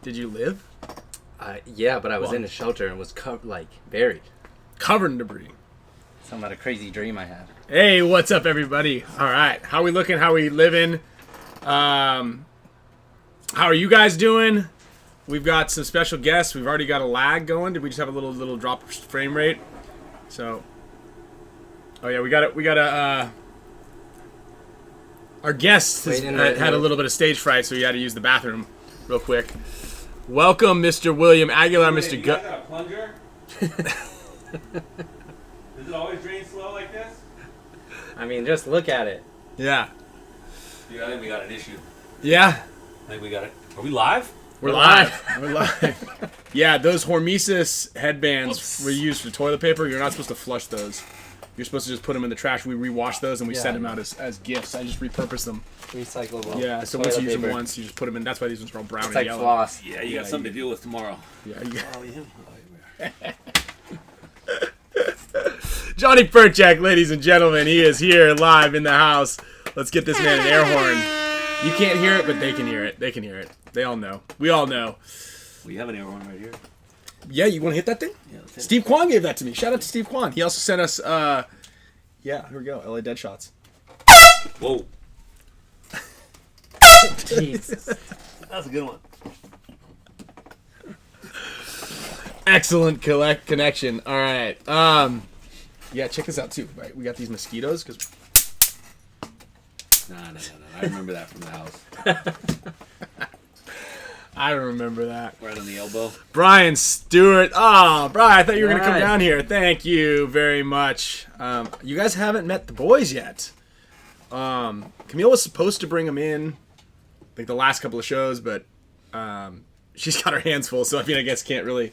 Did you live? Yeah, but I was in a shelter and was buried. Covered in debris. Some kind of crazy dream I had. Hey, what's up, everybody? All right, how we looking? How we living? How are you guys doing? We've got some special guests. We've already got a lag going. Did we just have a little drop frame rate? So, oh yeah, we got a. Our guest had a little bit of stage fright, so he had to use the bathroom real quick. Welcome, Mr. William Aguilar, Mr. You guys got a plunger? Does it always drain slow like this? I mean, just look at it. Yeah. Dude, I think we got an issue. Yeah. I think we got it. Are we live? We're live. We're live. Yeah, those HORMESIS headbands were used for toilet paper. You're not supposed to flush those. You're supposed to just put them in the trash. We rewash those and we send them out as gifts. I just repurpose them. Recyclable. Yeah, so once you use them once, you just put them in. That's why these ones are all brown It's and like yellow. floss. Yeah, you got something to deal with tomorrow. Yeah, you got... Oh, yeah. Johnny Perchak, ladies and gentlemen, he is here live in the house. Let's get this man an air horn. You can't hear it, but they can hear it. They can hear it. They all know. We all know. We have an air horn right here. Yeah, you want to hit that thing? Yeah, let's hit Steve Kwan gave that to me. Shout out to Steve Kwan. He also sent us, yeah, here we go. LA Deadshots. Whoa. Jesus. That's a good one. Excellent connection. All right. Yeah, check this out too. Right, we got these mosquitoes because. No. I remember that from the house. I remember that. Right on the elbow. Brian Stewart. Oh, Brian, I thought you were gonna come down here. Thank you very much. You guys haven't met the boys yet. Camille was supposed to bring them in, like the last couple of shows, but she's got her hands full. So I mean, I guess can't really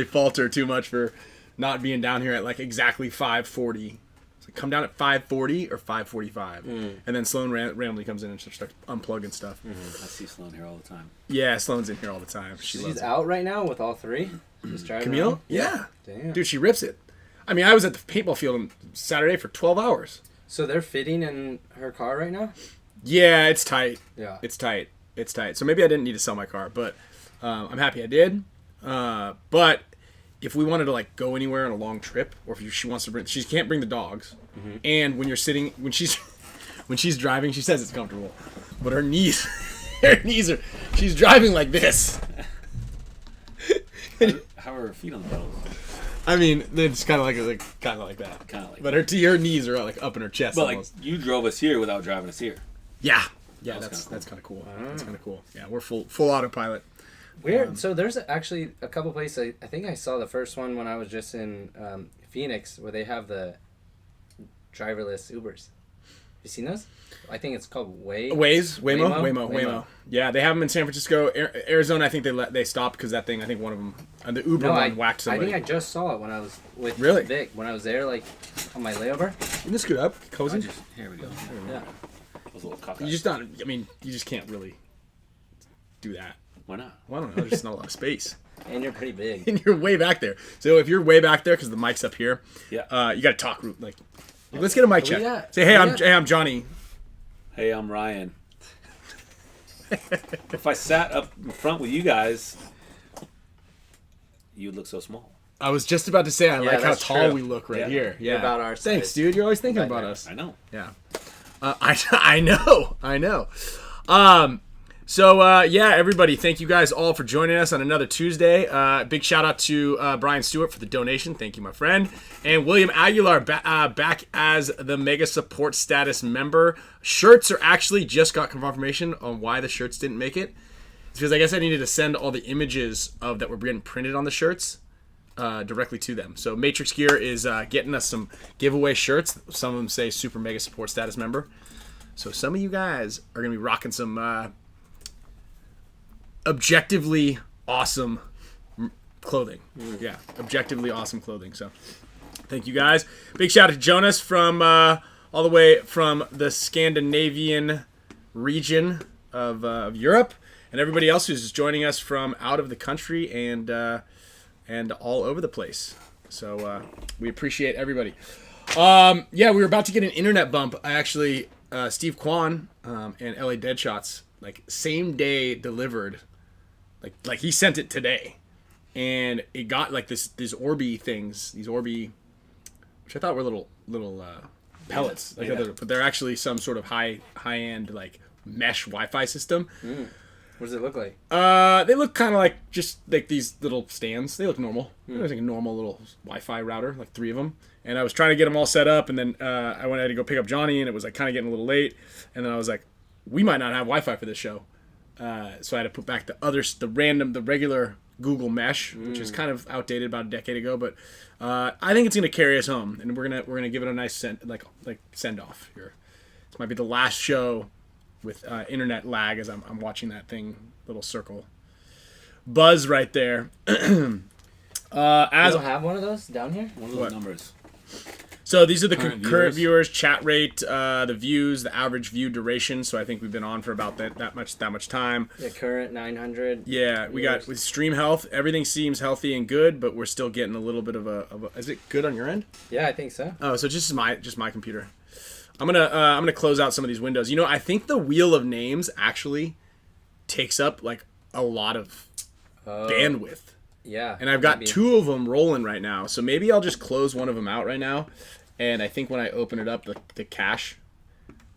fault her too much for not being down here at like exactly 5:40. So come down at 5:40 or 5:45, and then Sloan randomly comes in and starts unplugging stuff. I see Sloan here all the time. Yeah, Sloan's in here all the time. She's out right now with all three. Just driving Camille? around? Yeah. Damn. Dude, she rips it. I mean, I was at the paintball field on Saturday for 12 hours. So they're fitting in her car right now? Yeah, it's tight. Yeah. It's tight. So maybe I didn't need to sell my car, but I'm happy I did. But if we wanted to like go anywhere on a long trip, or if she wants to bring, she can't bring the dogs. And when she's driving, she says it's comfortable, but her knees, she's driving like this. How are her feet on the pedals? I mean, it's kind of like that. But her knees are like up in her chest. But almost. like, you drove us here without driving us here. Yeah, that's kind of cool. That's kind of cool. Yeah, we're full autopilot. Weird. So there's actually a couple places. I think I saw the first one when I was just in Phoenix, where they have the driverless Ubers. Have you seen those? I think it's called Waymo. Yeah, they have them in San Francisco, Arizona. I think they stopped because that thing. I think one of them, the Uber one, whacked somebody. I think I just saw it when I was with Vic when I was there, like on my layover. You can scoot up, cozy. Here we go. Yeah. That was a little cockeyed. You just not. I mean, you just can't really do that. Why not? Well, I don't know. There's just not a lot of space. And you're pretty big. And you're way back there. So if you're way back there, because the mic's up here, Yeah. You got to talk. Like, let's get a mic check. Say, hey, I'm Johnny. Hey, I'm Ryan. If I sat up in front with you guys, you'd look so small. I was just about to say, I like how tall we look right here. Yeah. You're about our size. Thanks, dude. You're always thinking about us. I know. Yeah. I know. So, yeah, everybody, thank you guys all for joining us on another Tuesday. Big shout out to Brian Stewart for the donation. Thank you, my friend. And William Aguilar back as the Mega Support Status member. Shirts are actually just got confirmation on why the shirts didn't make it. It's because I guess I needed to send all the images that were getting printed on the shirts directly to them. So Matrix Gear is getting us some giveaway shirts. Some of them say Super Mega Support Status member. So some of you guys are going to be rocking some... objectively awesome clothing. Yeah, objectively awesome clothing. So thank you guys. Big shout out to Jonas from all the way from the Scandinavian region of Europe, and everybody else who's joining us from out of the country and all over the place. So we appreciate everybody. Yeah, we were about to get an internet bump. I actually Steve Kwan and LA Deadshots like same day delivered like he sent it today, and it got like these Orbi things, these Orbi, which I thought were little pellets, like but they're actually some sort of high end like mesh Wi-Fi system. What does it look like? They look kind of like just like these little stands. They look normal. It was like a normal little Wi-Fi router, like 3 of them. And I was trying to get them all set up, and then I had to go pick up Johnny, and it was like kind of getting a little late. And then I was like, we might not have Wi-Fi for this show, so I had to put back the regular Google Mesh, which is kind of outdated about a decade ago. But I think it's gonna carry us home, and we're gonna give it a nice send off here. This might be the last show with internet lag as I'm watching that thing little circle buzz right there. You don't have one of those down here? One of those numbers. So these are the Current current viewers, chat rate, the views, the average view duration. So I think we've been on for about that much time. The current 900. Yeah, we got with stream health. Everything seems healthy and good, but we're still getting a little bit of a. Is it good on your end? Yeah, I think so. Oh, so just my computer. I'm gonna close out some of these windows. You know, I think the wheel of names actually takes up like a lot of bandwidth. Yeah. And I've got 2 of them rolling right now. So maybe I'll just close one of them out right now. And I think when I open it up, the cache,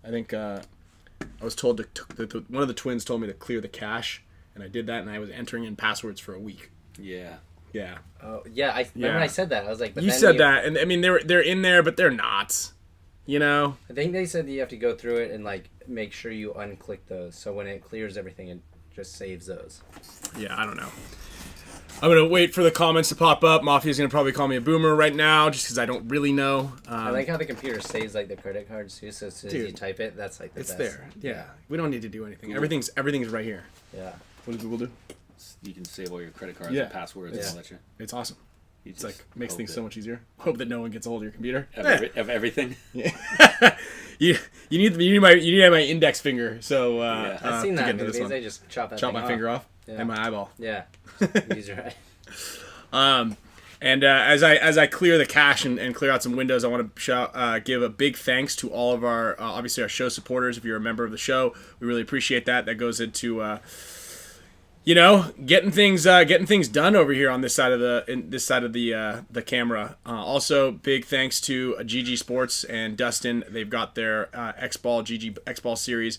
I think I was told one of the twins told me to clear the cache, and I did that, and I was entering in passwords for a week. Yeah. Yeah. Oh yeah, I remember I said that. I was like, but you then said that, and I mean they're in there, but they're not. You know. I think they said that you have to go through it and like make sure you unclick those, so when it clears everything, it just saves those. Yeah, I don't know. I'm going to wait for the comments to pop up. Mafia's going to probably call me a boomer right now just because I don't really know. I like how the computer saves like the credit cards too, so as soon as you type it, that's like the it's best. there. Yeah. We don't need to do anything. Everything's right here. Yeah. What does Google do? You can save all your credit cards and passwords and all that shit. It's awesome. You It's like just makes hope things so that- much easier. Hope that no one gets a hold of your computer. Of everything. Yeah. you need my index finger. So I've seen to that get in into this movies. one. They just chop my finger off Yeah. and my eyeball. Yeah. Use your eye. And as I clear the cache and clear out some windows, I want to give a big thanks to all of our obviously our show supporters. If you're a member of the show, we really appreciate that. That goes into getting things done over here on this side of the camera. Also, big thanks to GG Sports and Dustin. They've got their GG X Ball series.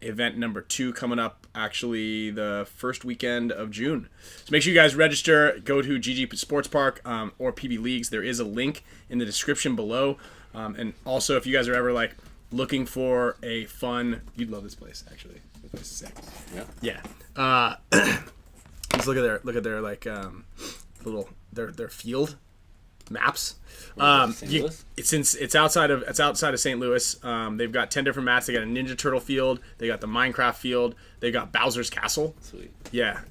Event number 2 coming up actually the first weekend of June. So make sure you guys register. Go to GG Sports Park or PB Leagues. There is a link in the description below. And also, if you guys are ever like looking for a fun, you'd love this place actually. This place is sick. Yeah. Just look at their like little their field maps. It's outside of St. Louis. They've got 10 different mats. They got a Ninja Turtle field. They got the Minecraft field. They got Bowser's Castle. Sweet. Yeah.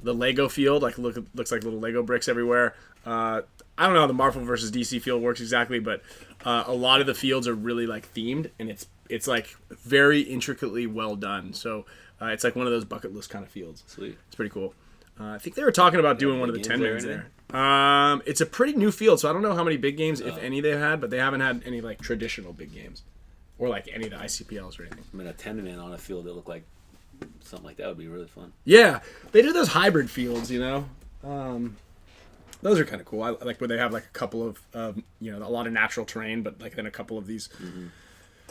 The Lego field, looks like little Lego bricks everywhere. I don't know how the Marvel versus DC field works exactly, but a lot of the fields are really like themed, and it's like very intricately well done. So it's like one of those bucket list kind of fields. Sweet. It's pretty cool. I think they were talking about doing one of the 10 mans there. It's a pretty new field, so I don't know how many big games, if any, they've had, but they haven't had any like traditional big games, or like any of the ICPLs or anything. I mean, a 10-man on a field that looked like something like that would be really fun. Yeah, they do those hybrid fields, those are kind of cool. I like where they have like a couple of a lot of natural terrain, but like then a couple of these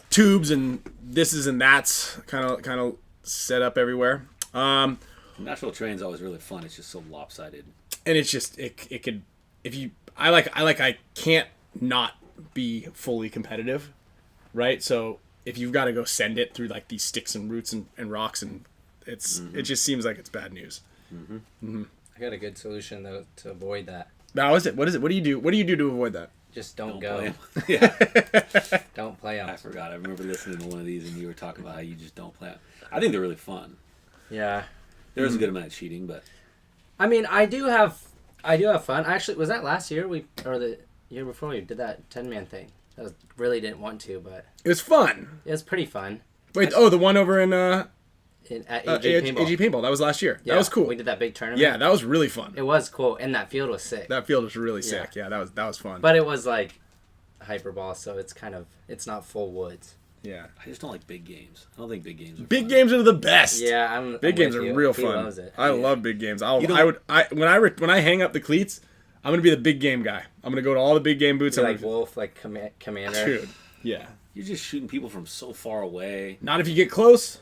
tubes and thises and that's kind of set up everywhere. Natural terrain's always really fun. It's just so lopsided. And it's just it could I can't not be fully competitive, right? So if you've got to go send it through like these sticks and roots and rocks, and it just seems like it's bad news. I got a good solution though to avoid that. Now is it? What is it? What do you do? What do you do to avoid that? Just don't Play go. 'em. Yeah. Don't play them. I forgot. I remember listening to one of these and you were talking about how you just don't play 'em. I think they're really fun. Yeah. There is a good amount of cheating, but I mean, I do have fun. Actually, was that last year or the year before we did that 10-man thing? Really didn't want to, but It was fun. it was pretty fun. Wait, the one over in At AG Paintball. AG Paintball. That was last year. Yeah, That was cool. We did that big tournament. Yeah, that was really fun. It was cool, and that field was sick. That field was really sick. Yeah, that was fun. But it was like hyperball, so it's not full woods. Yeah. I just don't like big games. I don't think big games are Big fun. games are the best. Yeah, Big games are real He fun. loves it. I love big games. When I hang up the cleats, I'm gonna be the big game guy. I'm gonna go to all the big game booths. You're like Wolf, like Commander. Dude. Yeah. You're just shooting people from so far away. Not if you get close.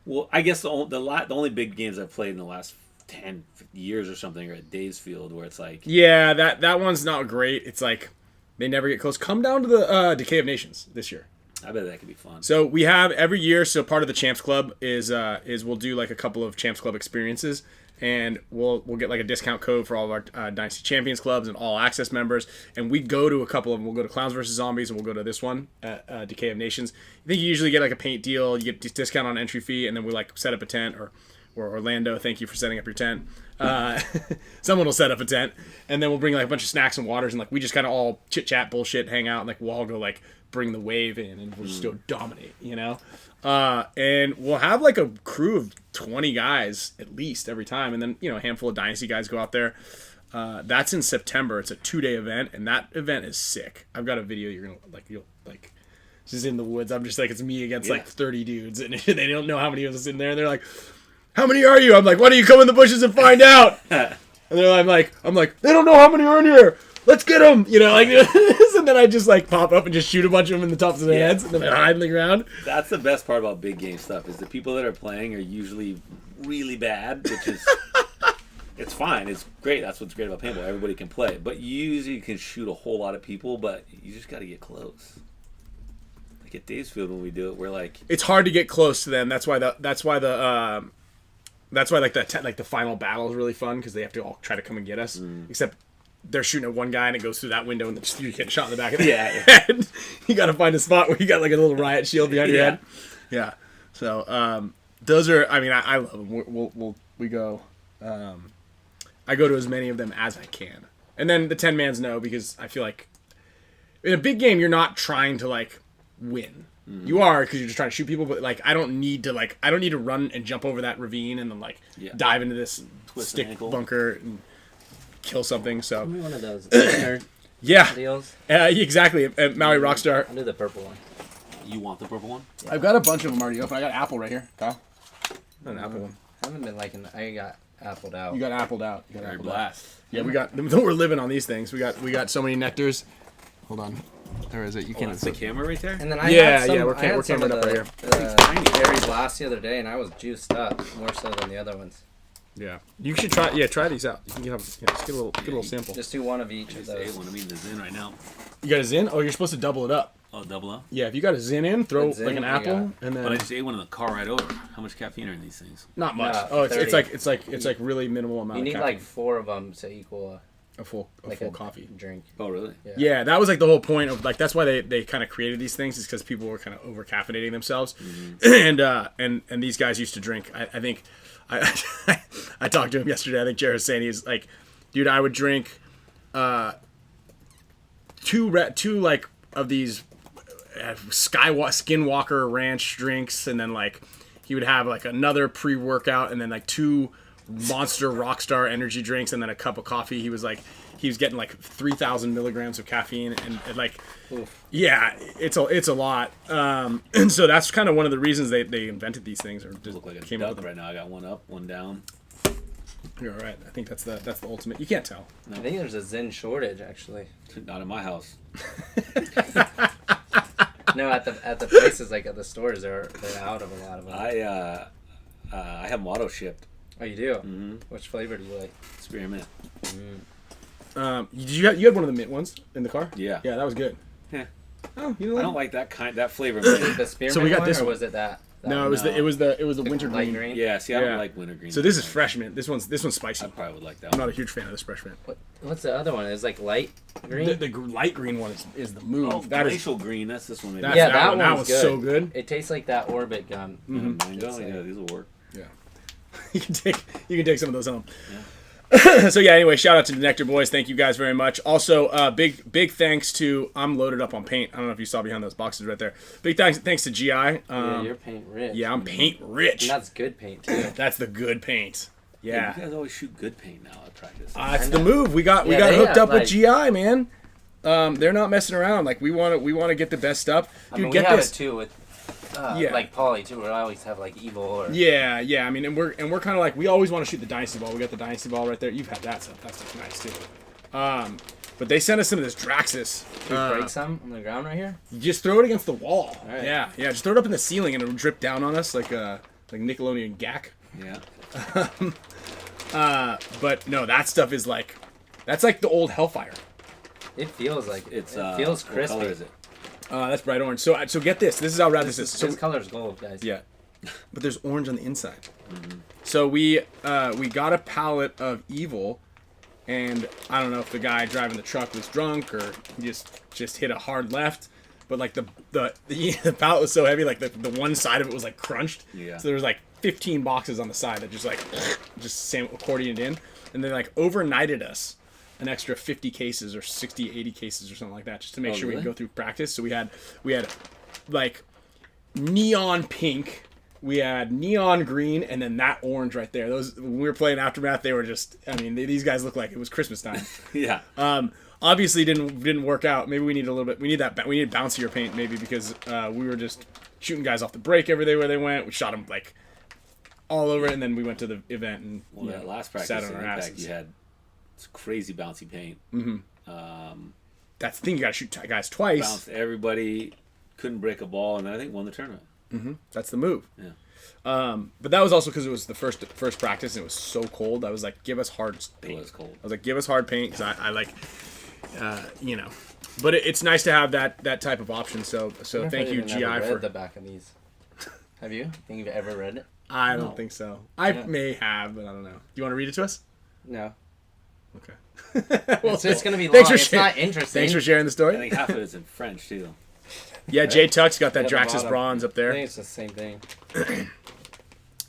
Well, I guess the only big games I've played in the last 10 years or something are at Dave's Field, where it's like... Yeah, that one's not great. It's like they never get close. Come down to the Decay of Nations this year. I bet that could be fun. So we have every year. So part of the Champs Club is we'll do like a couple of Champs Club experiences, and we'll get like a discount code for all of our Dynasty Champions clubs and all access members. And we go to a couple of them. We'll go to Clowns vs Zombies, and we'll go to this one at Decay of Nations. I think you usually get like a paint deal. You get discount on entry fee, and then we like set up a tent or Orlando. Thank you for setting up your tent. Someone will set up a tent, and then we'll bring like a bunch of snacks and waters, and like we just kind of all chit chat, bullshit, hang out, and like we'll all go like bring the wave in, and we'll just go dominate, you know. And we'll have like a crew of 20 guys at least every time, and then a handful of Dynasty guys go out there. That's in September. It's a 2-day event, and that event is sick. I've got a video you'll like. Just in the woods. I'm just like, it's me against like 30 dudes, and they don't know how many of us in there, and they're like, how many are you? I'm like, why don't you come in the bushes and find out? And I'm like, they don't know how many are in here. Let's get them, like this. And then I just like pop up and just shoot a bunch of them in the tops of their heads, and then they hide in the ground. That's the best part about big game stuff, is the people that are playing are usually really bad, which is it's fine. It's great. That's what's great about paintball. Everybody can play, but you usually can shoot a whole lot of people, but you just got to get close. Like at Dave's Field when we do it, we're like, it's hard to get close to them. That's why like the final battle is really fun, because they have to all try to come and get us. Except they're shooting at one guy and it goes through that window and then you get shot in the back of the head. You got to find a spot where you got like a little riot shield behind your head. Yeah. So those are. I mean, I love them. We go. I go to as many of them as I can, and then the 10-mans no, because I feel like in a big game you're not trying to like win. You are, because you're just trying to shoot people, but like I don't need to run and jump over that ravine and then like dive into this stick bunker and kill something. So Give me one of those deals. Exactly. At Maui Rockstar. I'll do the purple one. you want the purple one? Yeah. I've got a bunch of them already open. I got apple right here, Kyle. An apple one. I haven't been liking. I got appled out. You got appled out. You got Very appled blast. out. Yeah, we got. We're living on these things. We got so many nectars. Hold on. Where is it? You can't. That's the camera right there. And then I had some, we're cameraed up right here. Berry Blast the other day, and I was juiced up more so than the other ones. Yeah, you should try. Yeah, try these out. You can just get a little sample. Just do one of each of those. I'm eating the Zin right now. You got a Zin? Oh, you're supposed to double it up. Oh, double up? Yeah, if you got a Zin in, throw Zin, like an apple, and then. But I just ate one in the car right over. How much caffeine are in these things? Not much. No, It's like really minimal amount. You need of like 4 of them to equal a full coffee drink. Oh, really? Yeah, that was like the whole point of like that's why they kind of created these things, is because people were kind of over caffeinating themselves, and these guys used to drink. I think I talked to him yesterday. I think Jared was saying, he's like, dude, I would drink two like of these Skinwalker Ranch drinks, and then like he would have like another pre-workout, and then like 2 Monster Rockstar energy drinks, and then a cup of coffee. He was getting like 3,000 milligrams of caffeine, and like, oof. Yeah, it's a lot. And so that's kind of one of the reasons they invented these things, or just look like a came duck up with right now. I got one up, one down. You're all right. I think that's the ultimate. You can't tell. No. I think there's a Zen shortage actually. Not in my house. No, at the places, like at the stores, they're out of a lot of them. I have them auto shipped. Oh, you do? Mm-hmm. Which flavor do you like? Spearmint. You had one of the mint ones in the car? Yeah. Yeah, that was good. Yeah. Oh, I don't like that flavor. The spearmint So we got one, this or one. was it that? No, it was the winter light green. Yeah, see, I don't like winter green. So this is fresh mint. This one's spicy. I probably would like that. I'm not a huge fan of this fresh mint. What's the other one? It's like light green. The light green one is the move. Oh, that glacial green. That's this one. Maybe. Yeah, that one. That one's one's good. so good. It tastes like that Orbit gum. Mango. Yeah, these will work. Yeah. you can take some of those home. Yeah. So yeah, anyway, shout out to the NECTR boys. Thank you guys very much. Also, big thanks to, I'm loaded up on paint. I don't know if you saw behind those boxes right there. Big thanks to GI. Yeah, you're paint rich. Yeah, I'm paint rich. And that's good paint too. That's the good paint. Yeah. You guys always shoot good paint now at practice. That's the move. We got hooked up with GI, man. They're not messing around. Like we want to get the best stuff. I Dude, mean, get we have this. it too with Yeah. Like Pauly too. We always have like evil or. Yeah. I mean, and we're kind of like, we always want to shoot the dynasty ball. We got the dynasty ball right there. You've had that stuff. That stuff's nice too. But they sent us some of this Draxus. Can we break some on the ground right here? You just throw it against the wall. All right. Yeah. Just throw it up in the ceiling and it'll drip down on us like Nickelodeon gack. Yeah. But no, that stuff is like, that's like the old Hellfire. It feels like It's it feels what crispy. color is it? That's bright orange. So get this. This is how rad this is. So This color's gold, guys. yeah, but there's orange on the inside. So we got a pallet of Evil, and I don't know if the guy driving the truck was drunk or he just hit a hard left. But like the pallet was so heavy, like the one side of it was like crunched. Yeah. So there was like 15 boxes on the side that just accordioned in, and they like overnighted us an extra 50 cases or 60, 80 cases or something like that, just to make sure we really? could go through practice. So we had like neon pink, we had neon green, and then that orange right there. Those, when we were playing Aftermath, they were just, I mean, these guys look like it was Christmas time. Yeah. Obviously didn't work out. Maybe we need a little bit. We need bouncier paint maybe, because we were just shooting guys off the break everywhere they went. We shot them like all over, and then we went to the event and That last practice sat in on our Impact, asses. you had this crazy bouncy paint. That's the thing. You got to shoot guys twice. Bounced everybody, couldn't break a ball, and then I think won the tournament. That's the move. Yeah. But that was also because it was the first practice and it was so cold. I was like, give us hard paint. It was cold. I was like, give us hard paint, because I like, But it's nice to have that type of option. So thank you, GI, read for the back of these. Have you? Think you've ever read it? I don't think so. I may have, but I don't know. Do you want to read it to us? No. Okay. Well, it's going to be long. Thanks for It's not sharing- interesting. Thanks for sharing the I story. think half of it's in French too. Yeah, Jay Tuck's got that At the Draxus bottom. bronze up I there. think it's the same thing.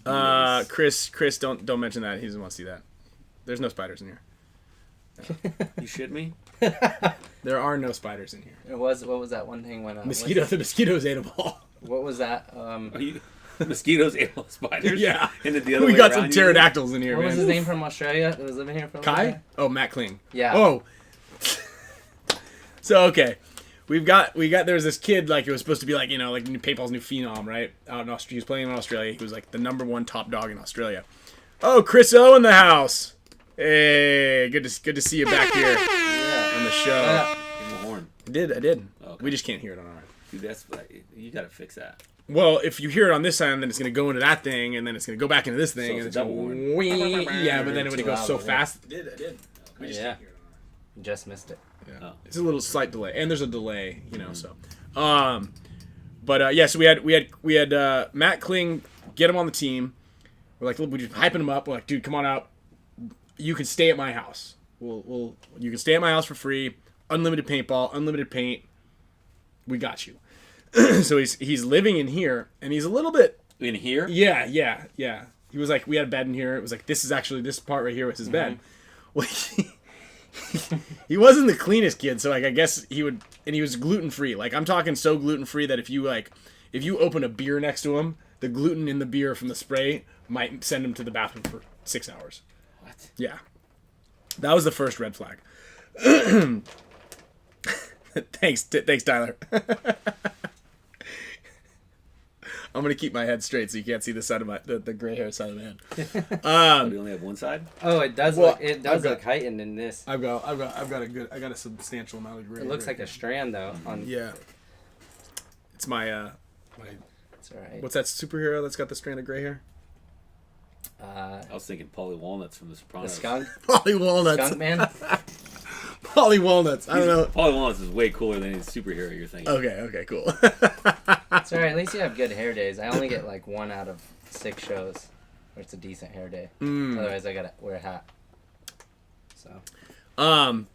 Chris, don't mention that. He doesn't want to see that. There's no spiders in here. You shit me? There are no spiders in here. What was that one thing when The mosquitoes ate a ball. What was that? Are you mosquitoes ate all spiders? Yeah. And then the other We way got some around, pterodactyls in here, What man. was his name from Australia that was living here for a little Kai? while? Oh, Matt Kling. Yeah. Oh. So okay, we got there was this kid, like, it was supposed to be like, like Paintball's new phenom, right? Out in Australia, he was playing in Australia. He was like the #1 top dog in Australia. Oh, Chris O in the house. Hey, good to see you back here Yeah. on the show. Give him a horn. I did. Okay. We just can't hear it on our end. Dude, that's you gotta fix that. Well, if you hear it on this end, then it's gonna go into that thing, and then it's gonna go back into this thing, So and it's it's a double horn. wee. Yeah, but then when it goes so Too loud, fast, I did. We just Yeah. can't hear it on our end. You just missed it. Yeah. Oh. It's a little slight delay, and there's a delay, so. Yeah. So we had Matt Kling get him on the team. We're like, we just hyping him up. We're like, dude, come on out. You can stay at my house. You can stay at my house for free. Unlimited paintball, unlimited paint. We got you. So he's living in here, and he's a little bit. In here? Yeah. He was like, we had a bed in here. It was like, this part right here was his bed. Well, he wasn't the cleanest kid, so like I guess he would, and he was gluten free. Like, I'm talking so gluten free that if you open a beer next to him, the gluten in the beer from the spray might send him to the bathroom for 6 hours. What? Yeah, that was the first red flag. Thanks, Tyler. I'm gonna keep my head straight so you can't see the side of the gray hair side of my head. Do you only have one side? Oh, it does Well, look heightened in this. I've got a substantial amount of gray. It looks hair. like a strand though. On Yeah. It's my It's alright. what's that superhero that's got the strand of gray hair? I was thinking Pauly Walnuts from The The Sopranos. skunk. Polly Walnuts. Skunk man. Polly Walnuts. I don't know. Pauly Walnuts is way cooler than any superhero you're thinking. Okay, cool. It's alright. At least you have good hair days. I only get like 1 out of 6 shows where it's a decent hair day. Otherwise, I gotta wear a hat. So.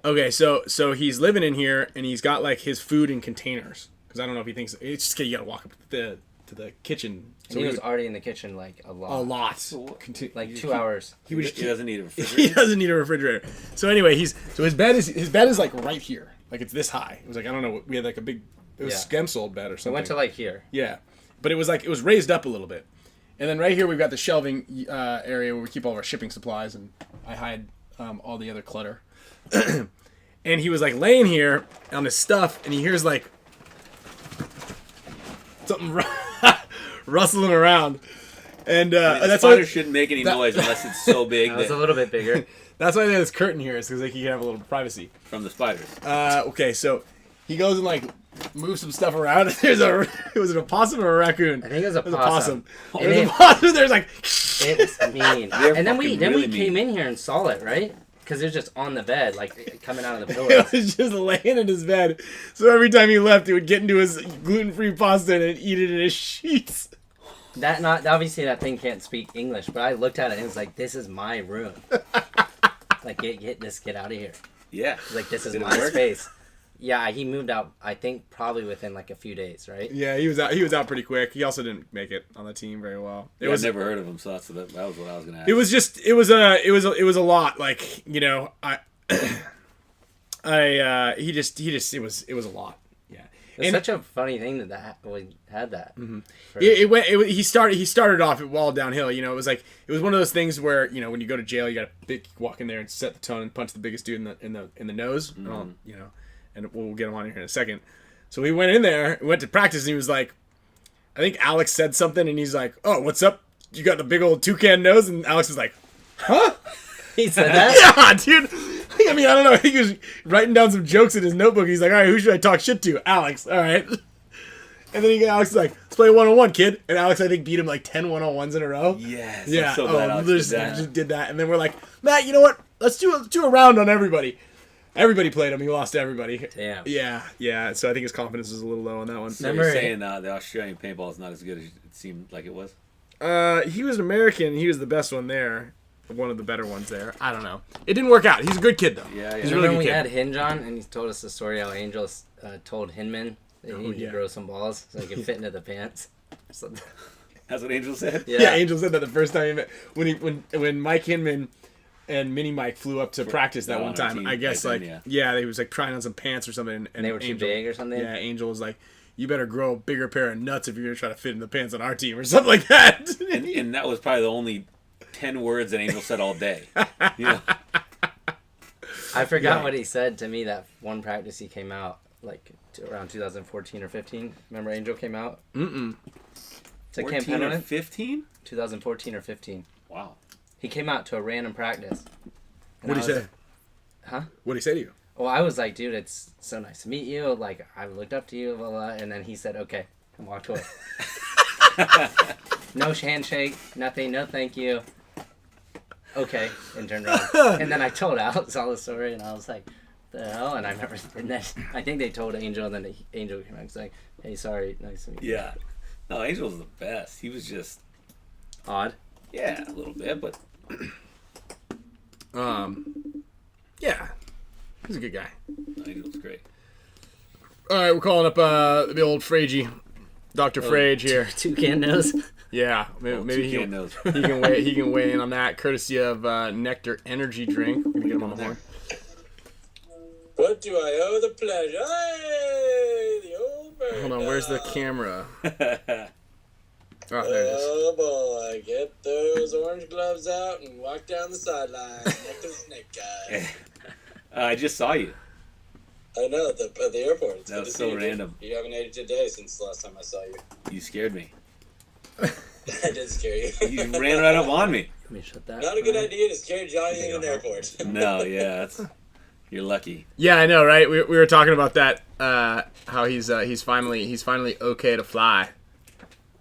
Okay, so he's living in here and he's got like his food in containers, because I don't know if he thinks it's just you gotta walk up to the kitchen. And he was already in the kitchen like a lot. a lot. Like 2 hours. He would He doesn't need a he refrigerator. doesn't need a refrigerator. So anyway, his bed is like right here, like it's this high. It was like, I don't know, we had like a big, it was Yeah. Skemsold bed or I something. went to like here. Yeah, but it was raised up a little bit, and then right here we've got the shelving area where we keep all of our shipping supplies, and I hide all the other clutter. And he was like laying here on his stuff, and he hears like something rustling around. And The that's spider why shouldn't make any noise unless it's so big That was that, a little bit bigger. that's why this curtain here is because like you can have a little privacy. from the spiders. Okay, so he goes and like moves some stuff around. Was it a possum or a raccoon? I think it was a It was possum. a possum. It was a possum. There's like It was mean. They're And then we fucking really came mean. in here and saw it, right? Because it was just on the bed, like coming out of the it pillows. was just laying in his bed. So every time he left, he would get into his gluten-free pasta and eat it in his sheets. Obviously that thing can't speak English, but I looked at it and it was like, this is my room. Like get out of here. Yeah. Like this is Did it my work? space. Yeah, he moved out. I think probably within like a few days, right? Yeah, he was out. He was out pretty quick. He also didn't make it on the team very well. I've never heard of him, so that was what I was gonna ask. It was just. It was a lot. Like he just. It was a lot. Yeah. It's And such a funny thing that we had that. he started off all downhill. You know, it was one of those things where when you go to jail, you got to walk in there and set the tone and punch the biggest dude in the nose. And we'll get him on here in a second. So we went in there, went to practice, and he was like, I think Alex said something, and he's like, "Oh, what's up? You got the big old toucan nose?" And Alex was like, "Huh?" He said that? Yeah, dude. I mean, I don't know. I think he was writing down some jokes in his notebook. He's like, all right, who should I talk shit to? Alex. All right. And then Alex is like, let's play one-on-one, kid. And Alex, I think, beat him like 10 one-on-ones in a row. Yes. Yeah. I'm so glad Alex just did that. And then we're like, Matt, you know what? Let's do a round on everybody. Everybody played him. He lost to everybody. Damn. Yeah. So I think his confidence was a little low on that one. So you're saying the Australian paintball is not as good as it seemed like it was? He was an American. He was the best one there. One of the better ones there. I don't know. It didn't work out. He's a good kid, though. Yeah, He's a Remember really when we good had kid. Hinge on and he told us the story how Angel told Hinman that he needed yeah. to grow some balls so he could fit into the pants. So, That's what Angel said? Yeah, Angel said that the first time he met when Mike Hinman and Mini Mike flew up to practice that on one our time. team I guess back then, they was like trying on some pants or something, and they were too Angel, big or something? Yeah, Angel was like, "You better grow a bigger pair of nuts if you're gonna try to fit in the pants on our team or something like that." And that was probably the only 10 words that Angel said all day. I forgot what he said to me that one practice he came out like around 2014 or 15. Remember Angel came out? Mm-mm. To Camp 14 or Pendleton? 15? 2014 or 15. Wow. He came out to a random practice. And What'd he I was- say? Huh? What'd he say to you? Well, I was like, dude, it's so nice to meet you. Like, I looked up to you, blah, blah. And then he said, okay, and walked away. No handshake, nothing, no thank you. Okay, and turned around. And then I told Alex all the story, and I was like, the hell? And I remember, and then I think they told Angel, and then Angel came back and was like, hey, sorry, nice to meet you. Yeah. No, Angel was the best. He was just, Odd. yeah, a little bit, but Yeah, he's a good guy. no, Angel was great. All right, we're calling up the old FRAIGE, Dr. FRAIGE here. Toucan nose. Yeah, maybe he Toucan can, knows. he can weigh in on that, courtesy of NECTR energy drink. We're gonna get him on the horn. What do I owe the pleasure? Hey, the old bird. Hold on, where's the dog. camera? Oh, there it is. Oh boy, get those orange gloves out and walk down the sideline next to the snake guy. I just saw you. I know, at the airport. It's That good was to so see you, dude. random. You haven't ate it today since the last time I saw you. You scared me. I did scare you. You ran right up on me. Let me shut that. Not a good idea to scare Johnny in an airport. No, yeah, you're lucky. Yeah, I know, right? We were talking about that. How he's finally okay to fly,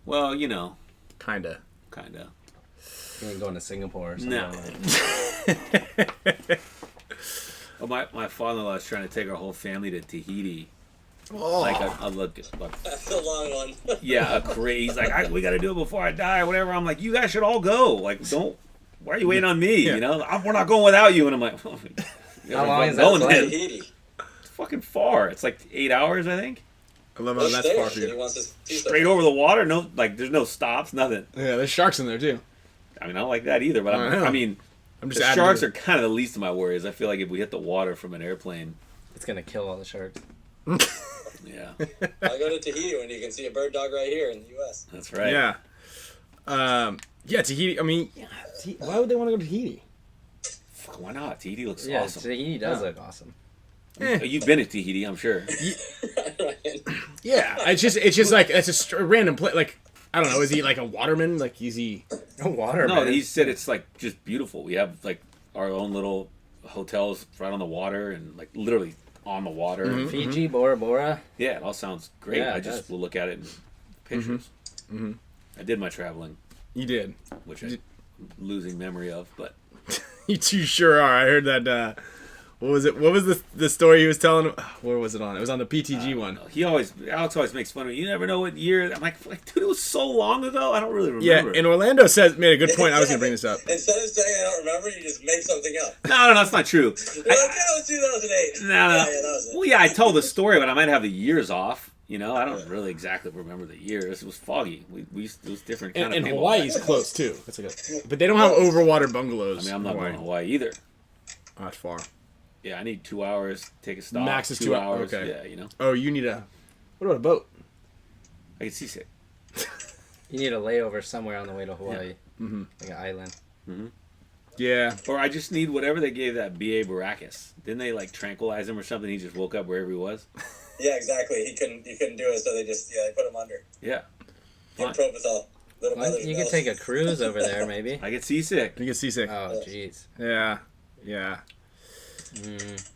Well, kinda. You ain't going to Singapore or something. No. Oh, my father-in-law is trying to take our whole family to Tahiti. Oh, Like I look, That's a long one. yeah, a crazy. He's like, we got to do it before I die, or whatever. I'm like, you guys should all go. Like, don't. Why are you waiting on me? Yeah. We're not going without you. And I'm like, How long is that going flight? then. Tahiti. It's fucking far. It's like 8 hours, I think. I love how Let's that's stay. far for He you. wants to see Straight something. over the water. No, there's no stops, nothing. Yeah, there's sharks in there too. I mean, I don't like that either. But I know. I mean, I'm the just adding sharks to are kind of the least of my worries. I feel like if we hit the water from an airplane, It's going to kill all the sharks. yeah, I'll go to Tahiti when you can see a bird dog right here in the U.S. that's right. Yeah. Yeah, Tahiti. I mean, why would they want to go to Tahiti? Fuck, why not? Tahiti looks Yeah, awesome. Tahiti does Yeah. look awesome. You've been to Tahiti, I'm sure. Ryan. Yeah, it's just like it's a random play. Like I don't know, is he like a waterman? Like is he? A water. No, man. he said it's like just beautiful. We have like our own little hotels right on the water and like literally on the water. Fiji, Bora Bora. Yeah, it all sounds great. Yeah, I it just does. will look at it in pictures. I did my traveling, You did. which I'm losing memory of, but You two sure are. I heard that. What was it? What was the story he was telling? Where was it on? It was on the PTG one. Alex always makes fun of me. You never know what year. I'm like, dude, it was so long ago. I don't really Yeah, remember. and Orlando made a good point. I was gonna bring this up. Instead of saying I don't remember, you just make something up. No, that's not true. You're like, that was 2008. No. Yeah, that was it. Well, yeah, I told the story, but I might have the years off. You know, I don't really exactly remember the years. It was foggy. It was different kind And of paintball. Hawaii's close too. That's but they don't have overwater bungalows. I mean, I'm not in going to Hawaii either. Oh, that's far. Yeah, I need 2 hours. Take a stop. Max is 2 2 hours. okay. Yeah, you know. Oh, you need a. What about a boat? I get seasick. You need a layover somewhere on the way to Hawaii. Like an island. Yeah. Or I just need whatever they gave that B.A. Baracus. Didn't they like tranquilize him or something? He just woke up wherever he was. Yeah, exactly. He couldn't do it, so they put him under. Yeah. Give Propital. Little Well, mother's you milk. could take a cruise over there, maybe. I get seasick. You get seasick. Oh, jeez. Yeah. Yeah. Mm.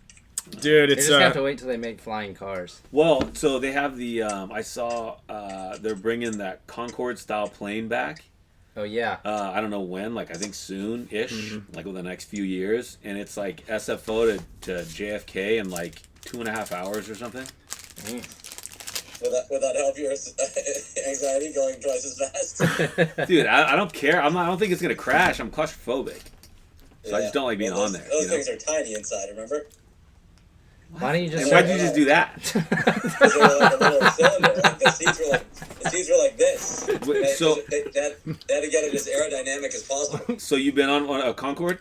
Dude, They it's just have to wait till they make flying cars. Well, so they have the I saw they're bringing that Concorde style plane back. Oh, yeah. I don't know when, like I think soon-ish, like within the next few years, and it's like SFO to JFK in like 2.5 hours or something. Would that help your anxiety going twice as fast? Dude, I don't care. I don't think it's gonna crash. I'm claustrophobic, so I just don't like being on there. Those things are tiny inside. Remember? Why don't you just... And why'd you just do that? Because they were like a little cylinder. Like the seats were like this. So- they had to get it as aerodynamic as possible. So you've been on a Concorde?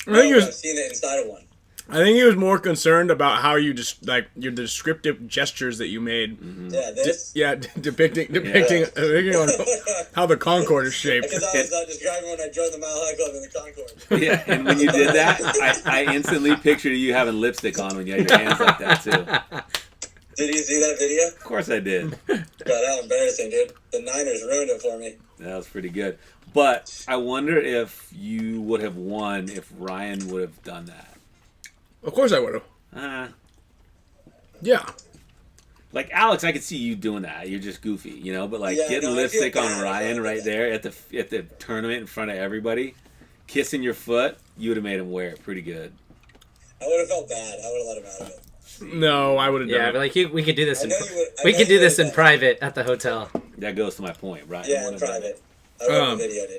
I think he I've was. seen it inside of one. I think he was more concerned about how you just like the descriptive gestures that you made. Yeah, this. Yeah, depicting on how the Concorde is shaped. Because I was describing when I joined the Mile High Club in the Concorde. Yeah, and when you did that, I instantly pictured you having lipstick on when you had your hands like that too. Did you see that video? Of course I did. God, how embarrassing, dude. The Niners ruined it for me. That was pretty good. But I wonder if you would have won if Ryan would have done that. Of course I would have. Yeah. Like Alex, I could see you doing that. You're just goofy, you know. But like Yeah, getting no, I feel lipstick on bad Ryan about right that. there at the tournament in front of everybody, kissing your foot, you would have made him wear it pretty good. I would have felt bad. I would have let him out of it. No, I would have done Yeah, it. but like we could do this I in know you would- I we know could you do this would, in but- private at the hotel. That goes to my point, Ryan. Yeah, in wouldn't have done private. I would have videoed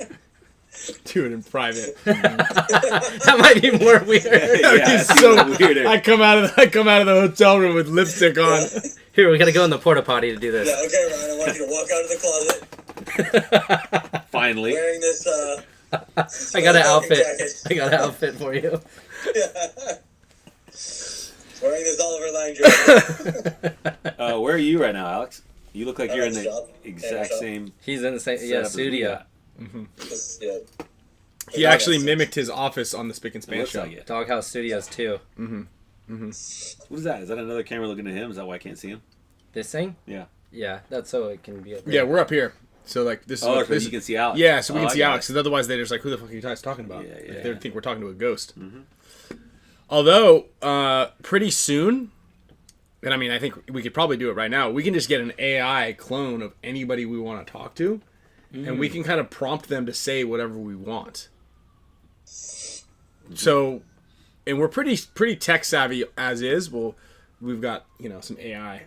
it. Do it in private. That might be more weird. Yeah, It's it's so even weirder. I come out of the hotel room with lipstick on. Here, we gotta go in the porta potty to do this. Yeah, okay, Ryan, I want you to walk out of the closet Finally. wearing this, I got an smoking outfit. jacket. I got an outfit for you. Wearing this Oliver Lang jacket. Where are you right now, Alex? You look like I'm you're at in the the shop. exact Yeah, same. He's in the same setup as we studio. got. This, yeah. He actually mimicked his office on the Spick and It Span looks show. like it. Doghouse Studios too. What is that? Is that another camera looking at him? Is that why I can't see him? This thing? Yeah. Yeah, that's so it can be. Yeah, we're up here. So like this is Oh, what, so this you can see Alex. yeah, so we Oh, can I see got Alex. it. Because otherwise they're just like, who the fuck are you guys talking about? Yeah, Like, yeah. they think we're talking to a ghost. Although pretty soon, and I mean I think we could probably do it right now. We can just get an AI clone of anybody we want to talk to, and we can kind of prompt them to say whatever we want. So, and we're pretty tech savvy as is. Well, we've got some AI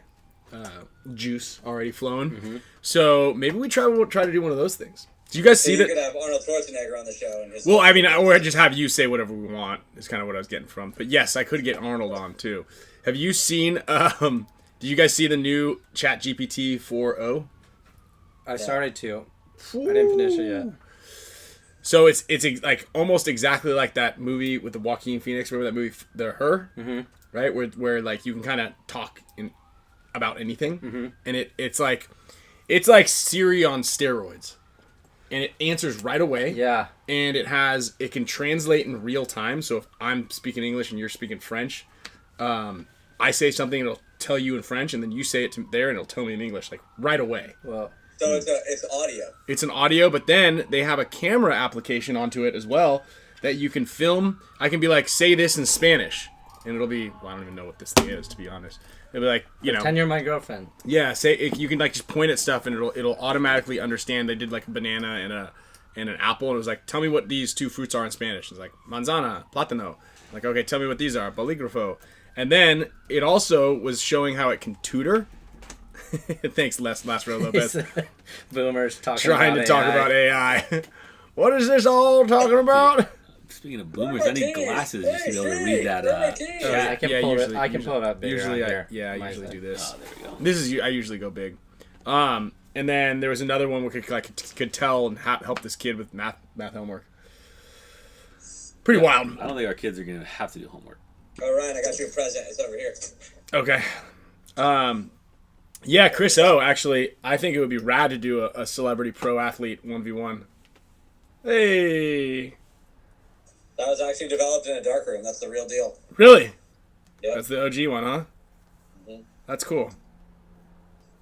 juice already flowing. So maybe we'll try to do one of those things. Do you guys So see you that? could have Arnold Schwarzenegger on the show. And just Well, I mean, or just have you say whatever we want is kind of what I was getting from. But yes, I could get Arnold on too. Have you seen? Did you guys see the new Chat GPT 4.0? I started to. I didn't finish it yet. So it's like almost exactly like that movie with the Joaquin Phoenix. Remember that movie, Her? Mm-hmm. Right, where like you can kind of talk about anything, and it's like Siri on steroids, and it answers right away. Yeah. And it can translate in real time. So if I'm speaking English and you're speaking French, I say something, it'll tell you in French, and then you say it to there, and it'll tell me in English, like right away. Well, So it's audio. It's an audio, but then they have a camera application onto it as well that you can film. I can be like, say this in Spanish, and it'll be, well, I don't even know what this thing is, to be honest. It'll be like, you know. pretend you're my girlfriend. Yeah, you can like just point at stuff, and it'll automatically understand. They did like a banana and an apple, and it was like, tell me what these two fruits are in Spanish. It's like, manzana, plátano. Like, okay, tell me what these are, bolígrafo. And then it also was showing how it can tutor. Thanks, Lázaro Lopez. Boomers talking Trying to talk about AI. What is this all talking about? Speaking of boomers, I need glasses just to be able to read that. Yeah, I can pull usually- it. I can pull it up. Bigger Usually, on I here. usually My do this. Oh, there we go. This is I usually go big. And then there was another one where could tell and help this kid with math homework. Pretty wild. I don't think our kids are going to have to do homework. Oh, Ryan, I got you a present. It's over here. Okay. Yeah, Chris O. Actually, I think it would be rad to do a celebrity pro athlete 1v1. Hey. That was actually developed in a dark room. That's the real deal. Really? Yep. That's the OG one, huh? Mhm. That's cool.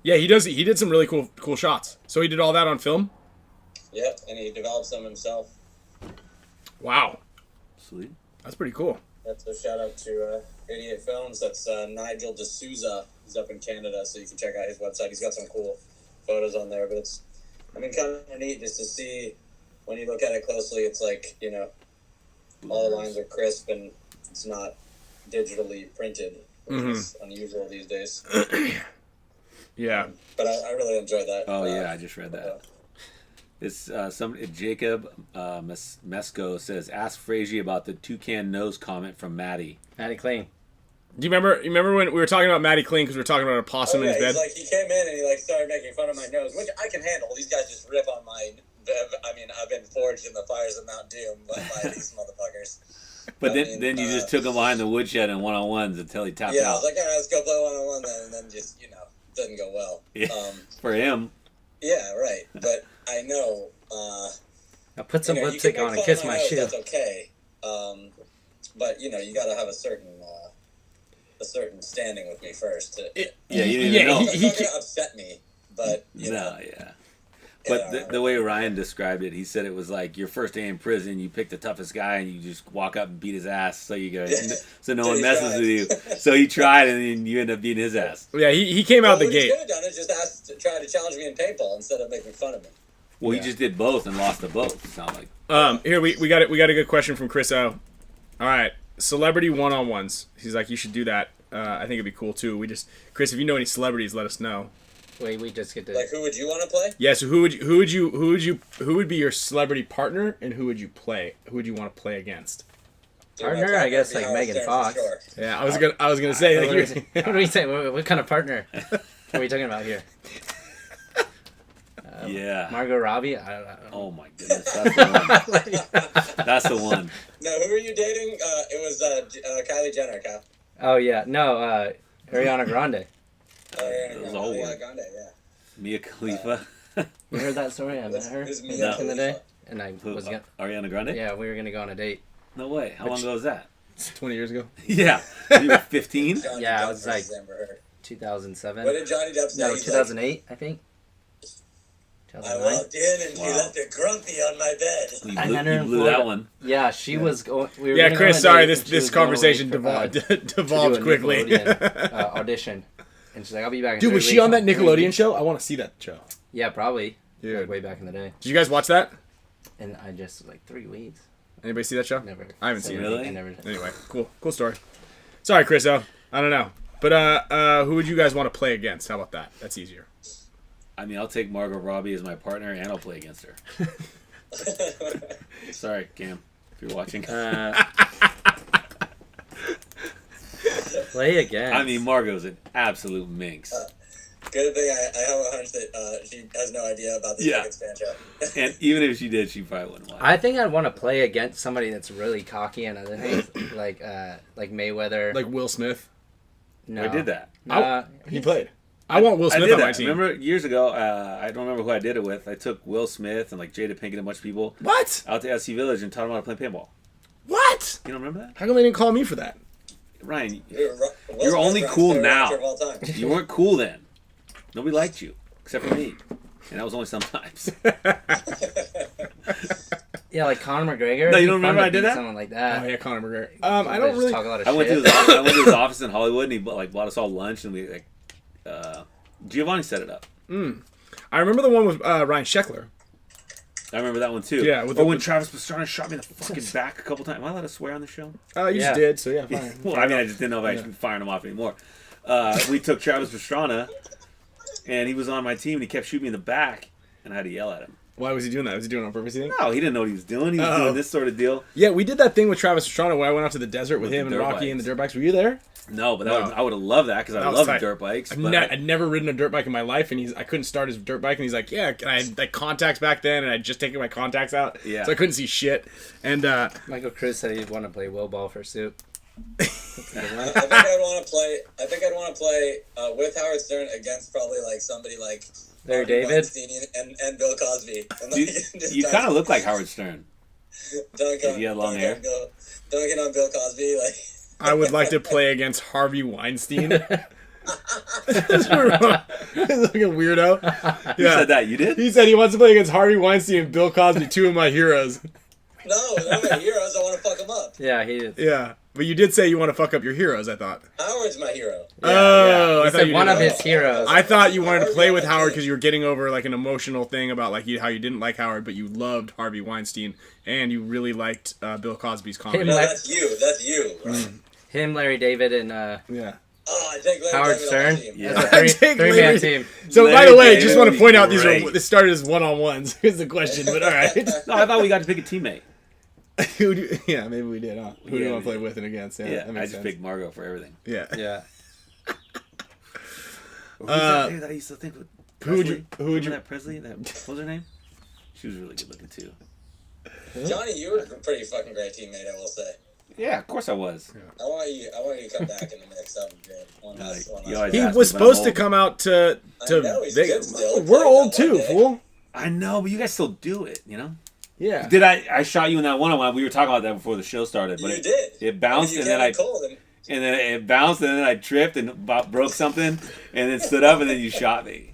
Yeah, he did some really cool shots. So he did all that on film? Yep, and he developed some himself. Wow. Sweet. That's pretty cool. That's a shout out to 88 Films. That's Nigel D'Souza. He's up in Canada, so you can check out his website. He's got some cool photos on there, but it's, kind of neat just to see when you look at it closely. It's like, all the lines are crisp and it's not digitally printed, which is unusual these days. Yeah. But I really enjoyed that. Oh, yeah, I just read that. It's Jacob Mesco says, ask FRAIGE about the toucan nose comment from Maddie. Maddie Clean. Do you remember when we were talking about Matty Clean because we were talking about a possum in his bed? He came in and he started making fun of my nose, which I can handle. These guys just rip on my. I've been forged in the fires of Mount Doom by these motherfuckers. But then you just took him behind the woodshed in one-on-ones until he tapped Yeah, I out. was like, all right, let's go play one-on-one then, and then just, doesn't go well. Yeah, for him. Yeah, right. But I know. I'll put some lipstick on and kiss my shoe. That's okay. But you got to have a certain standing with me first. You didn't even know. It's not going to upset me, but No, yeah. But the way Ryan described it, he said it was like your first day in prison. You pick the toughest guy and you just walk up and beat his ass, so no one messes with you. So he tried, and then you end up beating his ass. Yeah, he came out the What gate. he could have done is just try to challenge me in paintball instead of making fun of me. Well, he just did both and lost the both. It's not like Here we got a good question from Chris O. All right, celebrity one-on-ones. He's like, you should do that. I think it'd be cool too. Chris, if you know any celebrities, let us know. Wait, we just get to. Like, who would you want to play? Yeah, so who would be your celebrity partner, and who would you play? Who would you want to play against? Partner? I guess like Megan Fox. Sure. Yeah, I was gonna say. What do we say? What kind of partner are we talking about here? yeah. Margot Robbie? I don't know. Oh my goodness, that's the one. That's the one. No, who were you dating? It was Kylie Jenner, Cal. Oh yeah, no, Ariana Grande. It was a whole one. Grande, yeah. Mia Khalifa. You heard that story? I met her Who's Mia back in the day, Khalifa? and I Who, was gonna. Ariana Grande? Yeah, we were gonna go on a date. No way. How long ago was that? 20 years ago. Yeah. You were 15? Johnny Yeah, Depp I was versus like- Amber Heard. 2007. What did Johnny Depp say? No, He's 2008, I think. I 2009. walked in and she left a grumpy on my bed. You I blew, met her you in blew Florida. that one. Yeah, she was going. We were Yeah, gonna Chris. go on a Sorry, date, this and she was this going conversation away for, devolved to do a quickly. Nickelodeon, audition, and she's like, "I'll be back." In Dude, 3 was she weeks." on that I'm like, Nickelodeon show? I want to see that show. Yeah, probably. Dude. Like way back in the day, Did you guys watch that? and I just like 3 weeks. Anybody see that show? Never. I haven't seen it. Really? I never. Anyway, cool story. Sorry, Chris. I don't know, but who would you guys want to play against? How about that? That's easier. I mean, I'll take Margot Robbie as my partner, and I'll play against her. Sorry, Cam, if you're watching. Play again. I mean, Margot's an absolute minx. Good thing I have a hunch that she has no idea about the Greenspan show. And even if she did, she probably wouldn't watch. I think I'd want to play against somebody that's really cocky and other things, like Mayweather. Like Will Smith. No, I did that. He played. I want Will I Smith did on my that. team. Remember years ago? I don't remember who I did it with. I took Will Smith and like Jada Pinkett and a bunch of people What? out to SC Village and taught them how to play paintball. What? You don't remember that? How come they didn't call me for that? Ryan, You're you're only cool now. Of all time. You weren't cool then. Nobody liked you except for me, and that was only sometimes. Yeah, like Conor McGregor. No, you It'd be don't fun remember to I did beat that? Someone like that. Oh yeah, Conor McGregor. I They don't just really. talk a lot of I went shit. to his office in Hollywood, and he bought us all lunch, and we Giovanni set it up. I remember the one with Ryan Sheckler. I remember that one too. Yeah, when Travis Pastrana shot me in the fucking back a couple times. Am I allowed to swear on the show? You just did, so yeah, fine. Well, I mean, I just didn't know if I should be firing him off anymore. We took Travis Pastrana, and he was on my team, and he kept shooting me in the back, and I had to yell at him. Why was he doing that? Was he doing it on purpose, you think? No, he didn't know what he was doing. He was doing this sort of deal. Yeah, we did that thing with Travis Pastrana when I went out to the desert with him and the dirt Rocky and the bikes. dirt bikes. Were you there? No, but I would have loved that because I was love tight. dirt bikes. I'd never ridden a dirt bike in my life, and I couldn't start his dirt bike, and he's like, yeah, and I had like contacts back then, and I'd just taken my contacts out, Yeah. so I couldn't see shit. And Michael Cruz said he'd want to play Will Ball for soup. I think I'd want to play. I think I'd want to play with Howard Stern against probably like somebody like Larry Harvey David Weinstein and Bill Cosby. And, like, just You kind of look like Howard Stern. dunk on, you had long hair. Dunking on Bill Cosby, like. I would like to play against Harvey Weinstein. He's like a weirdo. Who said that? You did? He said he wants to play against Harvey Weinstein and Bill Cosby, two of my heroes. No, they're my heroes. I want to fuck them up. Yeah, he is. Yeah, but you did say you want to fuck up your heroes, I thought. Howard's my hero. Oh, He I thought said you one did of that. his heroes. I thought you wanted to play with Howard because you were getting over like an emotional thing about like how you didn't like Howard, but you loved Harvey Weinstein and you really liked Bill Cosby's comedy. No, that's you. That's you. Right? Him, Larry David, and Yeah. Oh, I take Larry Howard David on my Stern. team. Yeah. That's a three-man team. So by Larry the way, David just want to would point be out great. this started as one-on-ones. Here's the question, but all right. No, I thought we got to pick a teammate. Yeah, maybe we did, huh? Who do you Yeah, want to we play did. with and against? Yeah, Yeah, that I makes just sense. picked Margot for everything. Yeah. Yeah. Who's that dude that I used to think with Who would you- Presley? Remember that Presley? What was her name? She was really good looking too. Johnny, you were a pretty fucking great teammate, I will say. Yeah, of course I was. I want you to come back in the mix. That would be good. One Like, last you always He ask was me, but I'm supposed to old. come out to I know, he's good Vegas. still. We're old Played too, that one fool. I know, but you guys still do it, you know? Yeah. Did I shot you in that one-on-one? We were talking about that before the show started, but You did. it bounced, You and then came I in cold, and it bounced, and then I tripped and about broke something, and then stood up, and then you shot me,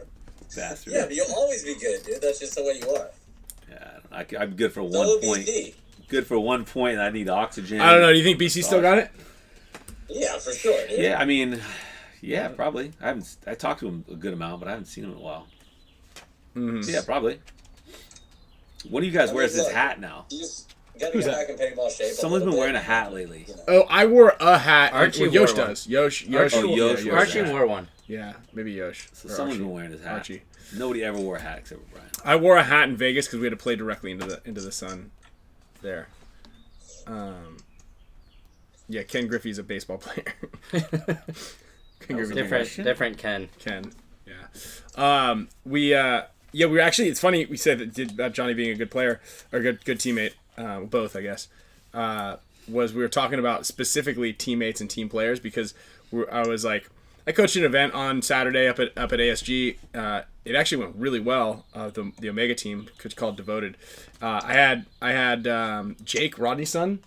bastard. yeah, but you'll always be good, dude. That's just the way you are. Yeah, I'm good for So 1 point. BC. Good for 1 point, and I need oxygen. I don't know. Do you think BC still got it? Yeah, for sure, dude. Yeah, I mean, yeah, probably. I talked to him a good amount, but I haven't seen him in a while. Mm-hmm. So yeah, probably. What do you guys I wear mean, as this look, hat now? You just gotta Who's get that? back in paintball shape. Someone's been little wearing a bit. hat lately. You know. Oh, I wore a hat. Archie Well, wore Yosh one. does. Yosh. Yosh yeah, wore Yosh a Archie does. wore one. Yeah, maybe Yosh. So Or someone's Archie. been wearing his hat. Archie. Nobody ever wore a hat except for Brian. I wore a hat in Vegas because we had to play directly into the sun. There. Yeah, Ken Griffey's a baseball player. Ken Griffey. Different Ken. Ken. Yeah. We were actually. It's funny we said about Johnny being a good player or good teammate. Both, I guess. Was we were talking about specifically teammates and team players because I was like, I coached an event on Saturday up at ASG. It actually went really well. The Omega team called Devoted. I had Jake Rodney's son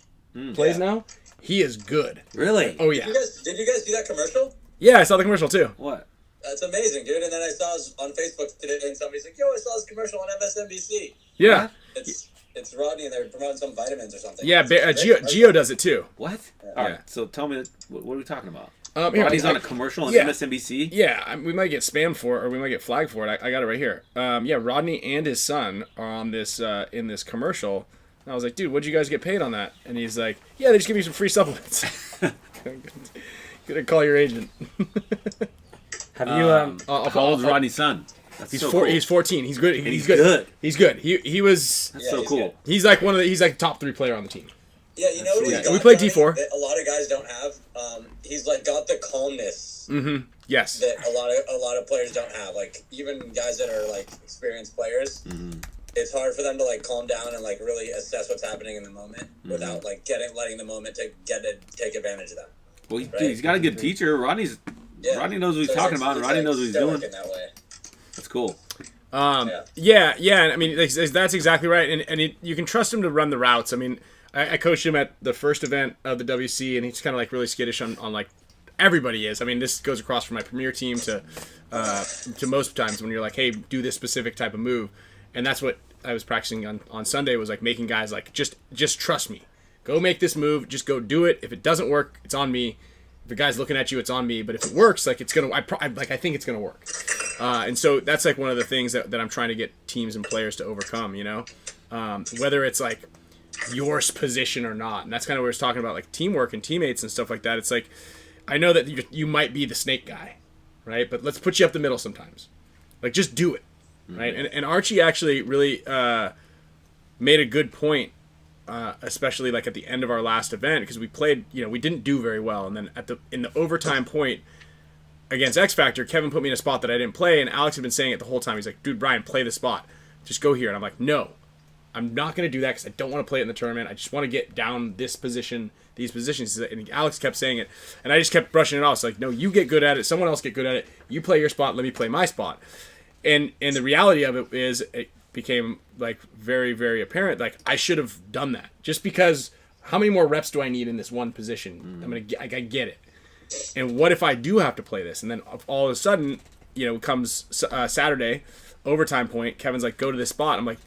plays now. He is good. Really? Oh yeah. Did you guys do that commercial? Yeah, I saw the commercial too. What? That's amazing, dude. And then I saw us on Facebook today, and somebody's like, "Yo, I saw this commercial on MSNBC." Yeah. It's Rodney, and they're promoting some vitamins or something. Yeah, Gio does it too. What? Yeah. All right. So tell me, what are we talking about? Here, Rodney's on a commercial on yeah. MSNBC. Yeah, we might get spammed for it, or we might get flagged for it. I got it right here. Yeah, Rodney and his son are on this in this commercial. And I was like, dude, what'd you guys get paid on that? And he's like, yeah, they just give me some free supplements. Gonna call your agent. Have you How old's Rodney's son? That's He's so four. cool. He's 14. He's good. And He's he's good. good. He's good. He was. That's Yeah, so he's cool. good. He's like he's like top 3 player on the team. Yeah, you know what he's Yeah, got, we played Johnny, D4. that a lot of guys don't have. He's like got the calmness Mm-hmm. Yes. that a lot of players don't have. Like even guys that are like experienced players, it's hard for them to like calm down and like really assess what's happening in the moment without like letting the moment take advantage of that. Well, he's got a good teacher. Rodney knows what he's So talking it's about, and it's Rodney like knows what he's stoic doing. in that way. That's cool. Yeah. I mean, that's exactly right. And you can trust him to run the routes. I mean, I coached him at the first event of the WC, and he's kind of like really skittish on like everybody is. I mean, this goes across from my premier team to most times when you're like, hey, do this specific type of move, and that's what I was practicing on Sunday, was like making guys like just trust me, go make this move, just go do it. If it doesn't work, it's on me. If the guy's looking at you, it's on me. But if it works, like it's gonna, I think it's gonna work. And so that's like one of the things that I'm trying to get teams and players to overcome. You know, whether it's like your position or not, and that's kind of what I was talking about, like teamwork and teammates and stuff like that. It's like, I know that you might be the snake guy, right? But let's put you up the middle sometimes. Like just do it, right? And Archie actually really made a good point. Especially like at the end of our last event, because we played, we didn't do very well, and then in the overtime point against X Factor, Kevin put me in a spot that I didn't play, and Alex had been saying it the whole time. He's like, dude, Brian, play the spot, just go here. And I'm like, no, I'm not going to do that because I don't want to play it in the tournament. I just want to get down this position, these positions. And Alex kept saying it, and I just kept brushing it off. It's like, no, you get good at it, someone else get good at it, you play your spot, let me play my spot. And the reality of it is, it became like very, very apparent. Like I should have done that, just because how many more reps do I need in this one position? I get it. And what if I do have to play this? And then all of a sudden, comes Saturday, overtime point. Kevin's like, go to this spot. I'm like,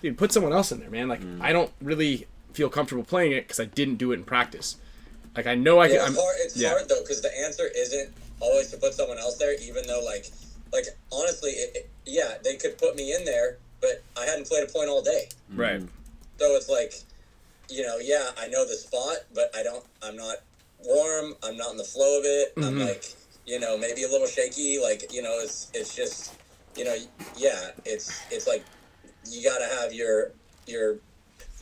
dude, put someone else in there, man. Like I don't really feel comfortable playing it because I didn't do it in practice. Like I know I can. It's hard though, because the answer isn't always to put someone else there, even though like honestly, they could put me in there, but I hadn't played a point all day. Right. So it's like, I know the spot, but I'm not warm. I'm not in the flow of it. I'm like, maybe a little shaky. Like, it's just, it's like, you got to have your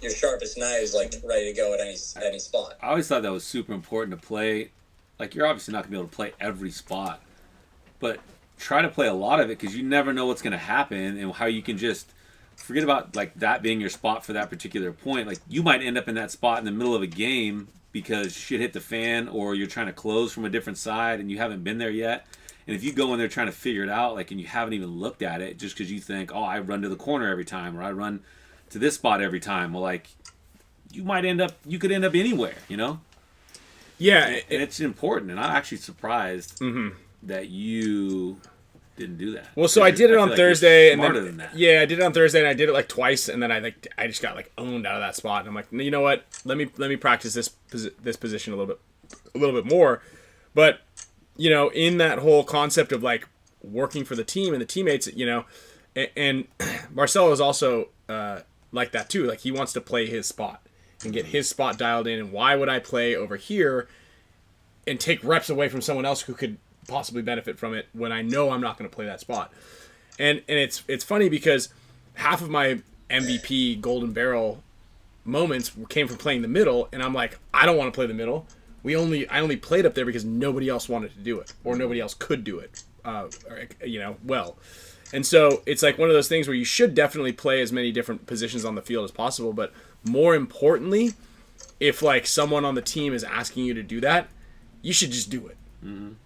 sharpest knives, like, ready to go at any spot. I always thought that was super important to play. Like, you're obviously not going to be able to play every spot, but try to play a lot of it, because you never know what's going to happen and how you can just forget about like that being your spot for that particular point. Like you might end up in that spot in the middle of a game because shit hit the fan, or you're trying to close from a different side and you haven't been there yet. And if you go in there trying to figure it out, like, and you haven't even looked at it just because you think, oh, I run to the corner every time, or I run to this spot every time, well, like you could end up anywhere, Yeah, and it's important. And I'm actually surprised that you didn't do that. Well, so I did it on Thursday, and smarter then than that. Yeah, I did it on Thursday, and I did it like twice, and then I just got like owned out of that spot, and I'm like, you know what? Let me practice this position a little bit more. But in that whole concept of like working for the team and the teammates, and Marcelo is also like that too. Like he wants to play his spot and get his spot dialed in. And why would I play over here and take reps away from someone else who could possibly benefit from it when I know I'm not going to play that spot? And it's funny because half of my MVP Golden Barrel moments came from playing the middle, and I'm like, I don't want to play the middle. I only played up there because nobody else wanted to do it, or nobody else could do it, well. And so it's like one of those things where you should definitely play as many different positions on the field as possible, but more importantly, if like someone on the team is asking you to do that, you should just do it.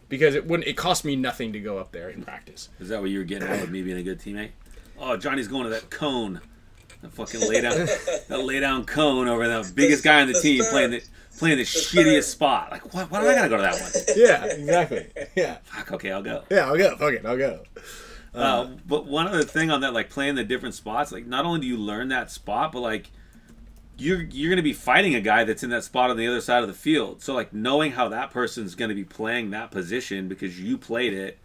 Because it cost me nothing to go up there in practice. Is that what you were getting at with me being a good teammate? Oh, Johnny's going to that cone, that fucking lay down cone over the biggest guy on the team playing the shittiest spot. Like, why do I gotta go to that one? Yeah, exactly. Yeah. Fuck. Okay, I'll go. Yeah, I'll go. Fuck it, I'll go. But one other thing on that, like playing the different spots, like not only do you learn that spot, but like you're gonna be fighting a guy that's in that spot on the other side of the field. So like knowing how that person's gonna be playing that position because you played it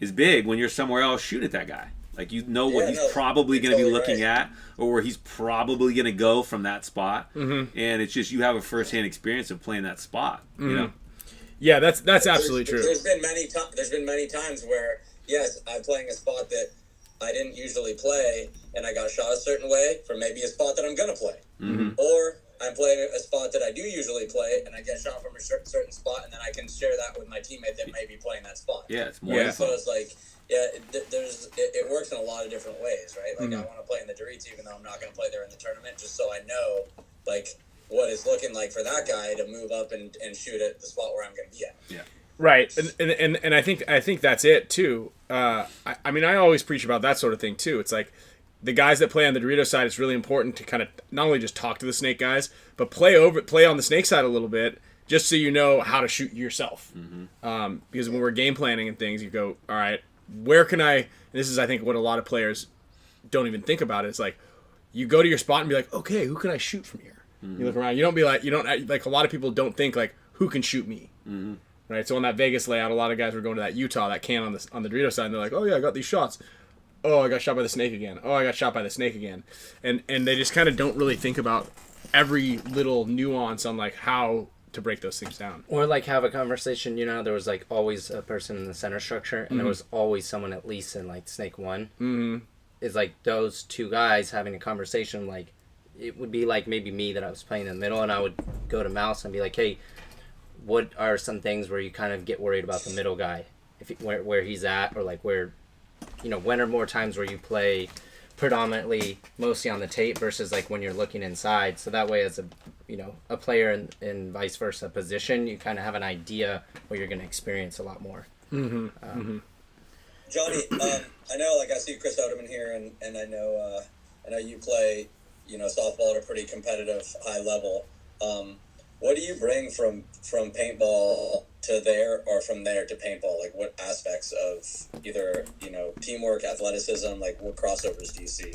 is big when you're somewhere else shooting at that guy. Like what he's probably going to be looking at, or where he's probably going to go from that spot, and it's just you have a first-hand experience of playing that spot. Yeah, that's absolutely true. There's been many times where yes, I'm playing a spot that I didn't usually play, and I got shot a certain way from maybe a spot that I'm going to play, or I'm playing a spot that I do usually play, and I get shot from a certain spot, and then I can share that with my teammate that may be playing that spot. Yeah, it's more. Yeah. So it's like. Yeah, it works in a lot of different ways, right? Like, I want to play in the Doritos even though I'm not going to play there in the tournament, just so I know, like, what it's looking like for that guy to move up and shoot at the spot where I'm going to be at. Yeah. Right, and I think that's it, too. I mean, I always preach about that sort of thing, too. It's like, the guys that play on the Dorito side, it's really important to kind of not only just talk to the snake guys, but play on the snake side a little bit, just so you know how to shoot yourself. Because when we're game planning and things, you go, all right, where can I? And this is, I think, what a lot of players don't even think about. It's like you go to your spot and be like, okay, who can I shoot from here? You look around. You don't be like, like a lot of people don't think like, who can shoot me? Right. So on that Vegas layout, a lot of guys were going to that Utah, that can on the Dorito side, and they're like, oh yeah, I got these shots. Oh, I got shot by the snake again. Oh, I got shot by the snake again. And they just kind of don't really think about every little nuance on like how to break those things down. Or like have a conversation, there was like always a person in the center structure, and there was always someone at least in like snake one. It's like those two guys having a conversation. Like it would be like maybe me that I was playing in the middle, and I would go to Mouse and be like, hey, what are some things where you kind of get worried about the middle guy, where he's at, or like where, when are more times where you play predominantly mostly on the tape versus like when you're looking inside, so that way as a player in vice versa position, you kind of have an idea what you're going to experience a lot more. Johnny, I know, like I see Chris Oderman here, and I know you play softball at a pretty competitive high level. What do you bring from paintball to there, or from there to paintball? Like what aspects of either teamwork, athleticism, like what crossovers do you see?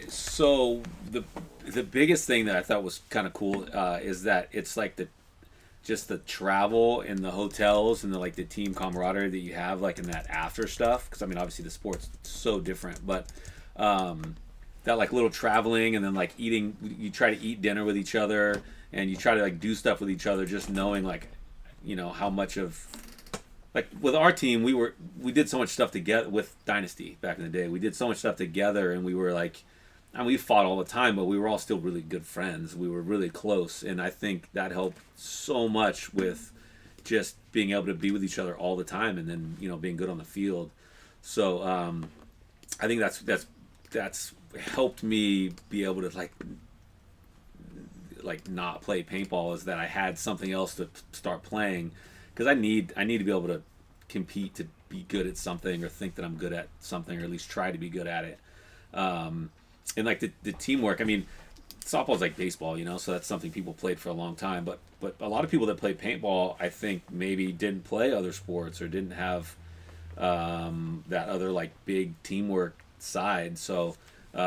So the biggest thing that I thought was kind of cool is that it's like the travel and the hotels and the team camaraderie that you have like in that after stuff. Because I mean, obviously the sport's so different, but that like little traveling and then like eating, you try to eat dinner with each other and you try to like do stuff with each other, just knowing like how much of like with our team we did so much stuff together with Dynasty back in the day. We did so much stuff together, and we were like, and we fought all the time, but we were all still really good friends. We were really close, and I think that helped so much with just being able to be with each other all the time, and then being good on the field. So I think that's helped me be able to like not play paintball, is that I had something else to start playing, because I need to be able to compete to be good at something, or think that I'm good at something, or at least try to be good at it. And like the teamwork, I mean, softball's like baseball, so that's something people played for a long time, but a lot of people that play paintball, I think maybe didn't play other sports or didn't have that other like big teamwork side, so they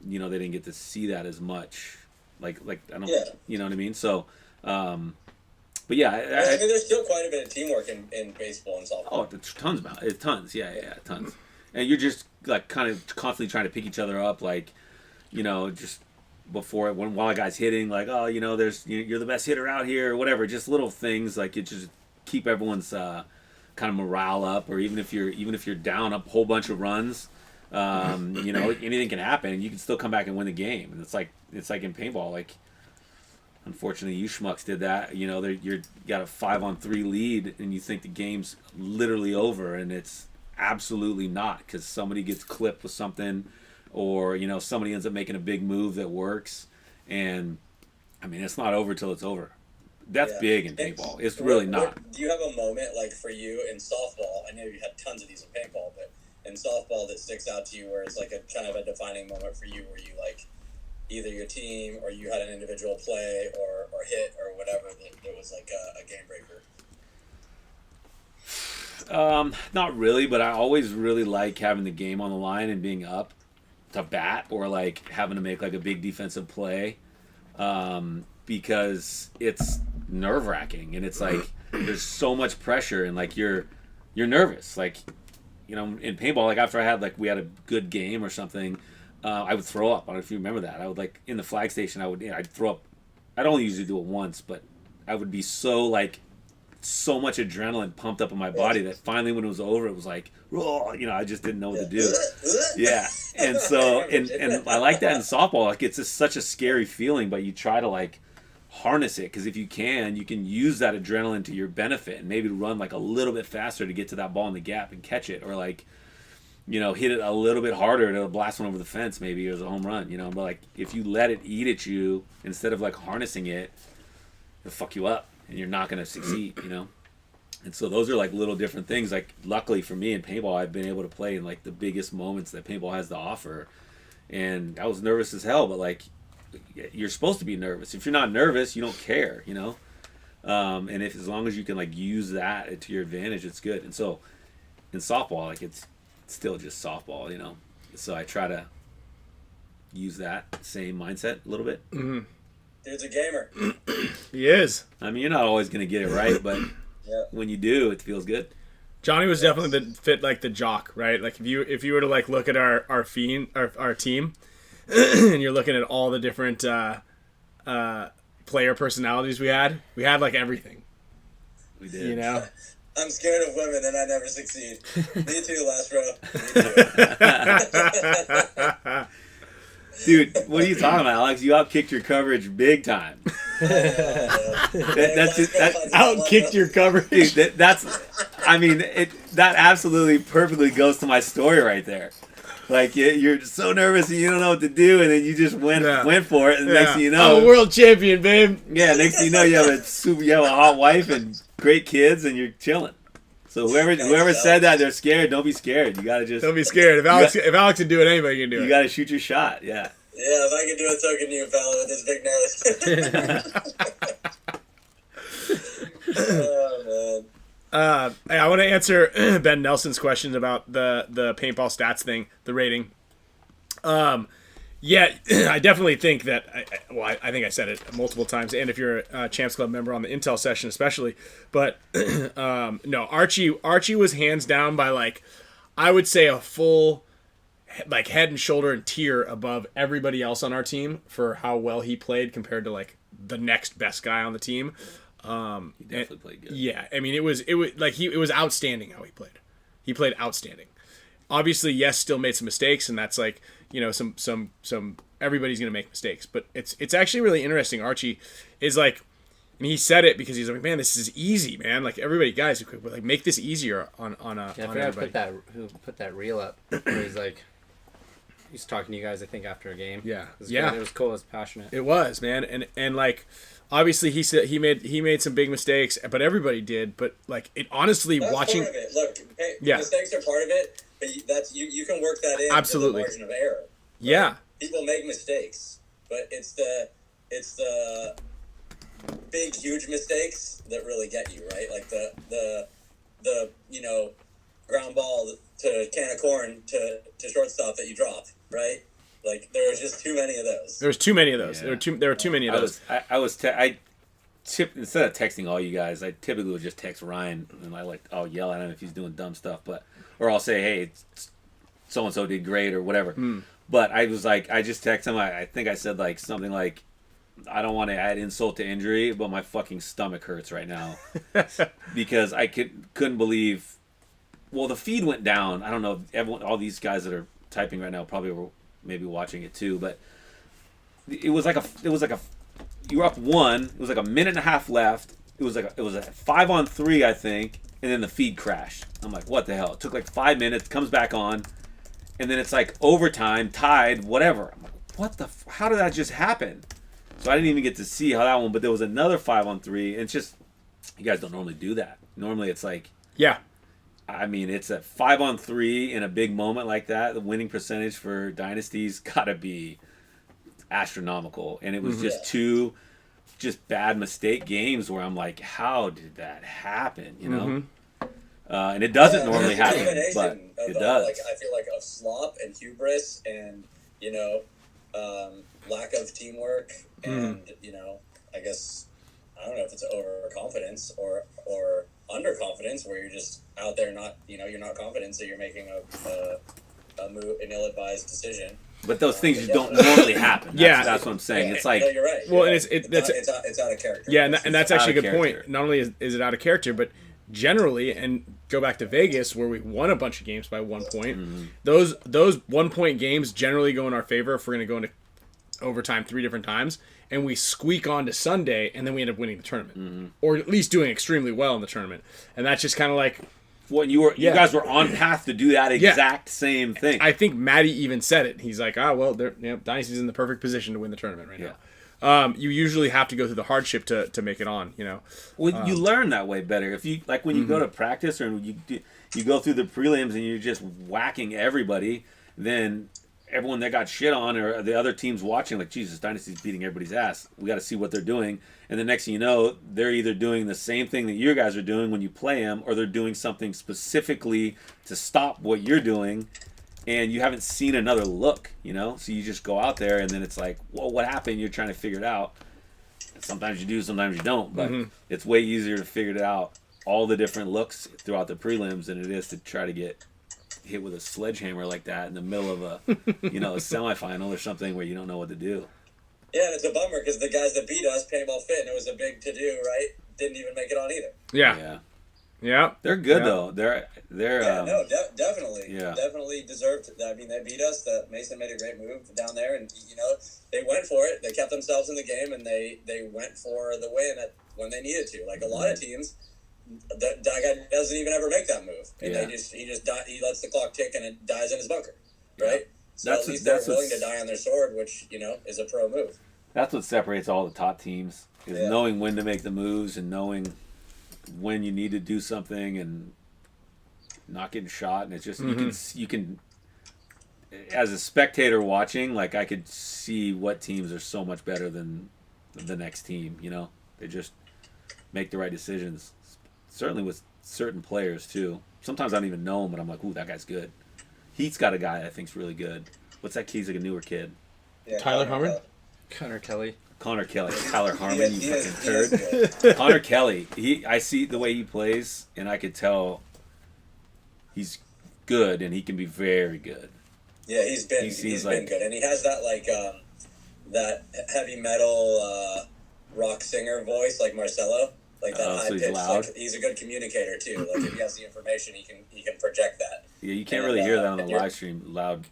didn't get to see that as much. Like I don't, you know what I mean? So, but yeah, I mean, there's still quite a bit of teamwork in baseball and softball. Oh, it's tons, tons. And you're just like kind of constantly trying to pick each other up, like, just before while a guy's hitting, like, oh, you're the best hitter out here, or whatever. Just little things like it just keep everyone's kind of morale up, or even if you're down a whole bunch of runs. Anything can happen, and you can still come back and win the game. And it's like in paintball. Like, unfortunately, you schmucks did that. You got a 5-on-3 lead, and you think the game's literally over, and it's absolutely not, because somebody gets clipped with something, or somebody ends up making a big move that works, and I mean, it's not over till it's over. That's big in paintball. It's really not. Do you have a moment like for you in softball? I know you had tons of these in paintball, but in softball that sticks out to you, where it's like a kind of a defining moment for you, where you like either your team or you had an individual play or hit or whatever that was like a game breaker? Not really, but I always really like having the game on the line and being up to bat, or like having to make like a big defensive play, because it's nerve-wracking, and it's like there's so much pressure, and like you're nervous, like in paintball, like after we had a good game or something, I would throw up. I don't know if you remember that. I would like in the flag station, I'd throw up. I'd only usually do it once, but I would be so much adrenaline pumped up in my body that finally when it was over, it was like, oh, I just didn't know what to do. Yeah. And so, and I like that in softball. Like, it's just such a scary feeling, but you try to like harness it, because if you can use that adrenaline to your benefit, and maybe run like a little bit faster to get to that ball in the gap and catch it, or like, hit it a little bit harder and it'll blast one over the fence, maybe it was a home run, but like if you let it eat at you instead of like harnessing it, it'll fuck you up and you're not going to succeed, And so those are like little different things. Like luckily for me in paintball, I've been able to play in like the biggest moments that paintball has to offer. And I was nervous as hell, but like you're supposed to be nervous. If you're not nervous, you don't care, you know. And if as long as you can like use that to your advantage, it's good. And so in softball, like it's still just softball, you know. So I try to use that same mindset a little bit. Mm-hmm. Dude's a gamer. He is. I mean, you're not always gonna get it right, but Yeah. when you do, it feels good. Johnny was definitely fit like the jock, right? Like if you were to like look at our team, and you're looking at all the different player personalities we had like everything. We did. You know. I'm scared of women and I never succeed. Me too, last row. Me too. Dude, what are you talking about, Alex? You outkicked your coverage big time. That's Outkicked your coverage. Dude, that absolutely perfectly goes to my story right there. Like you're so nervous and you don't know what to do, and then you just went for it, and next thing you know, I'm a world champion, babe. Yeah, next thing you know, you have a hot wife and great kids, and you're chilling. So whoever said that they're scared, don't be scared. You gotta just Don't be scared. If Alex can do it, anybody can do it. You gotta shoot your shot. Yeah. Yeah, if I can do it, so can you, fella, with his big nose. Oh, man. I want to answer Ben Nelson's questions about the paintball stats thing, the rating. Yeah, I definitely think that. I think I said it multiple times, and if you're a Champs Club member on the Intel session, especially. But no, Archie was hands down by like, I would say a full, like head and shoulder and tier above everybody else on our team for how well he played compared to like the next best guy on the team. He definitely played good. Yeah, I mean it was outstanding how he played. He played outstanding. Obviously, yes, still made some mistakes, and that's like, you know, some everybody's gonna make mistakes. But it's actually really interesting. Archie is like, and he said it because he's like, man, this is easy, man. Like everybody, guys, like make this easier on everybody. Who put that reel up where he's like, he's talking to you guys, I think, after a game. Yeah, it was good. It was cool. It was passionate. It was, man, and like, obviously he said he made some big mistakes, but everybody did. But like, it honestly That's watching. part of it. Look, mistakes are part of it, but you can work that in. Absolutely. To the margin of error. Right? Yeah. People make mistakes, but it's the big, huge mistakes that really get you, right? Like the you know, ground ball to can of corn to shortstop that you drop, right? Like there was just too many of those. There was too many of those. Yeah. There were too many of those. Instead of texting all you guys, I typically would just text Ryan, and I'll yell at him if he's doing dumb stuff, or I'll say, hey, so and so did great or whatever. But I was like, I just text him. I think I said like something like, I don't want to add insult to injury, but my fucking stomach hurts right now because I couldn't believe. Well, the feed went down. I don't know. All these guys that are typing right now probably were maybe watching it too, but it was like you were up 1. It was like a minute and a half left. It was a 5-on-3, I think, and then the feed crashed. I'm like, what the hell? It took like 5 minutes, comes back on, and then it's like overtime, tied, whatever. I'm like, what the? How did that just happen? So I didn't even get to see how that one. But there was another 5-on-3, and it's just, you guys don't normally do that. Normally it's like, Yeah. I mean, it's a 5-on-3 in a big moment like that. The winning percentage for Dynasty's gotta be astronomical, and it was just two bad mistake games where I'm like, how did that happen? You know, and it doesn't normally happen, but it does. Like I feel like of slop and hubris, and you know, lack of teamwork, and you know, I guess I don't know if it's overconfidence or underconfidence, where you're just out there not, you know, you're not confident, so you're making a move, an ill-advised decision. But those things just don't normally happen. That's what I'm saying. Yeah, it's like, no, you're right. Well, You're and right. it's out of character. Yeah, and that's actually a good point. character. Not only is it out of character, but generally, and go back to Vegas where we won a bunch of games by 1 point. Those 1 point games generally go in our favor if we're going to go into overtime 3 different times, and we squeak on to Sunday, and then we end up winning the tournament, or at least doing extremely well in the tournament. And that's just kind of like, what you guys were on path to do that exact same thing. I think Matty even said it. He's like, Dynasty's in the perfect position to win the tournament right you usually have to go through the hardship to make it on. Well, you learn that way better if you like when you go to practice or you go through the prelims and you're just whacking everybody. Then everyone that got shit on or the other teams watching, like, Jesus, Dynasty's beating everybody's ass. We got to see what they're doing. And the next thing you know, they're either doing the same thing that you guys are doing when you play them, or they're doing something specifically to stop what you're doing. And you haven't seen another look, So you just go out there, and then it's like, well, what happened? You're trying to figure it out. Sometimes you do, sometimes you don't. But it's way easier to figure it out, all the different looks throughout the prelims, than it is to try to get hit with a sledgehammer like that in the middle of a, a semifinal or something where you don't know what to do. Yeah, and it's a bummer because the guys that beat us, Paintball Fit, and it was a big to-do, right? Didn't even make it on either. Yeah. They're good though. They're Definitely. Yeah. Definitely deserved. I mean, they beat us. Mason made a great move down there, and they went for it. They kept themselves in the game, and they went for the win when they needed to. Like a lot of teams, that guy doesn't even ever make that move, and he lets the clock tick, and it dies in his bunker, right? So at least they're willing to die on their sword, which is a pro move. That's what separates all the top teams is knowing when to make the moves and knowing when you need to do something and not getting shot. And it's just you can as a spectator watching, like I could see what teams are so much better than the next team. They just make the right decisions. Certainly with certain players too. Sometimes I don't even know him, but I'm like, ooh, that guy's good. Heat's got a guy I think's really good. What's that kid? He's like a newer kid. Yeah, Tyler Harmon? Connor Kelly. Tyler Harmon, you fucking turd. Connor Kelly. I see the way he plays, and I could tell he's good, and he can be very good. Yeah, he's been good, and he has that that heavy metal rock singer voice like Marcelo, like that high pitch. Like, he's a good communicator too. Like if he has the information, he can project that. Yeah, you can't really hear that on the live stream loud.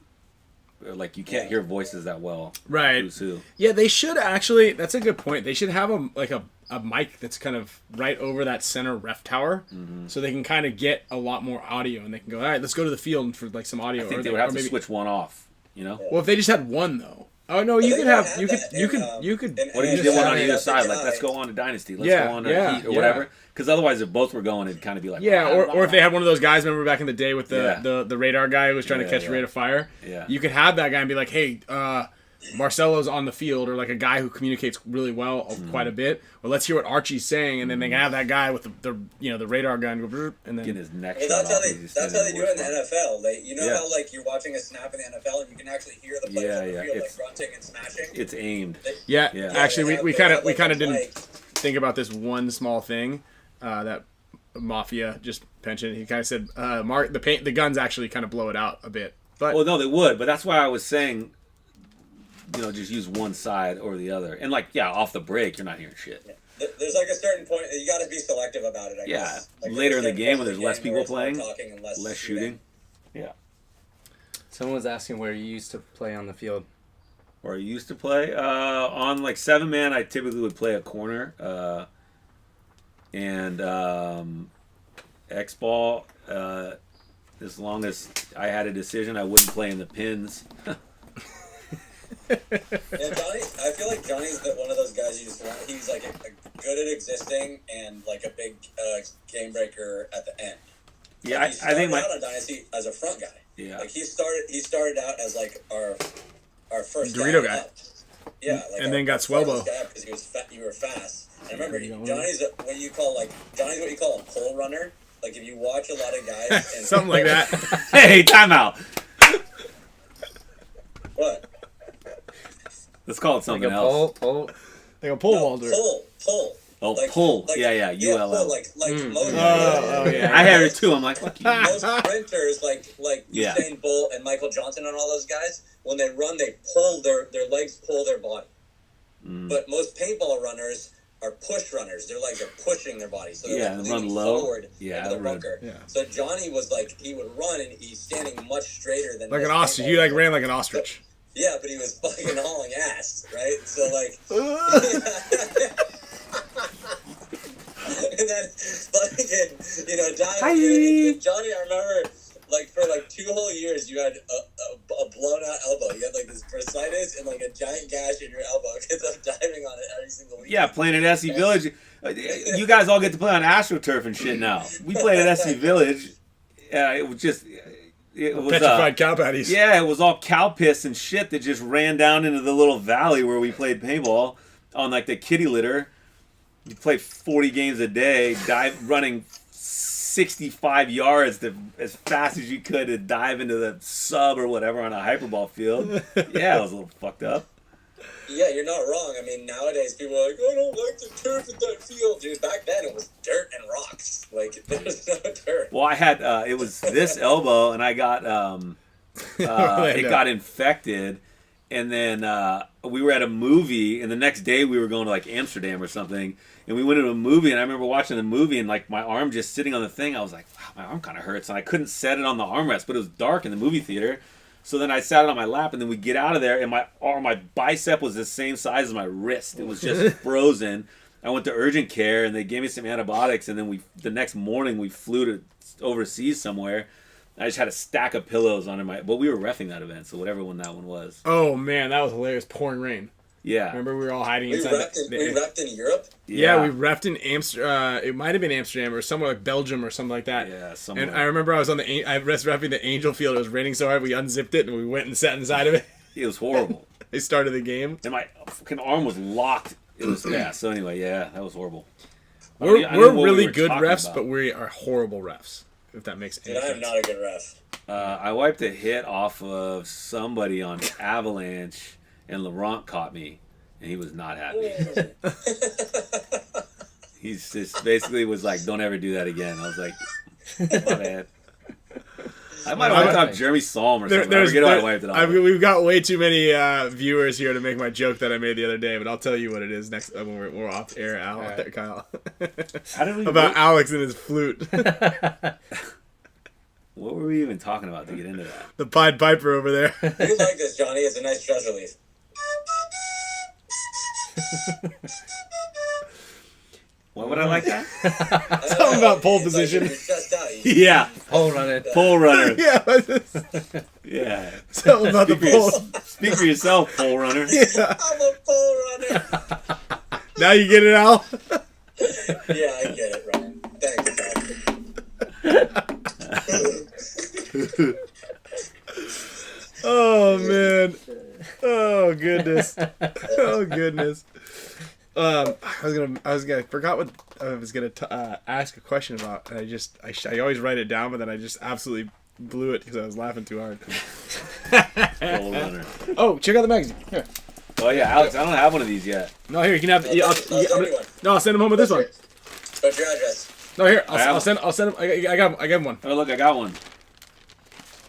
Like you can't hear voices that well. Right. Who's who. Yeah, they should actually. That's a good point. They should have a mic that's kind of right over that center ref tower, so they can kind of get a lot more audio, and they can go, all right, let's go to the field for like some audio. I think they would have to switch one off. Well, if they just had one though. Oh no, you could have you could. What if you did one on either side? Like let's go on to Dynasty. Let's go on to Heat or whatever. Because otherwise, if both were going, it'd kind of be like or if they had one of those guys. Remember back in the day with the radar guy who was trying to catch a rate of fire. Yeah. You could have that guy and be like, hey, Marcelo's on the field, or like a guy who communicates really well quite a bit. Well, let's hear what Archie's saying, and then they can have that guy with the radar gun go, and then get his neck. Well, that's how they do it in the NFL. How like you're watching a snap in the NFL and you can actually hear the players on the field like grunting and smashing. It's aimed. Actually, we kind of didn't think about this one small thing that Mafia just mentioned. He kind of said, "Mark, the guns actually kind of blow it out a bit." But well, no, they would. But that's why I was saying. Just use one side or the other. And, off the break, you're not hearing shit. Yeah. There's, a certain point, you got to be selective about it, I guess. Later in the game when there's less people playing, less shooting. Yeah. Someone was asking where you used to play on the field. Where I used to play? On, 7-man, I typically would play a corner. X-ball, as long as I had a decision, I wouldn't play in the pins. Yeah, Johnny. I feel like Johnny's one of those guys you just want. He's good at existing and a big game breaker at the end. Yeah, I think out on Dynasty as a front guy. Yeah, he started out as our first Dorito guy. Yeah, and then got Swelbo because he was fat. You were fast. I remember Johnny's what you call a pole runner. Like if you watch a lot of guys and something like that. Hey, time out. What? Let's call it something else. Like a pole vaulter. Pull. Oh, pull. Yeah, ULL. Most I had it too. I'm like, fuck you. Most sprinters, like Usain Bolt and Michael Johnson and all those guys, when they run, they pull their legs, pull their body. But most paintball runners are push runners. They're pushing their body, so they're run low forward into the bunker. Yeah. So Johnny was he would run and he's standing much straighter than an ostrich. He ran like an ostrich. Yeah, but he was fucking hauling ass, right? So and then Johnny, I remember for 2 whole years you had a blown out elbow. You have like this bursitis and like a giant gash in your elbow because I'm diving on it every single week. Yeah, playing at SC Village. You guys all get to play on AstroTurf and shit now. We played at SC Village. It was just... It was, Petrified cow patties. yeah, it was all cow piss and shit that just ran down into the little valley where we played paintball on like the kitty litter. You play 40 games a day, running 65 yards as fast as you could to dive into the sub or whatever on a hyperball field. Yeah, it was a little fucked up. Yeah, you're not wrong. I mean, nowadays people are like, I don't like the turf at that field. Dude, back then it was dirt and rocks. Like, there was no turf. Well, I had, it was this elbow, and I got, it got infected, and then we were at a movie, and the next day we were going to, like, Amsterdam or something, and we went to a movie, and I remember watching the movie, and, like, my arm just sitting on the thing, I was like, wow, my arm kind of hurts, and I couldn't set it on the armrest, but it was dark in the movie theater. So then I sat it on my lap, and then we get out of there, and my bicep was the same size as my wrist. It was just frozen. I went to urgent care, and they gave me some antibiotics, and then the next morning we flew to overseas somewhere. I just had a stack of pillows under but we were reffing that event, so whatever one that one was. Oh man, that was hilarious. Pouring rain. Yeah. Remember we were all hiding We inside. repped in Europe? Yeah, we repped in Amsterdam. It might have been Amsterdam or somewhere like Belgium or something like that. Yeah, somewhere. And I remember I was I was repping the Angel Field. It was raining so hard we unzipped it and we went and sat inside of it. It was horrible. They started the game. And my fucking arm was locked. It was so anyway, yeah, that was horrible. We're I don't know what really we were good talking refs, about. but we are horrible refs. If that makes any Dude, I am sense. not a good ref. I wiped a hit off of somebody on Avalanche, and Laurent caught me, and he was not happy. He's just basically was like, "Don't ever do that again." I was like, "My bad." I might have wiped off Jeremy Salm or something. I forget what I wiped it off. We've got way too many viewers here to make my joke that I made the other day, but I'll tell you what it is next when we're off air, Kyle. How did we About Alex and his flute. What were we even talking about to get into that? The Pied Piper over there. You like this, Johnny. It's a nice stress relief. Why would I like that? Something about pole It's position. Like you're stressed out. You- Yeah, Pole running. pole runner. Yeah. Yeah. Something about the pole. Speak for yourself, pole runner. Yeah. I'm a pole runner. Now you get it, Al? Yeah, I get it, Ryan. Thanks, man. Oh, man. Oh, goodness. Oh, goodness. I forgot what I was gonna ask a question about, and I always write it down, but then I just absolutely blew it because I was laughing too hard. Pole runner. Oh, check out the magazine. Here. Oh yeah, Alex, I don't have one of these yet. No, here you can have. I'll send you one. No, I'll send him home with this one. What's your address? No, here I have I'll send him. I got him one. Oh look, I got one.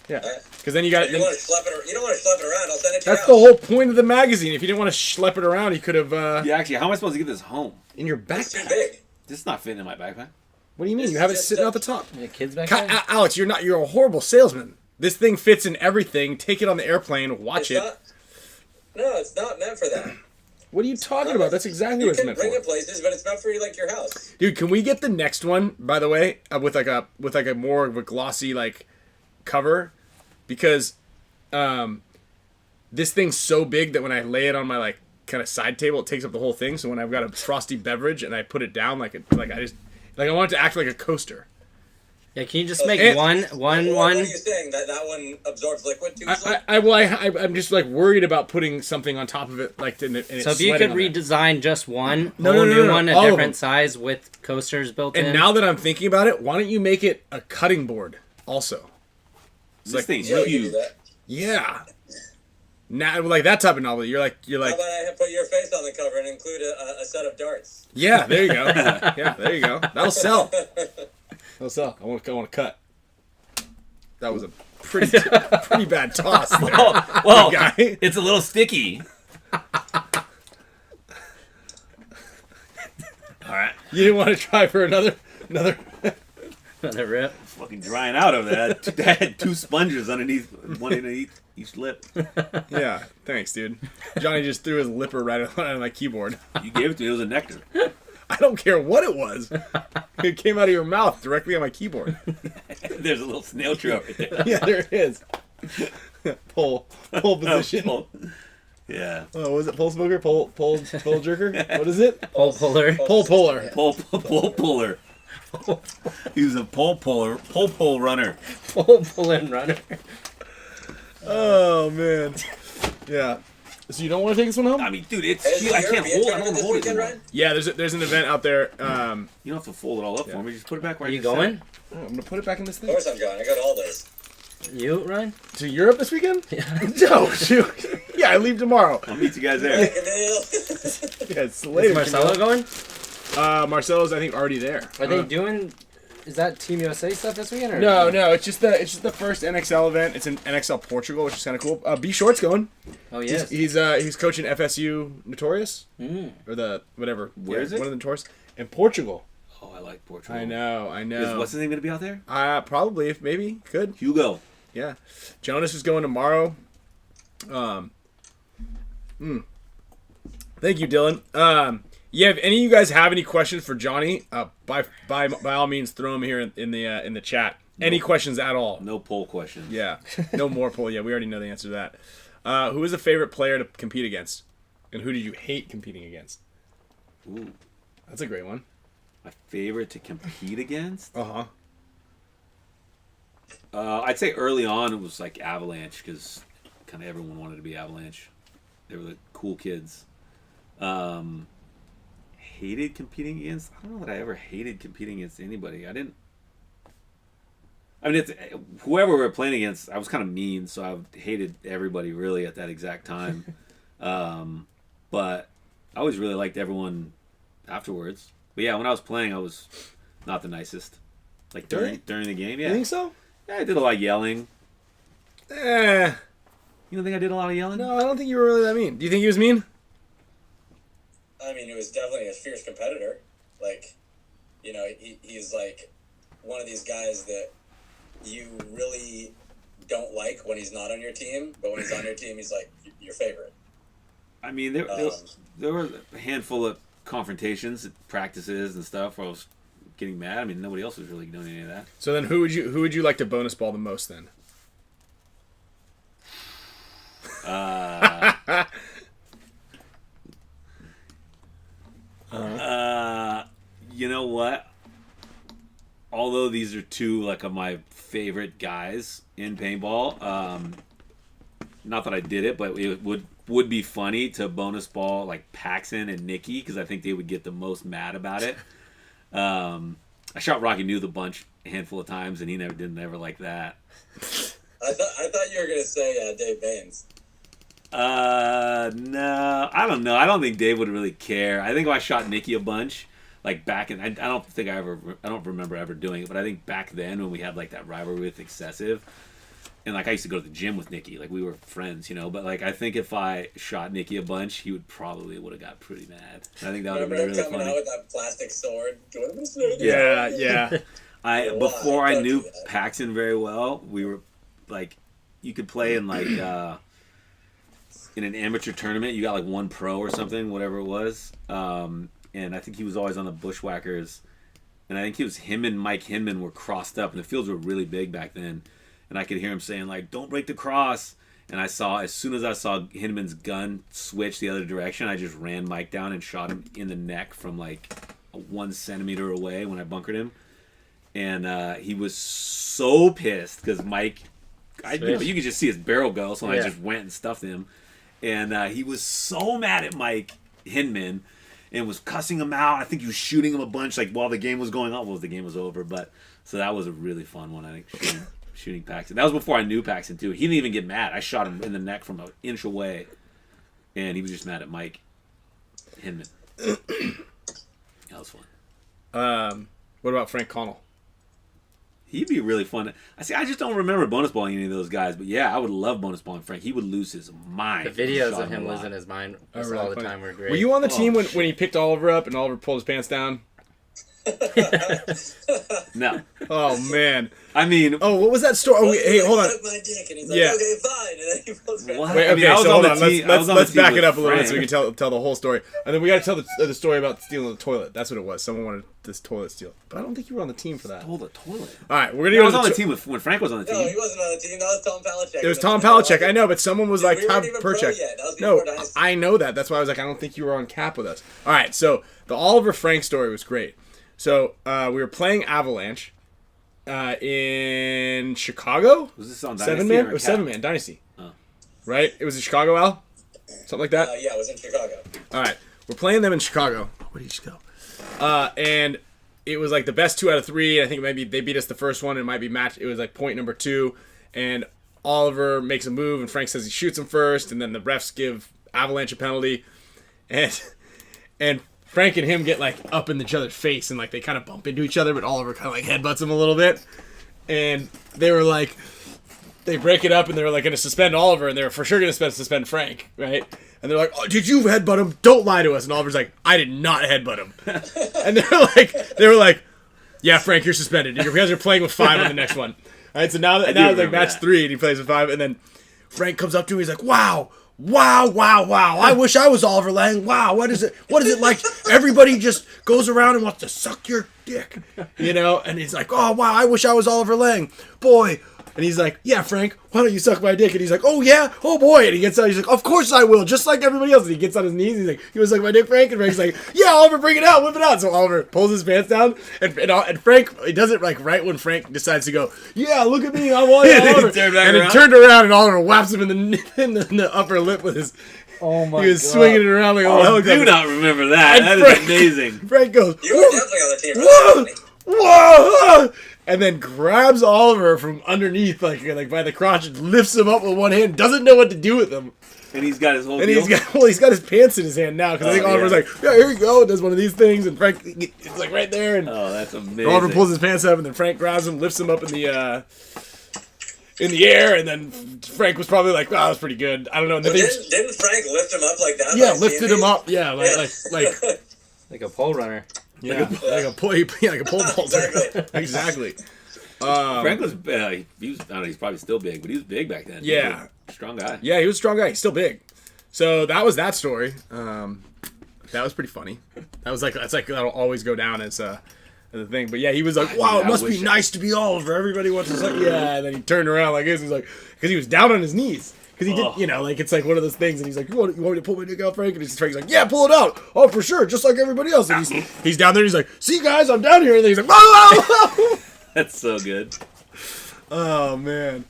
Yeah, because then you got. You don't want to schlep it around. I'll send it to That's your the house. whole point of the magazine. If you didn't want to schlep it around, you could have Yeah, actually, how am I supposed to get this home? in your It's too backpack. big. This is not fitting in my backpack. What do you mean? It's You have it just sitting a- out the top. Your kids back there? Alex, you're a horrible salesman. This thing fits in everything. Take it on the airplane. Watch It's it. not. No, it's not meant for that. What are you talking about? That's exactly You what it's can meant bring for. it places, but it's meant for like your house. Dude, can we get the next one, by the way, with like a more of a glossy like cover? Because this thing's so big that when I lay it on my like kind of side table, it takes up the whole thing. So when I've got a frosty beverage and I put it down I want it to act like a coaster. Yeah, can you just make And- one? What are you saying? That one absorbs liquid too easily? I'm just like worried about putting something on top of it and it's So if you sweating could on it. redesign just one, No, whole no, new no, one, a all of them. different size with coasters built in. And now that I'm thinking about it, why don't you make it a cutting board also? This thing's Yeah, we can do huge. that. Yeah. Now, like that type of novel, you're like, How about I put your face on the cover and include a set of darts? yeah, there you go. Yeah, there you go. That'll sell. That'll sell. I want to cut. That was a pretty bad toss there. Well, guy. it's a little sticky. All right. You didn't want to try for another. Another rip. Fucking drying out over there. I had two sponges underneath, one underneath each lip. Yeah, thanks, dude. Johnny just threw his lipper right on my keyboard. You gave it to me. It was a nectar. I don't care what it was. It came out of your mouth directly on my keyboard. There's a little snail trail right there. Yeah, there it is. Pole position. Yeah. Oh, what was it? Pole smoker? Pole jerker? What is it? Pole puller. Pole puller. Pole puller. He was a pole runner. Pole pulling runner. Oh man. Yeah. So you don't want to take this one home? I mean, dude, it's Hey, huge. I can't hold. I don't hold it weekend, anymore. Ryan? Yeah, there's an event out there. You don't have to fold it all up for me. Just put it back where Are you you said. going? I'm gonna put it back in this Of thing. course I'm going. I go to all those. You, Ryan? To Europe this weekend? Yeah. No, shoot. Yeah, I leave tomorrow. I'll meet you guys there. Make a deal. Yeah, it's later. Is Marcelo going? Marcelo's, I think, already there. Are they doing? Is that Team USA stuff this weekend? Or No, it's just the first NXL event. It's in NXL Portugal, which is kind of cool. B Short's going. Oh yes. He's coaching FSU Notorious or the whatever. Where is it? One of the Notorious in Portugal. Oh, I like Portugal. I know. Is what's his name gonna be out there? Probably, if maybe could. Hugo. Yeah, Jonas is going tomorrow. Thank you, Dylan. Yeah, if any of you guys have any questions for Johnny, by all means, throw them here in the chat. Any questions at all? No poll questions. Yeah, no more poll. Yeah, we already know the answer to that. Who is a favorite player to compete against, and who did you hate competing against? Ooh, That's a great one. my favorite to compete against. Uh-huh. I'd say early on it was like Avalanche because kind of everyone wanted to be Avalanche. They were the cool kids. Hated competing against. I don't know that I ever hated competing against anybody. I mean, it's whoever we were playing against. I was kind of mean, so I hated everybody really at that exact time. But I always really liked everyone afterwards. But yeah, when I was playing, I was not the nicest. Like during the game, yeah. You think so? Yeah, I did a lot of yelling. You don't think I did a lot of yelling? No, I don't think you were really that mean. Do you think he was mean? I mean, he was definitely a fierce competitor. Like, you know, he's like one of these guys that you really don't like when he's not on your team, but when he's on your team, he's like your favorite. I mean, there were a handful of confrontations at practices and stuff where I was getting mad. I mean, nobody else was really doing any of that. So then, who would you like to bonus ball the most then? You know what? Although these are two like of my favorite guys in paintball, not that I did it, but it would be funny to bonus ball like Paxton and Nikki because I think they would get the most mad about it. I shot Rocky New the bunch a handful of times and he never like that. I thought you were gonna say Dave Baines. No, I don't know. I don't think Dave would really care. I think if I shot Nikki a bunch, like back in, I don't remember ever doing it, but I think back then when we had like that rivalry with Excessive, and like I used to go to the gym with Nikki, like we were friends, you know. But like I think if I shot Nikki a bunch, he would have got pretty mad. I think that would have been Remember him really coming funny. out with that plastic sword? Yeah. Before I don't knew do that. Paxton very well, we were like, you could play in like in an amateur tournament. You got like one pro or something, whatever it was. And I think he was always on the Bushwhackers. And I think him and Mike Hinman were crossed up, and the fields were really big back then. And I could hear him saying like, "Don't break the cross." And as soon as I saw Hinman's gun switch the other direction, I just ran Mike down and shot him in the neck from like 1 centimeter away when I bunkered him. And he was so pissed because Mike, you could just see his barrel go, so I just went and stuffed him. And he was so mad at Mike Hinman and was cussing him out. I think he was shooting him a bunch like while the game was going on. Well, the game was over, but so that was a really fun one. I think shooting Paxton. That was before I knew Paxton too. He didn't even get mad. I shot him in the neck from an inch away, and he was just mad at Mike Hinman. That was fun. What about Frank Connell? He'd be really fun. I just don't remember bonus balling any of those guys. But yeah, I would love bonus balling Frank. He would lose his mind. The videos of him losing his mind Really all the funny. time were great. Were you on the team when he picked Oliver up and Oliver pulled his pants down? No. Oh man. I mean, Oh, what was that story? Oh, wait, hey, hold on. Suck my dick, and he's like, Yeah. okay, fine. And then he pulls back. What? Wait, I mean, okay, I was so on hold the on. team- I was on the Let's team back it with up a little bit so we Frank. can tell the whole story, and then we got to tell the story about stealing the toilet. That's what it was. Someone wanted this toilet steal, but I don't think you were on the team for that. Stole the toilet. All right, we're gonna I go was to on the the team when Frank was on the No, he team. wasn't on the team. That was Tom Palaszczuk. It was Tom Palaszczuk. I know, but someone was like We weren't even pro Perchek. yet. That was No, before Dynasty. I know that. That's why I was like, I don't think you were on cap with us. All right, so the Oliver Frank story was great. So we were playing Avalanche in Chicago. Was this on Dynasty Seven man? or It was Cap? 7-man Dynasty. Oh. Right? It was in Chicago, Al. Something like that. Yeah, it was in Chicago. All right, we're playing them in Chicago. Where did you go? And it was like the best 2 out of 3. I think maybe they beat us the first one. It might be match. It was like point number 2, and Oliver makes a move, and Frank says he shoots him first, and then the refs give Avalanche a penalty, and Frank and him get like up in each other's face, and like they kind of bump into each other, but Oliver kind of like headbutts him a little bit, and they were like. They break it up, and they were like going to suspend Oliver, and they were for sure going to suspend Frank, right? And they're like, "Oh, did you headbutt him? Don't lie to us." And Oliver's like, "I did not headbutt him." And they were like, "Yeah, Frank, you're suspended. You guys are playing with 5 on the next one." All right, so now it's like remember match that. 3, and he plays with 5, and then Frank comes up to him, he's like, "Wow. I wish I was Oliver Lang. Wow, what is it like? Everybody just goes around and wants to suck your dick, you know?" And he's like, "Oh, wow, I wish I was Oliver Lang. Boy." And he's like, "Yeah, Frank, why don't you suck my dick?" And he's like, "Oh, yeah? Oh, boy." And he gets out, he's like, "Of course I will, just like everybody else." And he gets on his knees, and he's like, "You want to suck my dick, Frank?" And Frank's like, "Yeah, Oliver, bring it out, whip it out." So Oliver pulls his pants down, and Frank, he does it like right when Frank decides to go, "Yeah, look at me, I'm all And he Oliver." turned back And he around. turned around, and Oliver whaps him in the upper lip with his... Oh my He was god. swinging it around like a I helicopter. do not remember that. And That is Frank- amazing. Frank goes, You were definitely on the team. For "Whoa! that, Whoa!" And then grabs Oliver from underneath, like by the crotch, and lifts him up with one hand. Doesn't know what to do with him, And he's got his whole and deal. he's got his pants in his hand now because I think Oh, Oliver's yeah. like, "Yeah, here you go." Does one of these things, and Frank, it's like right there, and Oh, that's amazing. Oliver pulls his pants up, and then Frank grabs him, lifts him up in the air, and then Frank was probably like, "Wow, that was pretty good." I don't know. And then Well, they, didn't Frank lift him up like that? yeah, by lifted CME? him up. Yeah, like Like a pole runner. yeah, like a pull, yeah, like a pole vaulter. Exactly. Exactly. Frank was, he was, I don't know, he's probably still big, but he was big back then. Yeah. He was a strong guy. Yeah, he was a strong guy. He's still big. So that was that story. That was pretty funny. That's like that'll always go down as a thing. But yeah, he was like, "Wow, mean, it I must be wish- nice to be Oliver. Everybody wants to suck." Yeah, and then he turned around like this. He's like, because he was down on his knees. Because he did, you know, like it's like one of those things. And he's like, "You want me to pull my dick out, Frank?" And Frank's like, "Yeah, pull it out. Oh, for sure, just like everybody else." And he's down there. And he's like, "See, guys, I'm down here." And then he's like, "Whoa, whoa, whoa." That's so good. Oh man,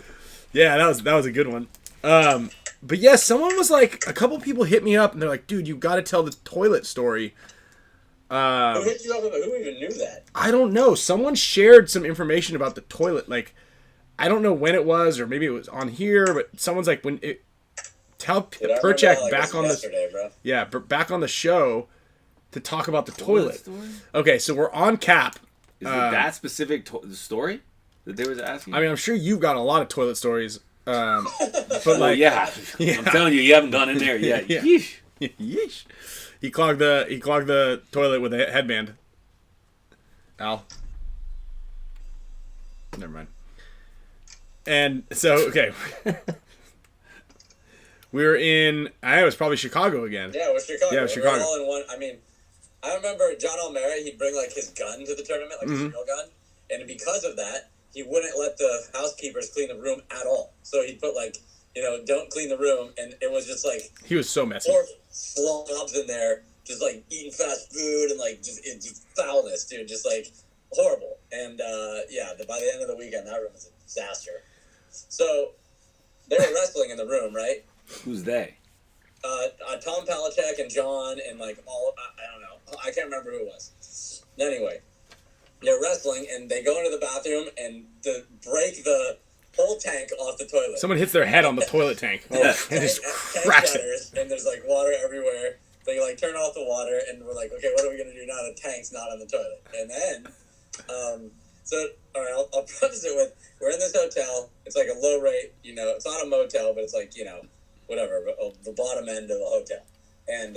yeah, that was a good one. But yeah, someone was like, a couple people hit me up and they're like, "Dude, you got to tell the toilet story." Who hit you up? Who even knew that? I don't know. Someone shared some information about the toilet. Like, I don't know when it was, or maybe it was on here. But someone's like, "When it tell Dude, I remember Perchek that, like, back on the yesterday, bro. yeah back on the show to talk about the toilet." Story? Okay, so we're on cap. Is it that specific story that they was asking? I mean, I'm sure you've got a lot of toilet stories. But well, like, yeah. Yeah. I'm telling you haven't gone in there yet. Yeah. Yeesh. Yeesh. He clogged the toilet with a headband. Al. Never mind. And so, okay. We were in, it was probably Chicago again. Yeah, it was Chicago. Yeah, it was We Chicago. were all in one. I mean, I remember John O'Mara, he'd bring like his gun to the tournament, like Mm-hmm. his real gun. And because of that, he wouldn't let the housekeepers clean the room at all. So he'd put like, don't clean the room. And it was just like He was so messy. 4 slobs in there, just like eating fast food and like just foulness, dude. Just like horrible. And by the end of the weekend, that room was a disaster. So they were wrestling in the room, right? Who's they? Tom Palaszczuk and John and like I don't know. I can't remember who it was. Anyway, they're wrestling and they go into the bathroom and break the whole tank off the toilet. Someone hits their head on the toilet tank. Yeah. And just Tank cracks it. shatters and there's like water everywhere. They like turn off the water and we're like, okay, what are we gonna do now? The tank's not on the toilet. And then, all right, I'll preface it with we're in this hotel. It's like a low rate, it's not a motel, but it's like whatever, the bottom end of the hotel. And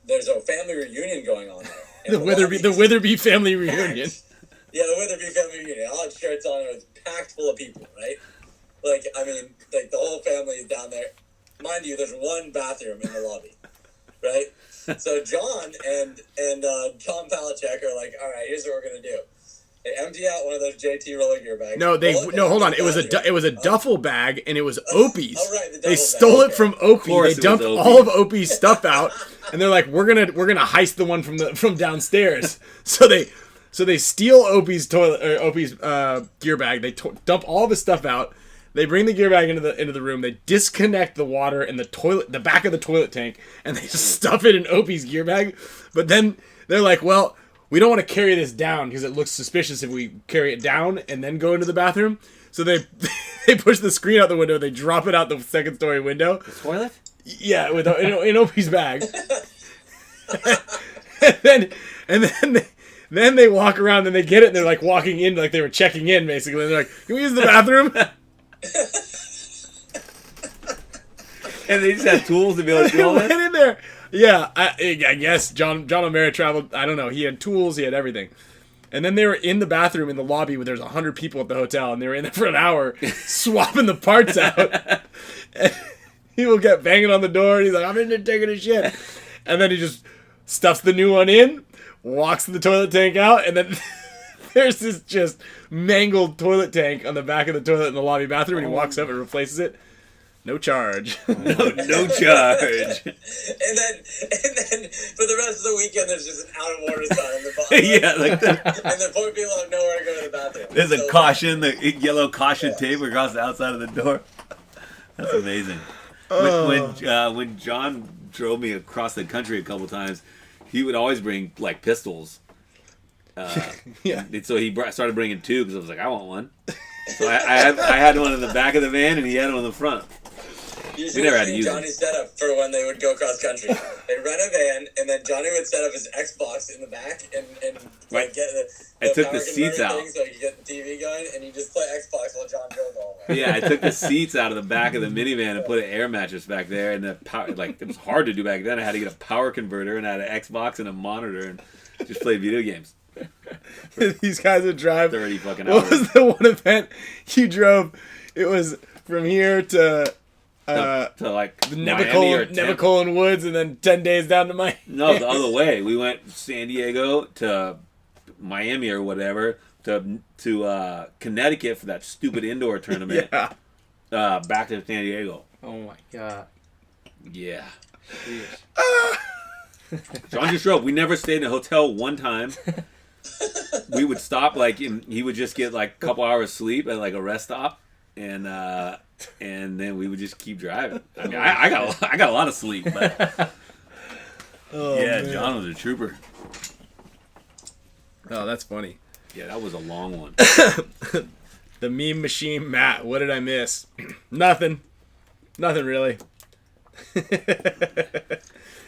there's a family reunion going on there. The Witherby family reunion. Yeah, the Witherby family reunion. All had shirts on. It was packed full of people, right? Like, I mean, like the whole family is down there. Mind you, there's one bathroom in the lobby, right? So John and John Palachek are like, all right, here's what we're gonna do. They empty out one of those JT roller gear bags. No, hold on. It was a duffel bag, and it was Opie's. Oh, right, they stole it from Opie. They dumped all of Opie's stuff out, and they're like, we're gonna heist the one from downstairs. So they steal Opie's gear bag. They dump all of his stuff out. They bring the gear bag into the room. They disconnect the water in the back of the toilet tank, and they just stuff it in Opie's gear bag. But then they're like, well, we don't want to carry this down because it looks suspicious if we carry it down and then go into the bathroom. So they push the screen out the window. They drop it out the second story window. The toilet? Yeah, in Opie's bag. and then they walk around and they get it. And they're like walking in like they were checking in basically. And they're like, "Can we use the bathroom?" And they just had tools to be able to do all went that? in there. Yeah, I guess John O'Mara traveled. I don't know. He had tools. He had everything. And then they were in the bathroom in the lobby where there's 100 people at the hotel, and they were in there for an hour swapping the parts out. And people kept banging on the door, and he's like, "I'm in there taking a shit." And then he just stuffs the new one in, walks the toilet tank out, and then there's this just mangled toilet tank on the back of the toilet in the lobby bathroom, and he walks up and replaces it. No charge. No charge. And then for the rest of the weekend, there's just an out of order sign on the bottom. Yeah, like that. And the poor people have nowhere to go to the bathroom. There's a caution, the yellow caution tape across the outside of the door. That's amazing. When John drove me across the country a couple times, he would always bring like pistols. Yeah. And so he started bringing two because I was like, I want one. So I had one in the back of the van and he had one in the front. You We never had to see use Johnny's setup for when they would go cross country. They'd rent a van, and then Johnny would set up his Xbox in the back and Right. get the I took power the seats converter out. thing so you could get the TV going, and you just play Xbox while John drove all the way. Yeah, I took the seats out of the back of the minivan and put an air mattress back there, and the power, like it was hard to do back then. I had to get a power converter and I had an Xbox and a monitor and just play video games. These guys would drive 30 fucking What hours. was the one event you drove? It was from here to to like Miami or Tampa. Nemacolin Woods, and then 10 days down to Miami. No, the other way. We went San Diego to Miami or whatever to Connecticut for that stupid indoor tournament. Yeah. Back to San Diego. Oh my god. Yeah. Jeez. John just drove. We never stayed in a hotel one time. We would stop he would just get like a couple hours sleep at like a rest stop, and then we would just keep driving. I mean, I got a lot of sleep, but Man. John was a trooper. Oh, that's funny. Yeah, that was a long one. The meme machine, Matt. What did I miss? Nothing really.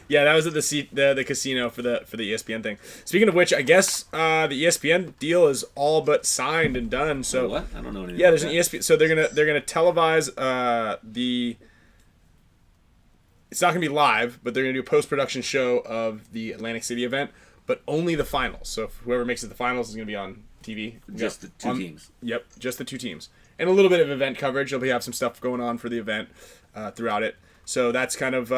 Yeah, that was at the casino for the ESPN thing. Speaking of which, I guess the ESPN deal is all but signed and done. So what? I don't know anything. Yeah, there's about an ESPN. So they're gonna televise the. It's not gonna be live, but they're gonna do a post-production show of the Atlantic City event, but only the finals. So whoever makes it the finals is gonna be on TV. Just the two teams. Yep, just the two teams, and a little bit of event coverage. They'll have some stuff going on for the event throughout it. So that's kind of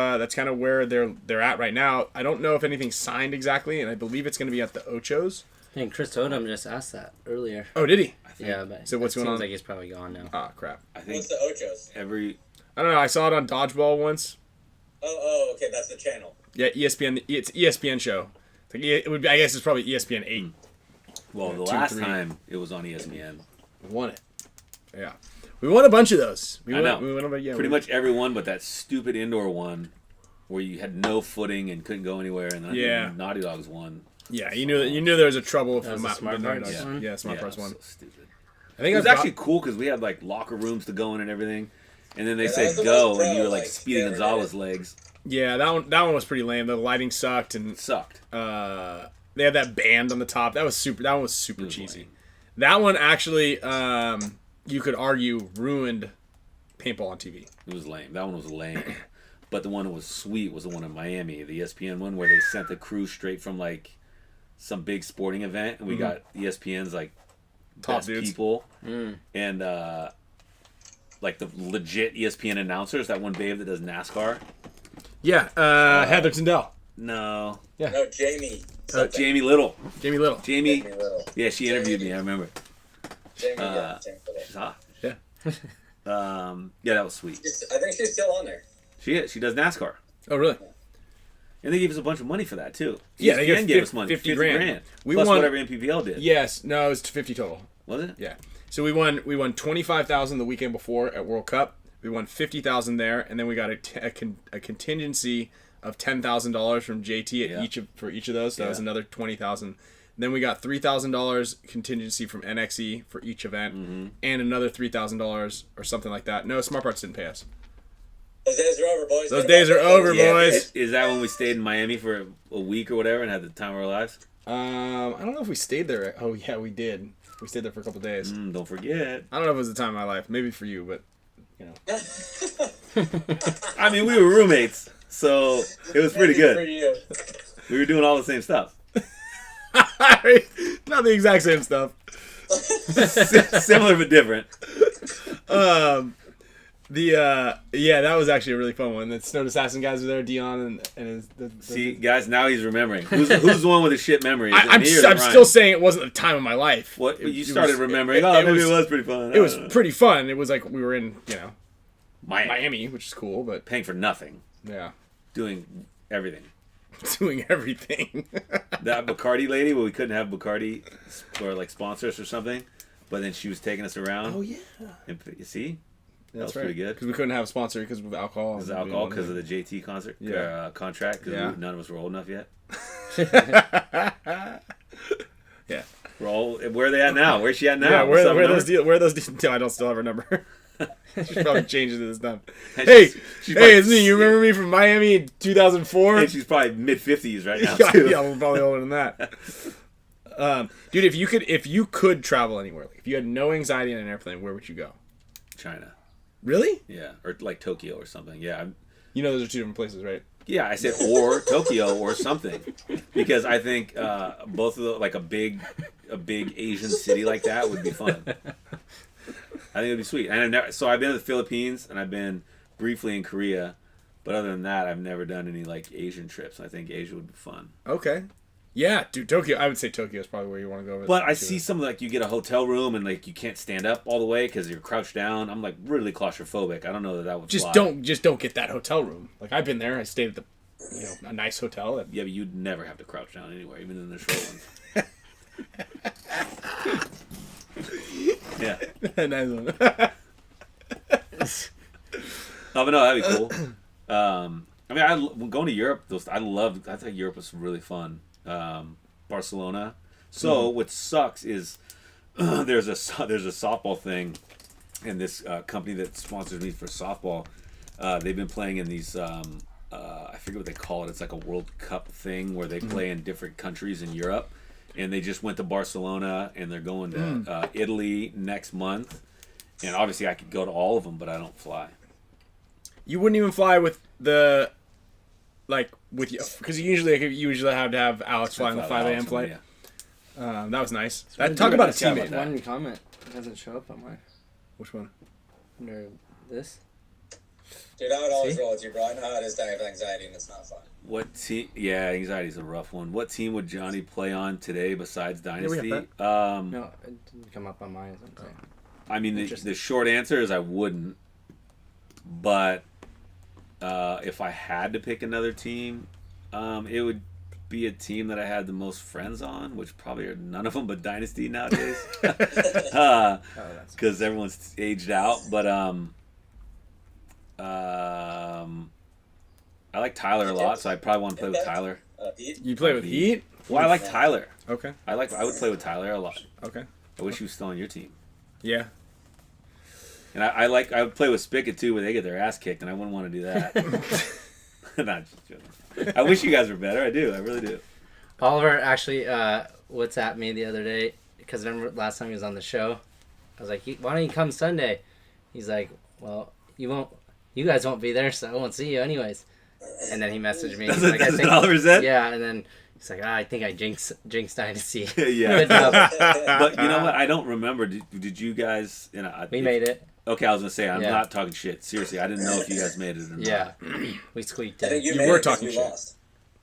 where they're at right now. I don't know if anything's signed exactly, and I believe it's going to be at the Ochos. I think Chris Odom just asked that earlier. Oh, did he? Yeah, but So what's going on? Seems like he's probably gone now. Ah, crap. I think What's the Ochos? I don't know. I saw it on Dodgeball once. Oh, okay, that's the channel. Yeah, ESPN. It's ESPN show. It's like, it would be, I guess it's probably ESPN 8. Well, the 2, last 3. time it was on ESPN. We won it. Yeah. We won a bunch of those. I know. We won Pretty much every one but that stupid indoor one where you had no footing and couldn't go anywhere, and then Naughty Dogs won. Yeah, you knew there was a trouble with That was the Smart Parts one? Yeah, Smart Parts it was one. so stupid. I think It was actually cool because we had like locker rooms to go in and everything, and then they Yeah, that said was the go, most pro, and you were like like, speeding ever did Gonzalez it. legs. Yeah, that one was pretty lame. The lighting sucked, and It sucked. they had that band on the top. That one was super It was cheesy. lame. That one actually, you could argue, ruined paintball on TV. It was lame. That one was lame. But the one that was sweet was the one in Miami, the ESPN one, where they sent the crew straight from like some big sporting event, and we got ESPN's like Top best dudes. people, and like the legit ESPN announcers. That one babe that does NASCAR. Yeah, Heather Tyndall. No, No, Jamie. Jamie Little. Jamie Little. Jamie. Jamie Little. Yeah, she interviewed me. I remember. Jamie, yeah, Jamie Little. She's hot. Yeah. Yeah, that was sweet. I think she's still on there. She is. She does NASCAR. Oh, really? And they gave us a bunch of money for that too. Yeah, they ESPN gave us money. 50 grand. We Plus won- whatever NPPL did. Yes. No, it was 50 total. Was it? Yeah. So we won 25,000 the weekend before at World Cup. We won 50,000 there, and then we got a contingency of $10,000 from JT at for each of those. So that was another 20,000. Then we got $3,000 contingency from NXE for each event, and another $3,000 or something like that. No, Smart Parts didn't pay us. Those days are over, boys. Those days are over, Yeah, boys. is that when we stayed in Miami for a week or whatever and had the time of our lives? I don't know if we stayed there. Oh yeah, we did. We stayed there for a couple days. Don't forget. I don't know if it was the time of my life. Maybe for you, but you know. I mean, we were roommates, so it was pretty For good. you. We were doing all the same stuff. Not the exact same stuff. Similar but different. That was actually a really fun one. The Snowed Assassin guys were there, Dion and his. See, guys, now he's remembering. Who's the one with the shit memory? Is it I'm me or is it I'm Ryan? still saying it wasn't the time of my life. What It- you it started was- remembering? it- Oh, it maybe was- it was pretty fun. It was pretty fun. It was like we were in Miami, Miami, which is cool, but paying for nothing, yeah, doing everything. doing everything. That Bacardi lady, well, we couldn't have Bacardi or like sponsor us or something, but then she was taking us around. Oh yeah, And you see, that's was pretty good. because we couldn't have a sponsor because of alcohol. because of alcohol, because of the JT concert contract, because Yeah. none of us were old enough yet. Yeah. We're all. Where are they at now? Where's she at now? Yeah, What's up where with are those deals? No, I don't still have her number. She's probably changed it this time. And Hey, she's hey, it's me. You remember me from Miami in 2004? And she's probably mid-50s right now yeah, too. yeah, I'm probably older than that. Dude, if you could travel anywhere, like if you had no anxiety on an airplane, where would you go? China, Really? yeah, or like Tokyo or something. Yeah, You know, those are two different places, right? yeah. I said or Tokyo or something, because I think both of the like a big Asian city like that would be fun. I think it'd be sweet. And I've been to the Philippines and I've been briefly in Korea, but other than that, I've never done any like Asian trips. I think Asia would be fun. Okay. Yeah, dude, Tokyo. I would say Tokyo is probably where you want to go. But I see some like you get a hotel room and like you can't stand up all the way because you're crouched down. I'm like really claustrophobic. I don't know that would Just fly. don't get that hotel room. Like I've been there. I stayed at a nice hotel. Yeah, but you'd never have to crouch down anywhere, even in the short ones. Yeah. Nice one. Oh, but no, that'd be cool. I mean, going to Europe, I thought Europe was really fun. Barcelona. So what sucks is there's a softball thing, and this company that sponsors me for softball, they've been playing in these. I forget what they call it. It's like a World Cup thing where they play in different countries in Europe, and they just went to Barcelona, and they're going to Italy next month. And obviously, I could go to all of them, but I don't fly. You wouldn't even fly with the, with you, because you usually have to have Alex fly on the 5 a.m. flight. Yeah. That was nice. really Talk good. about a Nice job teammate. about that. One comment doesn't show up on mine. Which one? Under this. Dude, I would always See? roll with you, bro. I know how it is to have anxiety and it's not fun. What team? Yeah, anxiety's a rough one. What team would Johnny play on today besides we Dynasty? got No, it didn't come up on mine. Is what I'm saying. I mean, the Interesting. short answer is I wouldn't. But if I had to pick another team, it would be a team that I had the most friends on, which probably are none of them but Dynasty nowadays, Oh, that's because everyone's aged out. But I like Tyler a lot, so I probably want to play with Tyler. Heat? You play with Heat? Well, I like Tyler. Okay. I would play with Tyler a lot. Okay. I wish he was still on your team. Yeah. And I would play with Spicka too, where they get their ass kicked, and I wouldn't want to do that. Not just joking. I wish you guys were better. I do. I really do. Oliver actually WhatsApped me the other day because remember last time he was on the show. I was like, "Why don't you come Sunday?" He's like, "Well, you guys won't be there, so I won't see you anyways." And then he messaged me. That's he's what- like, that's what Oliver said? Yeah, and then He's like, I think I jinxed Dynasty. Yeah. Good job. But you know what? I don't remember. Did you guys? We made it. Okay, I was gonna say I'm Yeah. not talking shit. Seriously, I didn't know if you guys made it or not. Yeah, we squeaked I think it. you You made were it 'cause talking you shit. lost.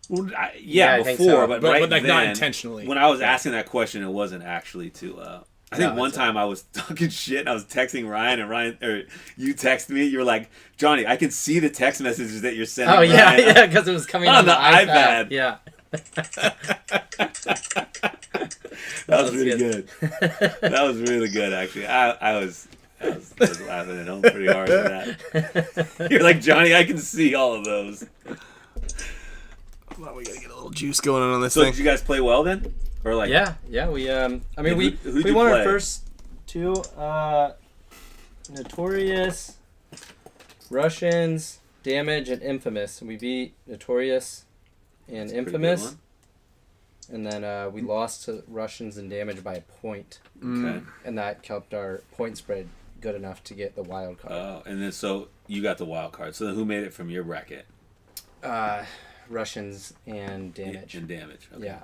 Well, Yeah, I think before, so. but But right like then, not intentionally. When I was asking that question, it wasn't actually to. I think No, one it's time I was talking shit. And I was texting Ryan, or you texted me. You were like, "Johnny, I can see the text messages that you're sending." Oh yeah, Ryan." yeah, because it was coming On the iPad. Yeah. That was really good. That was really good, actually. I was laughing at home pretty hard at that. You're like, Johnny, I can see all of those. Well, we gotta get a little juice going on this So thing. did you guys play well then, or like? Yeah. We I mean Yeah, we who'd we you won play? our first two Notorious, Russians, Damage, and Infamous. We beat Notorious and That's a pretty good Infamous, one. and then we lost to Russians and Damage by a point, Okay. and that kept our point spread good enough to get the wild card. And then so you got the wild card. So then who made it from your bracket? Russians and Damage. And damage. Okay. Yeah.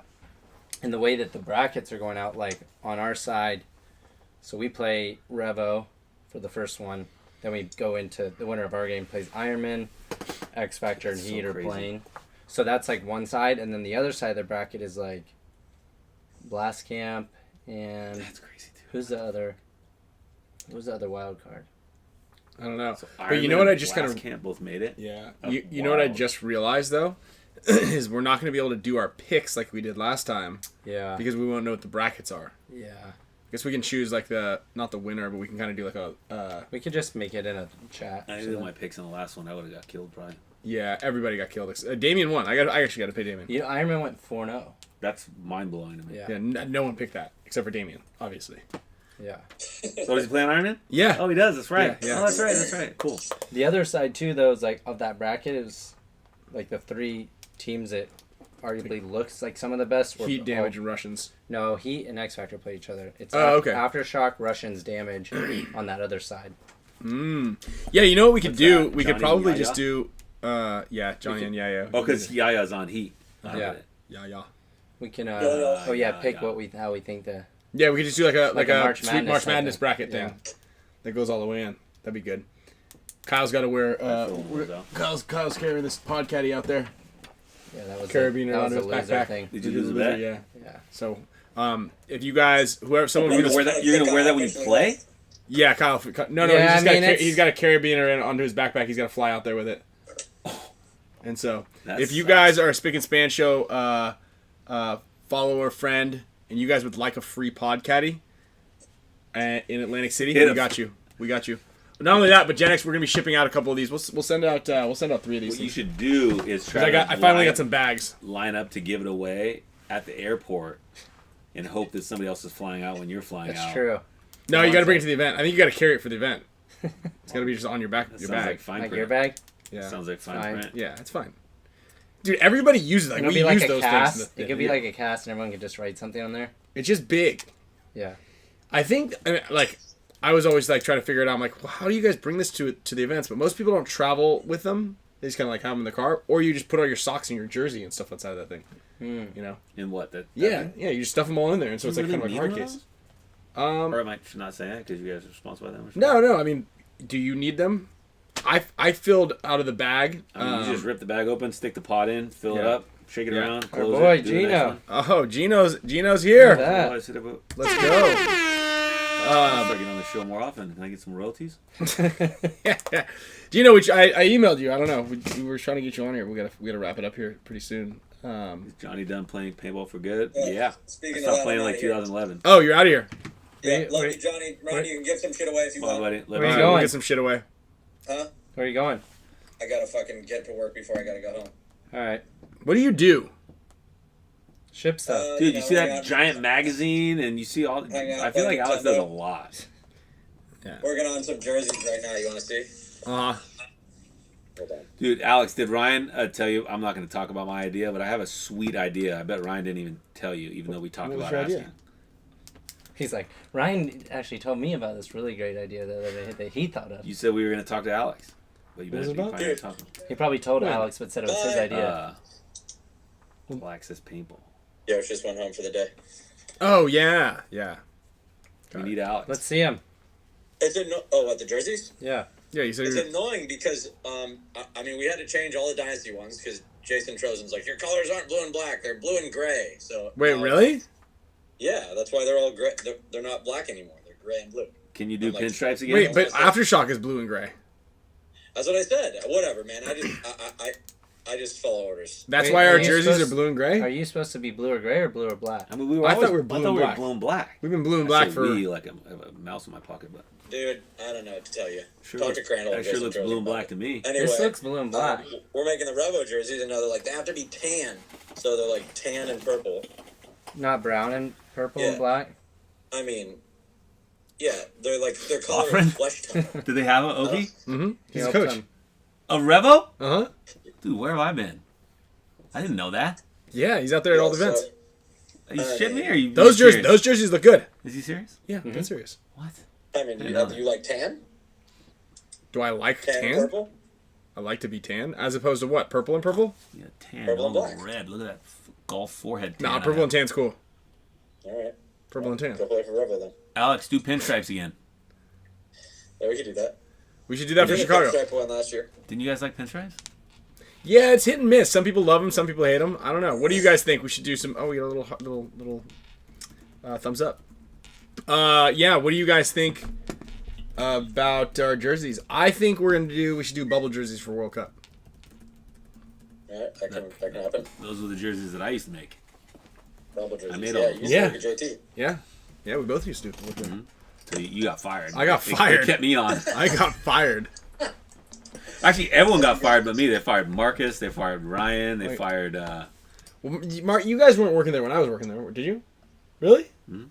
And the way that the brackets are going out, like on our side, so we play Revo for the first one. Then we go into the winner of our game plays Ironman, X Factor, and That's so Heat are crazy. playing. So that's like one side, and then the other side of the bracket is like Blast Camp and That's crazy too. who's the other wild card? I don't know. So But you Iron know Man what I and just kind Blast of Camp both made it. yeah. Oh, You know what I wow. just realized though is we're not going to be able to do our picks like we did last time Yeah. because we won't know what the brackets are. Yeah. I guess we can choose like not the winner, but we can kind of do like a We could just make it in a chat. I so did that- my picks in the last one. I would have got killed probably. yeah. Everybody got killed. Damien won. I actually got to pay Damien. You know, Ironman went 4-0. That's mind blowing to me. Yeah. Yeah. No one picked that except for Damien, obviously. Yeah. So does he play on Iron Man? Yeah. Oh, he does. That's right. Yeah, yeah. Oh, that's right. That's right. Cool. The other side too, though, is like of that bracket is like the three teams that arguably looks like some of the best. Heat, Damage, and Russians. No, Heat and X Factor play each other. It's Okay. Aftershock, Russians, Damage on that other side. Yeah. You know what we could What's do? that? We could Johnny probably and just do. Yeah, Johnny and Yaya. Oh, because Yaya's on Heat. I Yeah. get it. Yeah. We can. yeah, Oh yeah, yeah, pick yeah. how we think the. Yeah, we could just do like a March sweet Madness March type Madness thing. bracket Yeah. thing that goes all the way in. That'd be good. Kyle's got to wear. fill one of those out. Kyle's carrying this pod caddy out there. Yeah, that was Carabiner that was onto a his loser backpack. thing. Did you lose a bet? Yeah. Yeah. So, if you guys, someone You're who's gonna wear that. You're gonna wear that when you play. yeah, Kyle. No, Yeah, he's just I mean, he's got a carabiner in onto his backpack. He's got to fly out there with it. And so, That if you sucks. guys are a Spick and Span Show follower, friend, and you guys would like a free pod caddy in Atlantic City, Hit we us. got you. We got you. Not only that, but Gen X, we're gonna be shipping out a couple of these. We'll send out 3 of these What you things. should do is try. 'Cause to I finally line- got some bags. line up to give it away at the airport, and hope that somebody else is flying out when you're flying That's out. true. No, you got to bring it to the event. I think you got to carry it for the event. It's got to be just on your back, That your sounds bag. like fine Like print. your bag. Yeah, Sounds like fine, Fine. print. yeah, it's fine. Dude, everybody uses it. Like It'll we be like use a those cast. things. It could be like a cast, and everyone could just write something on there. It's just big. Yeah. I think, like, I was always like trying to figure it out. I'm like, well, how do you guys bring this to the events? But most people don't travel with them. They just kind of like have them in the car, or you just put all your socks and your jersey and stuff inside that thing. You know? In what? That Yeah, thing? yeah. You just stuff them all in there, and so Do it's you like kind of really like a hard need one case. of Or am I not saying that because you guys are sponsored by them? Or something? No. I mean, do you need them? I filled out of the bag. I mean, you just rip the bag open, stick the pot in, fill it yeah. up, shake it Yeah. around, Our close boy, it. do the next Gino. one. Oh, Gino's Look here. at that. Oh, I said about- Let's go. I'll start getting on the show more often. Can I get some royalties? Do you know which I emailed you? I don't know. We were trying to get you on here. We gotta wrap it up here pretty soon. Is Johnny done playing paintball for good? Yeah. Yeah. I Speaking of stopped that, playing I'm like outta here. 2011. Oh, you're out of here. Yeah, Wait, love wait, you, Johnny. Ryan, wait. you can give some shit away if you Come on, want. buddy. Let Where me you All know. right, we'll going? get some shit away. Huh? Where are you going? I gotta fucking get to work before I gotta go home. All right. What do you do? Ship stuff. Dude, you see hang that out- giant magazine and you see all. Hang out, I feel like fucking Alex does a Nintendo. lot. Working on some jerseys right now. You want to see? Hold on. Dude, Alex, did Ryan tell you? I'm not going to talk about my idea, but I have a sweet idea. I bet Ryan didn't even tell you, even though we talked What was about your asking. idea? He's like, Ryan actually told me about this really great idea the other day that he thought of. You said we were going to talk to Alex, but you What was better it be about? probably talking. He probably told When? Alex, but said it was his idea. Black says paintball. Yeah, I just went home for the day. Oh yeah. We need Alex. Let's see him. It's what, the jerseys? Yeah. Yeah, you said It's you're... annoying because I mean we had to change all the dynasty ones because Jason Trozen's like, your colors aren't blue and black, they're blue and gray. So Wait, really? Yeah, that's why they're all gray. They're not black anymore. They're gray and blue. Can you do like, pinstripes again? Wait, but Aftershock is blue and gray. That's what I said. Whatever, man. I just follow orders. That's Wait, why are our you jerseys supposed- are blue and gray? Are you supposed to be blue or gray or blue or black? I mean, we were I always, thought we were blue and black. blue and black. We've been blue and I black said for... we, like a mouse in my pocket, but Dude, I don't know what to tell you. sure Talk looks, to Crandall. that sure looks blue and black to me. Anyway, This looks blue and black. we're making the Revo jerseys, and now they're like, they have to be tan. So they're like tan and purple. Not brown and purple Yeah. and black. I mean, yeah, they're color Offering? and flesh tone. Do they have an Oki? Mm-hmm. He's a He coach. helped him. A Revo? Uh-huh. Dude, where have I been? I didn't know that. Yeah, he's out there at all the events. Are you shitting me? Or are you Those being jerseys look good. Is he serious? Yeah, I'm dead serious. What? I mean, I know do you like tan? Do I like Tan, tan? and purple? I like to be tan, as opposed to what? Purple and purple? Yeah, tan, Purple and all black. red. Look at that golf forehead tan. Nah, I purple have. and tan's cool. All right. Purple and tan. Go play for Revo then. Alex, do pinstripes again. Yeah, we could do that. We should do that for We did a Chicago. pinstripe one last year. Didn't you guys like pinstripes? Yeah, it's hit and miss. Some people love them, some people hate them. I don't know. What do you guys think? We should do some... Oh, we got a little thumbs up. Yeah, what do you guys think about our jerseys? I think we should do bubble jerseys for World Cup. All right, that can happen. Those were the jerseys that I used to make. Double jerseys. I made yeah, all- you used Yeah. to work at JT. Yeah, we both used to. So you got fired. I got They fired. kept me on. I got fired. Actually, everyone got fired but me. They fired Marcus. They fired Ryan. They Wait. fired... Well, Mark, you guys weren't working there when I was working there, did you? Really? Hmm?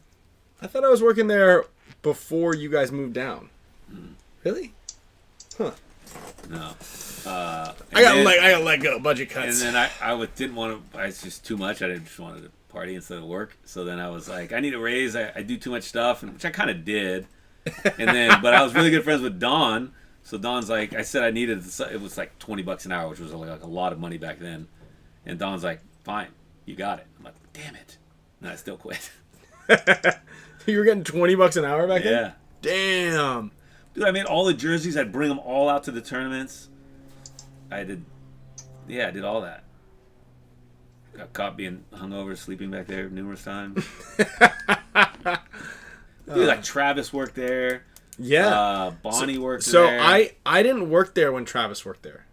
I thought I was working there before you guys moved down. Really? Huh. No. I got let go. Budget cuts. And then I didn't want to. It's just too much. I just wanted to party instead of work. So then I was like, I need a raise. I do too much stuff, which I kind of did. And then, but I was really good friends with Don. So Don's like, I said I needed. It was like $20 an hour, which was like a lot of money back then. And Don's like, fine, you got it. I'm like, damn it. And I still quit. You were getting $20 an hour back then? Yeah. Damn. Dude, I made all the jerseys. I'd bring them all out to the tournaments. I did all that. Got caught being hungover, sleeping back there numerous times. Dude, like Travis worked there. Yeah. Bonnie worked So there. I didn't work there when Travis worked there.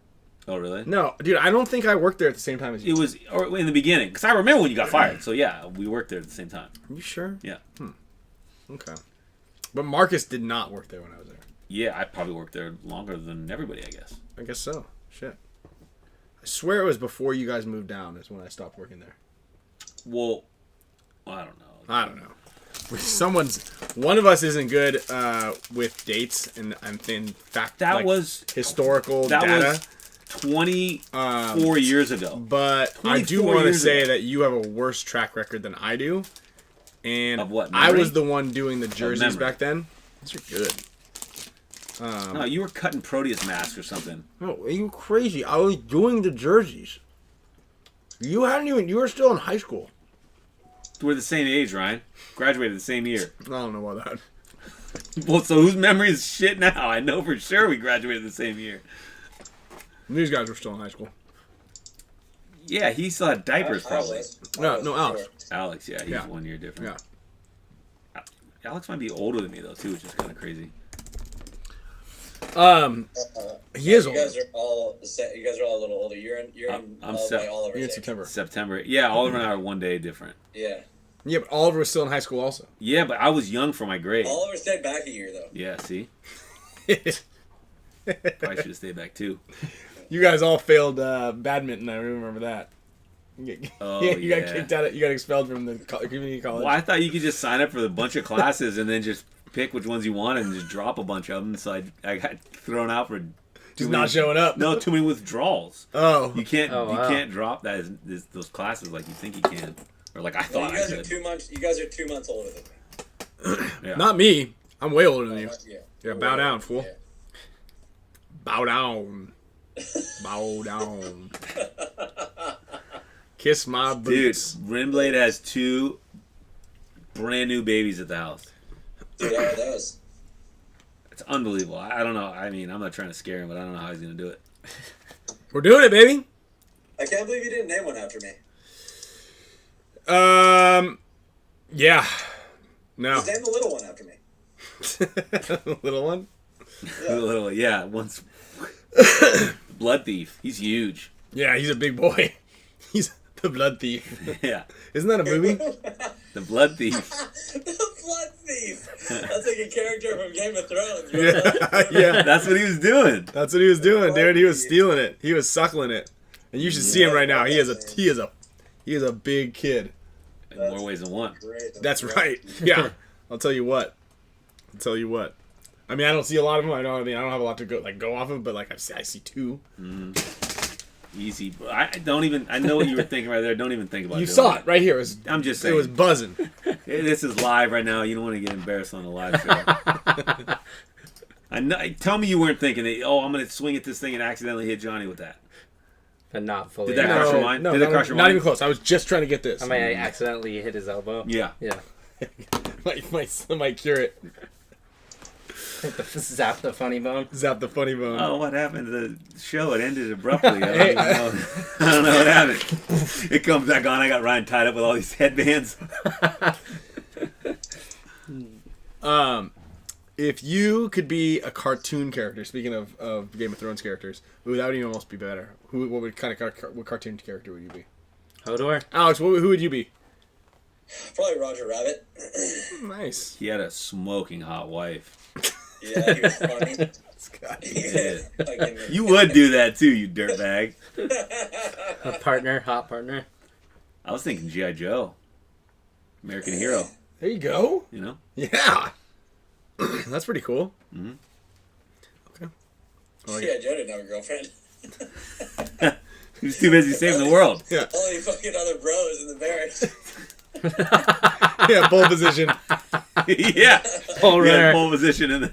Oh, really? No, dude, I don't think I worked there at the same time as you. It was or in the beginning. Because I remember when you got fired. So, yeah, we worked there at the same time. Are you sure? Yeah. Okay. But Marcus did not work there when I was there. Yeah, I probably worked there longer than everybody, I guess. I guess so. Shit. I swear it was before you guys moved down is when I stopped working there. Well, I don't know. I don't know. One of us isn't good with dates and in fact That like, was historical that data. was 24 years ago. But I do 24 want to years say ago. that you have a worse track record than I do. And Of what, I memory? was the one doing the jerseys memory. back then. These are good. No, you were cutting Proteus masks or something. Oh, are you crazy? I was doing the jerseys. You were still in high school. We're the same age, Ryan. Graduated the same year. I don't know about that. Well, so whose memory is shit now? I know for sure we graduated the same year. These guys were still in high school. Yeah, he still had diapers, probably. No, Alex. Alex, yeah, he's Yeah. 1 year different. Yeah. Alex might be older than me, though, too, which is kind of crazy. He is You older. guys are all a little older. You're in I'm like Oliver's You're in age. September. September. Yeah, Oliver and I are 1 day different. Yeah. Yeah, but Oliver was still in high school also. Yeah, but I was young for my grade. Oliver stayed back a year though. Yeah, see? Probably should have stayed back, too. You guys all failed badminton. I remember that. Oh, You got yeah. kicked out. You got expelled from the community college. Well, I thought you could just sign up for a bunch of classes and then just pick which ones you wanted and just drop a bunch of them. So I got thrown out for Just not showing up. No, too many withdrawals. Oh. You can't Oh, you wow. can't drop those classes like you think you can, or like I Well, thought you I guys are could. 2 months. You guys are 2 months older than me. Yeah. Not me. I'm way older than you. Yeah. Yeah, bow down, fool. Yeah. Bow down. Bow down. Kiss my Dude, boots. Rimblade has 2 brand new babies at the house. Dude, how are those? It's unbelievable. I don't know. I mean, I'm not trying to scare him, but I don't know how he's going to do it. We're doing it, baby. I can't believe you didn't name one after me. Yeah. No. Just name the little one after me. Little one? Yeah, once. Blood Thief. He's huge. Yeah, he's a big boy. He's the blood thief. Yeah. Isn't that a movie? The Blood Thief. The Blood Thief. That's like a character from Game of Thrones. Yeah. That's what he was doing. That's what he was doing, dude. He was stealing it. He was suckling it. And you should see him right now. He is a big kid. In more ways than one. Great. That's right. Yeah. I'll tell you what. I mean, I don't see a lot of them. I don't have a lot to go off of, but like I see 2. Easy. I know what you were thinking right there. Don't even think about it. You saw it right here. I'm just saying. It was buzzing. This is live right now. You don't want to get embarrassed on a live show. I know. Tell me you weren't thinking that, I'm going to swing at this thing and accidentally hit Johnny with that. But not fully. Did that cross your mind? No, Did that cross your not mind? even close. I was just trying to get this. I might accidentally hit his elbow. Yeah. Yeah. might cure it. Zap the funny bone. Zap the funny bone. Oh, what happened to the show? It ended abruptly. I don't know what happened. It comes back on. I got Ryan tied up with all these headbands. If you could be a cartoon character, speaking of Game of Thrones characters, that would even almost be better. What cartoon character would you be? Hodor. Alex, who would you be? Probably Roger Rabbit. Nice. He had a smoking hot wife. Yeah, he was funny. Yeah. You would do that too, you dirtbag. A partner, hot partner. I was thinking G.I. Joe. American Hero. There you go. You know? Yeah. That's pretty cool. Mm-hmm. Okay. Yeah, Joe didn't have a girlfriend. He was too busy saving the world. Yeah. Only fucking other bros in the barracks. Yeah, pole position. Yeah. Pole He had runner. pole position in the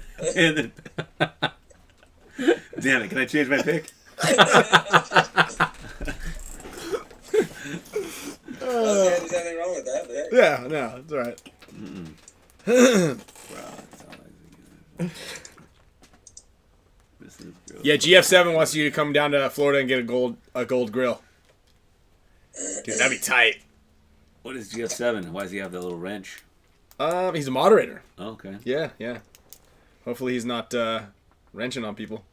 Damn it, can I change my pick? There's anything wrong with that, but hey. Yeah, no, it's all right. This is gross. Yeah, GF7 wants you to come down to Florida and get a gold grill. Dude, that'd be tight. What is GF7? Why does he have that little wrench? He's a moderator. Oh, okay. Yeah. Hopefully he's not wrenching on people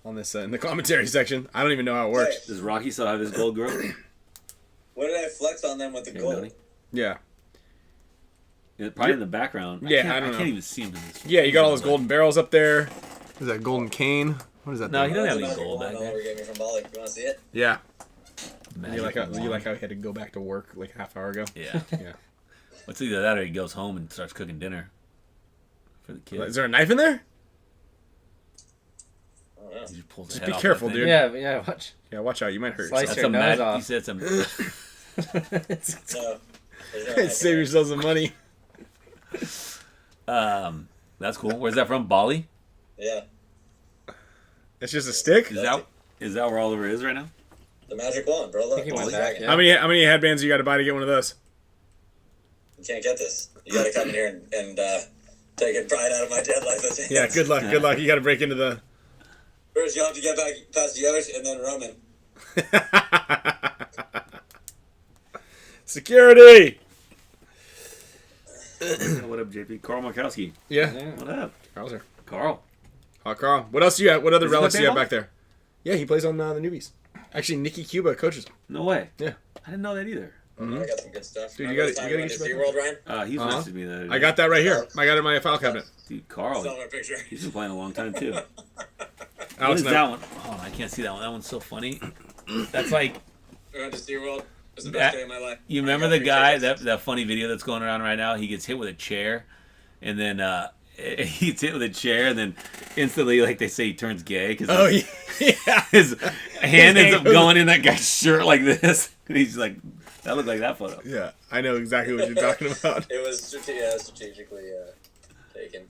on this in the commentary section. I don't even know how it works. Does Rocky still have his gold girl? What did I flex on them with the Hey, gold? Donnie? Yeah. Probably in the background. Yeah, I don't I know. can't even see him in this. Yeah, you got all those golden barrels up there. Is that golden cane? What is that? No, thing? he doesn't have That's any gold the back $1 there. gave me from Bali. You want to see it? Yeah. Magic You wand. like how he had to go back to work like a half hour ago? Yeah. Yeah. It's either that or he goes home and starts cooking dinner for the Is kids. there a knife in there? I don't know. He just pulls the Just head be off careful, that dude. thing. Yeah, watch. Yeah, watch out. You might hurt Slice yourself. your nose off. He said some. No. There's no knife Save in yourself some money. That's cool. Where's that from? Bali? there. Yeah. It's just a stick? Is that where Oliver is right now? The magic wand, bro. Look. I think he went It's back, dragon. yeah. How many headbands you got to buy to get one of those? You can't get this. You gotta come in here and take a pride out of my dead life. That's it. Yeah, good luck. Good luck. You got to break into the. First, you have to get back past Yosh and then Roman. Security! What up, JP? Carl Markowski. Yeah. What up? Carl's here. Carl. Hot Carl. What else do you have? What other Does he relics play do you have paintball? back there? Yeah, he plays on the newbies. Actually, Nikki Cuba coaches him. No way. Yeah. I didn't know that either. I got some good stuff. Dude, you Remember gotta- the you time gotta we get went your to SeaWorld, Ryan? He's Uh-huh. messaged me the other day. I got that right here. I got it in my file cabinet. Dude, Carl. Saw my picture. He's been playing a long time too. What Alex, is no. that one? Oh, I can't see that one. That one's so funny. That's like, We went to SeaWorld. It was the That- best day of my life. you I remember got the 3 guy, tickets. that funny video that's going around right now? He gets hit with a chair, and then he gets hit with a chair, and then instantly, like they say, he turns gay because Oh, yeah. his hand ends up goes- going in that guy's shirt like this. And he's like, that looked like that photo. Yeah, I know exactly what you're talking about. It was strategically taken.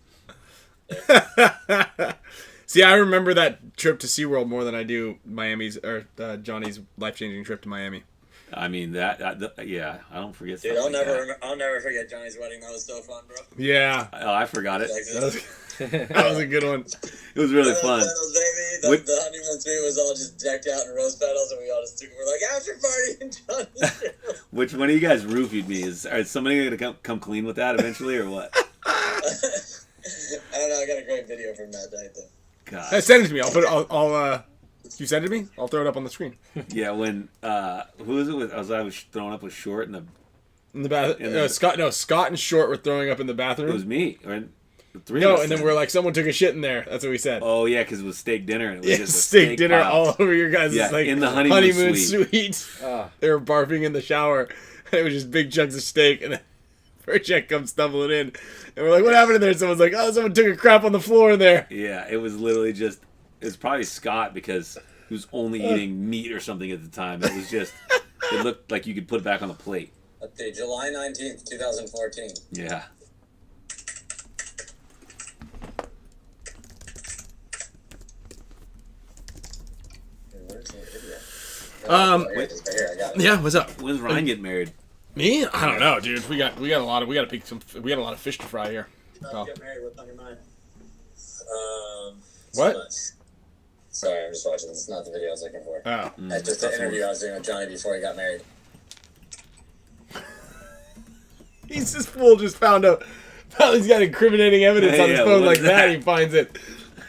See, I remember that trip to SeaWorld more than I do Miami's or Johnny's life-changing trip to Miami. I mean yeah, I don't forget Dude, stuff I'll like never, that. I'll never forget Johnny's wedding. That was so fun, bro. Yeah, Oh, I forgot it. that was a good one. It was really fun. Petals, baby. The honeymoon suite was all just decked out in rose petals, and we all just we're like after party in Johnny's room. Which one of you guys roofied me? Is somebody gonna come clean with that eventually, or what? I don't know. I got a great video from that night though. God. Send it to me. I'll put it. I'll you send it to me? I'll throw it up on the screen. Yeah, when who was it with? I was throwing up with Short in In the bathroom. Scott and Short were throwing up in the bathroom. it was me, right? The three No, of us and then then. we're like, someone took a shit in there. That's what we said. Oh yeah, because it was steak dinner and it was Yeah, just a steak dinner pile. all over your guys' Yeah, like in the honeymoon suite. Ah. They were barfing in the shower. It was just big chunks of steak, and then Perchek comes stumbling in, and we're like, "What happened in there?" Someone's like, "Oh, someone took a crap on the floor in there." Yeah, it was literally just. It was probably Scott because he was only eating meat or something at the time. It was just. It looked like you could put it back on the plate. Let's see, July 19th, 2014. Yeah. Where's the video? Wait. Here, I got it. Yeah, what's up? When's Ryan getting married? Me? I don't know, dude. We got a lot of we got a lot of fish to fry here. Oh. Get married. What's on your mind? What? So much. Sorry, I'm just watching. This is not the video I was looking for. Oh. That's just the interview I was doing with Johnny before he got married. He's this fool just found he's got incriminating evidence on his Yeah, phone what like is that. that? He finds it.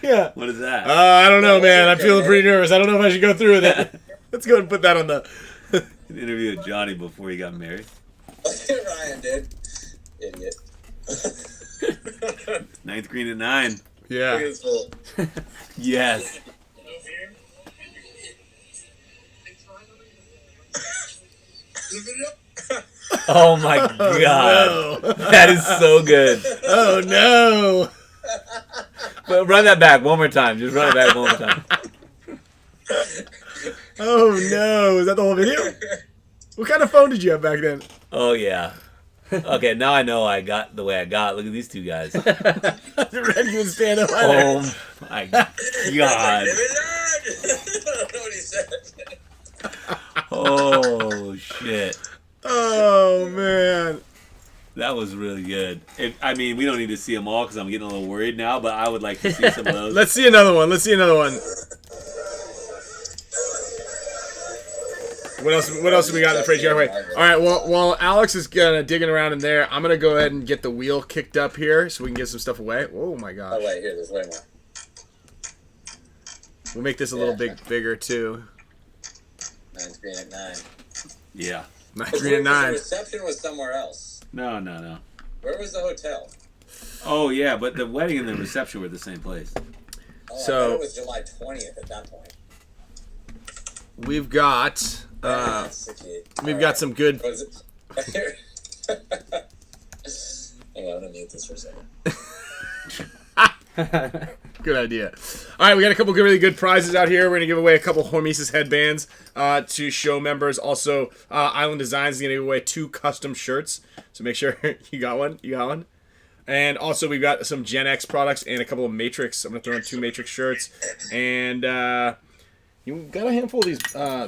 Yeah. What is that? I don't know, man. I'm feeling pretty nervous. I don't know if I should go through with it. Let's go and put that on the. An interview with Johnny before he got married. Ryan did. Idiot. Ninth green at 9. Look at Yeah. this fool. Yes. Oh my god. No. That is so good. Oh no. But run that back one more time. Just run it back one more time. Oh no. Is that the whole video? What kind of phone did you have back then? Oh yeah. Okay, now I know I got the way I got. Look at these two guys. Red, you would stand up either. Oh my god. I don't know what he said. Oh shit. Oh man. That was really good. I mean, we don't need to see them all because I'm getting a little worried now, but I would like to see some of those. Let's see another one. What else do we got in the fridge here? Wait. All right. Well, while Alex is digging around in there, I'm gonna go ahead and get the wheel kicked up here so we can get some stuff away. Oh my gosh. Oh wait, here, there's way more. We'll make this a little bigger too. 9's green at 9. Yeah. 9 green at 9. The reception was somewhere else. No. Where was the hotel? Oh yeah, but the wedding and the reception were the same place. Oh, So- I thought it was July 20th at that point. We've got We've got some good. Was it? Hang on, I'm gonna mute this for a second. Good idea. All right, we got a couple really good prizes out here. We're gonna give away a couple HORMESIS headbands to show members. Also, Island Designs is gonna give away 2 custom shirts. So make sure you got one. And also, we've got some Gen X products and a couple of Matrix. I'm gonna throw in 2 Matrix shirts, and you got a handful of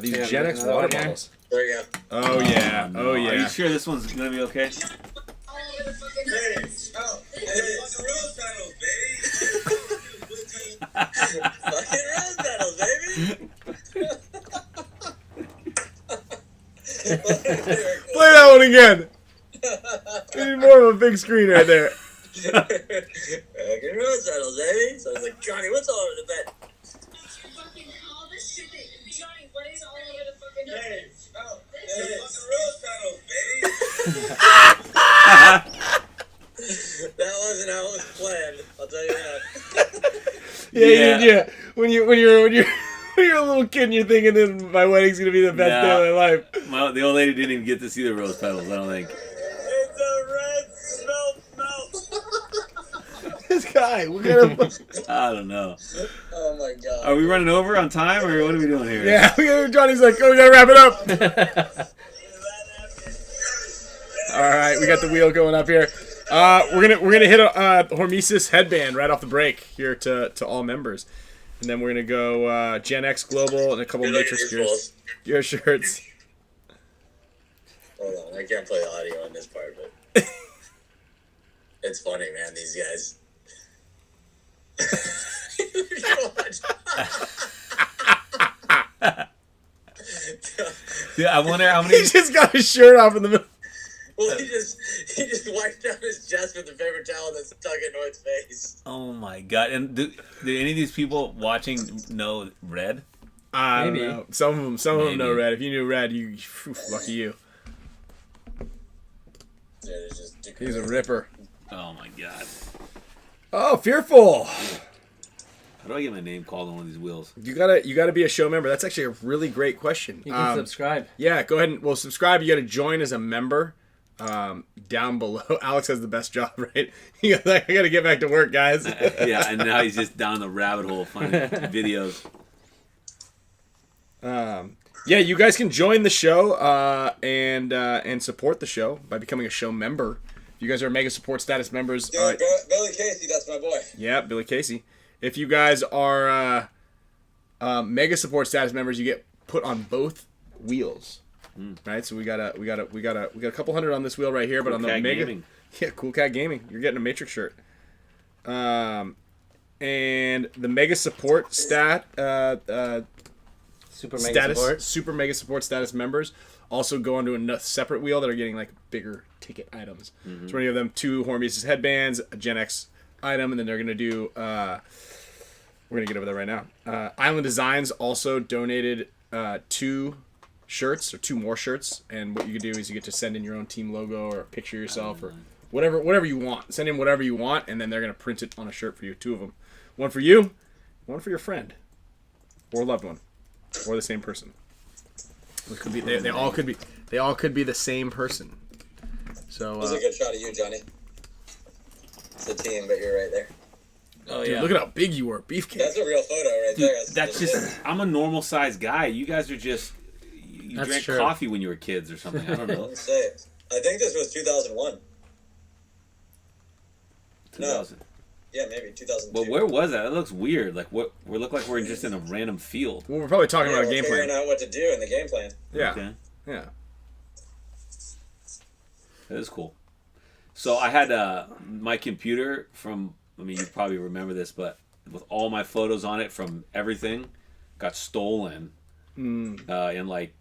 these Gen X water bottles. There you go. Oh yeah. Oh Are you yeah. sure this one's gonna be okay? Hey, rose petals, baby. Fucking rose petals, baby. Play that one again. We need more of a big screen right there. Fucking rose petals, baby. So I was like, Johnny, what's all over the bed? Johnny, what is all over the fucking bed? Hey, fucking rose petals, baby. That wasn't how it was planned. I'll tell you that. Yeah. When you're a little kid and you're thinking that my wedding's gonna be the best day of my life. The old lady didn't even get to see the rose petals, I don't think. It's a red smelt. This guy, what kind of? I don't know. Oh my god. Are we running over on time, or what are we doing here? Yeah, Johnny's like, oh, we gotta wrap it up. All right, we got the wheel going up here. We're gonna hit a HORMESIS headband right off the break here to all members, and then we're gonna go Gen X Global and a couple Matrix gear shirts. Hold on, I can't play the audio on this part, but it's funny, man. These guys. Dude, I wonder how many. He just got his shirt off in the middle. Well, he just wiped down his chest with the paper towel that's stuck in North's face. Oh my god! And do any of these people watching know Red? I don't Maybe. know. Some of them know Maybe. Red. If you knew Red, lucky you. Yeah, it's just He's a ripper. Oh my god! Oh, Fearful. How do I get my name called on one of these wheels? You gotta be a show member. That's actually a really great question. You can subscribe. Yeah, go ahead and subscribe. You got to join as a member. Down below, Alex has the best job, right? He goes, I got to get back to work, guys. Yeah, and now he's just down the rabbit hole finding videos. Yeah, you guys can join the show and support the show by becoming a show member. If you guys are Mega Support Status members, Dude, Billy Casey, that's my boy. yeah, Billy Casey. If you guys are Mega Support Status members, you get put on both wheels. Right, so we got a couple hundred on this wheel right here, but Cool on the Cat Mega, Gaming. yeah, Cool Cat Gaming, you're getting a Matrix shirt. And the Mega Support Super mega status, support. Super Mega Support Status members also go onto a separate wheel that are getting like bigger ticket items. So 20 of them, 2 HORMESIS headbands, a Gen X item, and then they're gonna do. We're gonna get over there right now. Island Designs also donated 2 shirts or 2 more shirts, and what you can do is you get to send in your own team logo or a picture of yourself or whatever you want. Send in whatever you want, and then they're gonna print it on a shirt for you. 2 of them, one for you, one for your friend or loved one or the same person. It could be they all could be the same person. So That was a good shot of you, Johnny. It's a team, but you're right there. Oh dude, look at how big you were, beefcake. That's a real photo right Dude, there. that's just. I'm a normal sized guy. You guys are just. You That's drank true. coffee when you were kids or something. I don't know. Let's say it. I think this was 2001. 2000. Yeah, maybe 2002. But where was that? That looks weird. Like what? We look like we're just in a random field. Well, we're probably talking Yeah, about a we're game figuring plan. out what to do in the game plan. Yeah, Okay. yeah. That is cool. So I had my computer from. I mean, you probably remember this, but with all my photos on it from everything, got stolen in like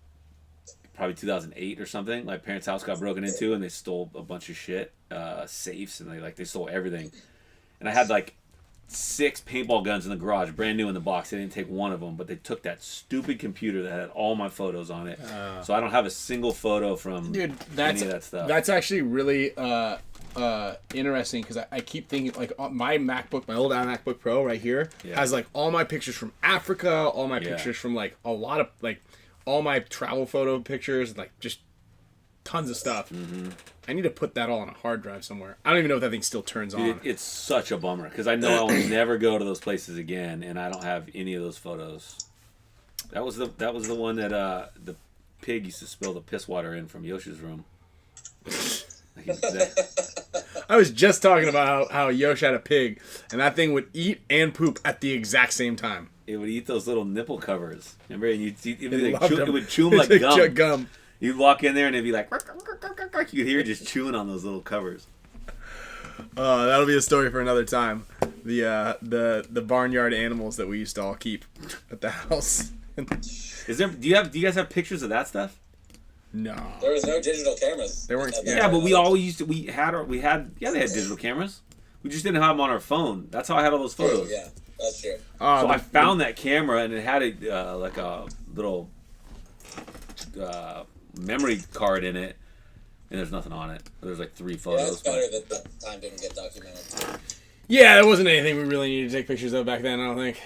probably 2008 or something. My parents' house got broken into, and they stole a bunch of shit, safes, and they stole everything. And I had like 6 paintball guns in the garage, brand new in the box. They didn't take one of them, but they took that stupid computer that had all my photos on it. So I don't have a single photo from Dude, any of that stuff. that's actually really interesting because I keep thinking like my MacBook, my old MacBook Pro right here has like all my pictures from Africa, all my pictures from like a lot of like all my travel photo pictures, like just tons of stuff. I need to put that all on a hard drive somewhere. I don't even know if that thing still turns on. It's such a bummer because I know I will never go to those places again, and I don't have any of those photos. That was the one that the pig used to spill the piss water in from Yoshi's room. I was just talking about how Yosh had a pig, and that thing would eat and poop at the exact same time. It would eat those little nipple covers. Remember, and Loved it would chew It's them like like gum. You'd walk in there and it'd be like, you could hear it just chewing on those little covers. That'll be a story for another time. The barnyard animals that we used to all keep at the house. Do you guys have pictures of that stuff? No. There was no digital cameras. There weren't- Yeah, but we always used to. They had digital cameras. We just didn't have them on our phone. That's how I had all those photos. Yeah, that's true. So I found that camera and it had like a little memory card in it, and there's nothing on it. There's like 3 Yeah, photos. it's better that the time didn't get documented. Yeah, there wasn't anything we really needed to take pictures of back then, I don't think.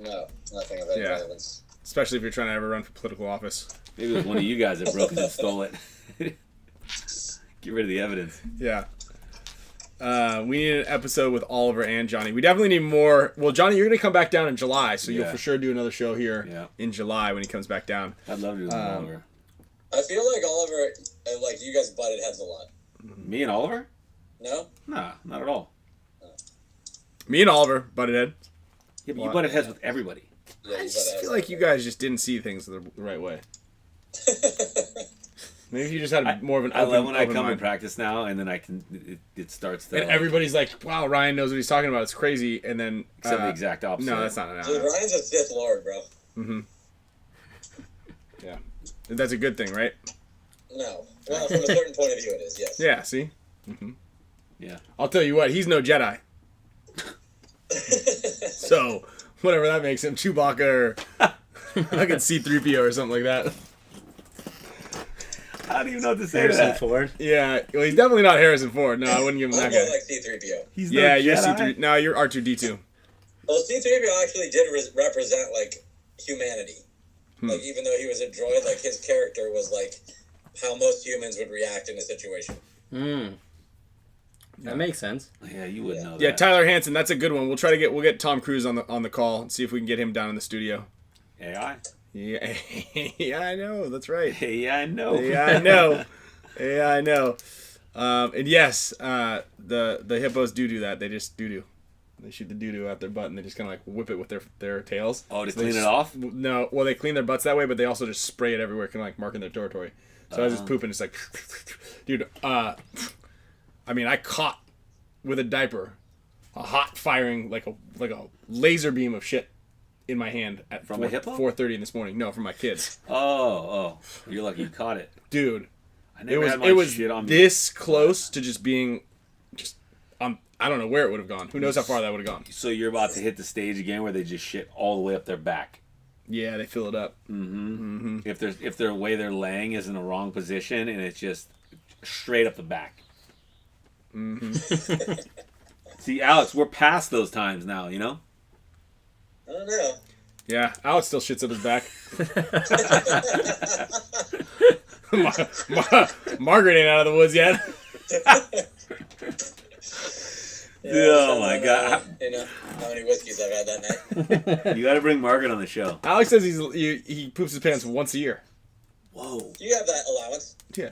No, nothing of any Yeah. relevance. Especially if you're trying to ever run for political office. Maybe it was one of you guys that broke it and stole it. Get rid of the evidence. Yeah. We need an episode with Oliver and Johnny. We definitely need more. Well, Johnny, you're going to come back down in July, so you'll Yeah. for sure do another show here Yeah. in July when he comes back down. I'd love to do that longer. I feel like Oliver, like you guys butted heads a lot. Me and Oliver? No? Nah, not at all. Me and Oliver butted heads. Yeah, but you butted heads with everybody. Yeah, I you just butted feel heads. like you guys just didn't see things the right way. Maybe you just had more of an I open, love when I open come mind. and practice now, and then I can. It starts to. And everybody's like, "Wow, Ryan knows what he's talking about. It's crazy." And then except the exact opposite. no, that's not. Dude, Ryan's a Sith Lord, bro. Mm-hmm. Yeah, that's a good thing, right? No. Well, from a certain point of view, it is, yes. Yeah. See. Mm-hmm. Yeah. I'll tell you what. He's no Jedi. So whatever that makes him, Chewbacca or fucking C-3PO or something like that. I don't even know what to say to Harrison that. Ford. Yeah, well, he's definitely not Harrison Ford. No, I wouldn't give him I'm that more guy. like C-3PO. He's Yeah, no you're Jedi. C3. No, you're R2D2. Well, C-3PO actually did represent, like, humanity. Like, even though he was a droid, like, his character was, like, how most humans would react in a situation. That makes sense. Yeah, you would know that. Yeah, Tyler Hansen, that's a good one. We'll get Tom Cruise on the call and see if we can get him down in the studio. AI. Yeah, yeah, I know. That's right. Yeah, I know. Yeah, I know. Yeah, I know. And yes, the hippos do that. They just doo-doo. They shoot the doo-doo out their butt and they just kind of like whip it with their tails. Oh, to So clean they it off? No, well, they clean their butts that way, but they also just spray it everywhere, kind of like marking their territory. So I was just pooping. It's like, dude, I mean, I caught with a diaper a hot firing, like a laser beam of shit in my hand at From a hippo? 4:30 this morning. No, from my kids. Oh, you're lucky you caught it. Dude, I it never was had my it was shit on me. this close to just being, I don't know where it would have gone. Who knows how far that would have gone? So you're about to hit the stage again where they just shit all the way up their back. Yeah, they fill it up. If their way they're laying is in the wrong position and it's just straight up the back. See, Alex, we're past those times now, you know? I don't know. Yeah, Alex still shits up his back. Margaret ain't out of the woods yet. Oh my God. You know how many whiskeys I've had that night. You got to bring Margaret on the show. Alex says he poops his pants once a year. Whoa. You have that allowance. Yeah.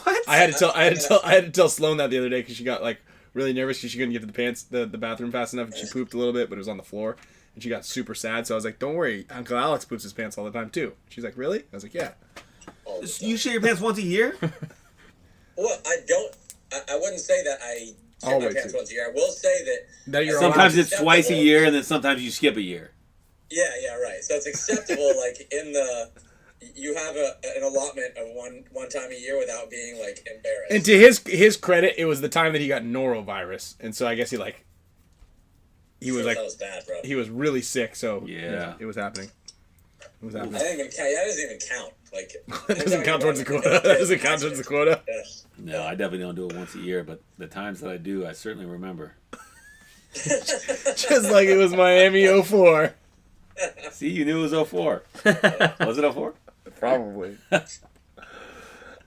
What? I had to tell Sloan that the other day because she got like really nervous because she couldn't get to the bathroom fast enough and she pooped a little bit, but it was on the floor and she got super sad. So I was like, "Don't worry, Uncle Alex poops his pants all the time too." She's like, "Really?" I was like, "Yeah." You shit your pants once a year? Well, I wouldn't say that I shit Oh, my wait, pants so- once a year. I will say that You're Sometimes allowed. it's twice a year and then sometimes you skip a year. Yeah, right. So it's acceptable, like you have an allotment of one time a year without being like embarrassed. And to his credit, it was the time that he got norovirus, and so I guess he was like that was bad, bro. he was really sick. So Yeah. it was happening. It was happening. That doesn't even count. Like That doesn't count towards the quota. That doesn't count towards the quota. Yeah. No, I definitely don't do it once a year, but the times that I do, I certainly remember. Just like it was Miami 04. See, you knew it was 04. Was it 04? Probably. Yeah,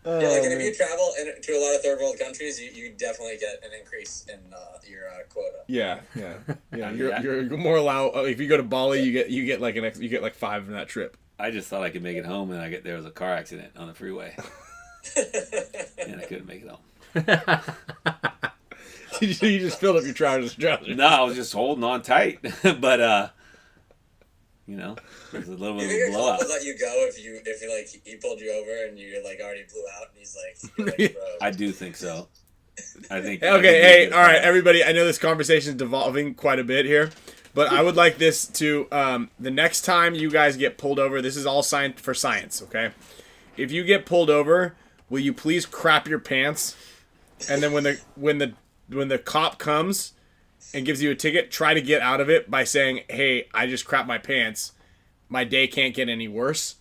like, and if you travel to a lot of third world countries, you definitely get an increase in your quota. Yeah. You're more if you go to Bali, you get like you get like 5 in that trip. I just thought I could make it home, and there was a car accident on the freeway, and I couldn't make it home. You just filled up your trousers. No, I was just holding on tight, but you know, there's a little You bit think of a your club blowout. would let you go if he pulled you over and you like already blew out and he's like bro. I do think so. I think. Okay, hey, all right, everybody. I know this conversation is devolving quite a bit here, but I would like this to the next time you guys get pulled over. This is all for science, okay? If you get pulled over, will you please crap your pants? And then when the cop comes and gives you a ticket, try to get out of it by saying, "Hey, I just crapped my pants. My day can't get any worse.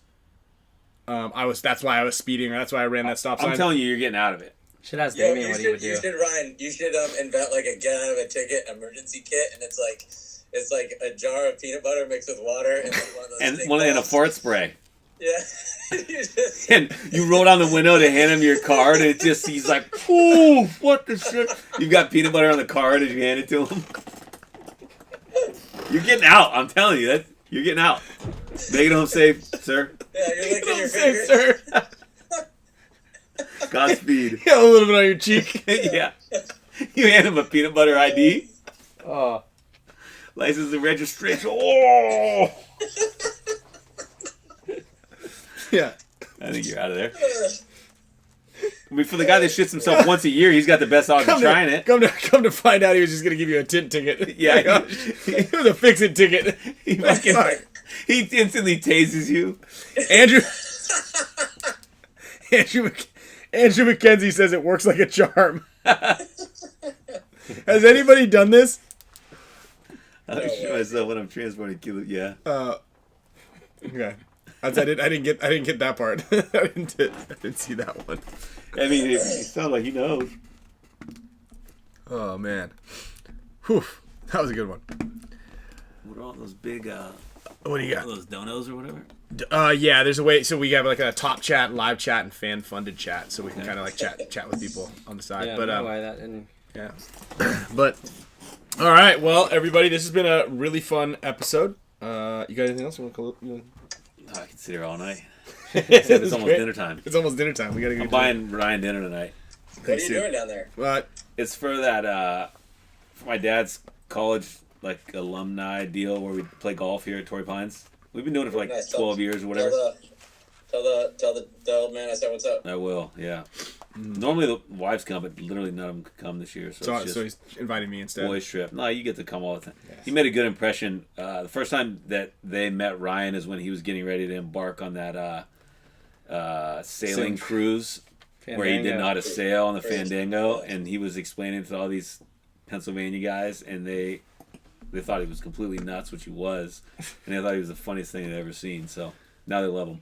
That's why I was speeding, or that's why I ran that stop sign." I'm telling you, you're getting out of it. Should ask Yo, Damien what he would do. you should, Ryan. You should invent like a get out of a ticket emergency kit, and it's like a jar of peanut butter mixed with water and like one of those And stick one in a balls. fart spray. Yeah. You just- And you roll down the window to hand him your card, and he's like, "Ooh, what the shit?" You've got peanut butter on the card as you hand it to him. You're getting out. I'm telling you, you're getting out. Make it home safe, sir. Yeah, you're licking your Say, fingers. sir. Godspeed. Yeah, a little bit on your cheek. Yeah. You hand him a peanut butter ID, Oh. license and registration. Oh. Yeah. I think you're out of there. I mean, for the guy that shits himself once a year, he's got the best odds of trying it. Come to find out, he was just gonna give you a tint ticket. Yeah. It was a fix-it ticket. He instantly tases you. Andrew McKenzie says it works like a charm. Has anybody done this? I'll shoot myself when I'm transporting kilos. Yeah. Okay. I didn't get that part. I didn't see that one. I mean, it sounds like he knows. Oh man. Whew. That was a good one. What are all those big, What do you got? those donos or whatever? Yeah, there's a way. So we have like a top chat, live chat, and fan funded chat, so we can kind of like chat with people on the side. Yeah, but why that didn't. yeah. But all right, well, everybody, this has been a really fun episode. You got anything else you want to call? I can sit here all night. Except it's almost great. dinner time. It's almost dinner time. We gotta go. I'm buying Ryan dinner tonight. What are you doing down there? It's for that for my dad's college like alumni deal where we play golf here at Torrey Pines. We've been doing it for like Nice. 12 years or whatever. Tell the old man I said what's up. I will, yeah. Normally the wives come, but literally none of them could come this year. So, it's So just he's inviting me instead. boys trip. No, you get to come all the time. Yes. He made a good impression. The first time that they met Ryan is when he was getting ready to embark on that sailing cruise where he didn't know how to sail on the Fandango, and he was explaining to all these Pennsylvania guys, and they thought he was completely nuts, which he was, and they thought he was the funniest thing they'd ever seen. So now they love him.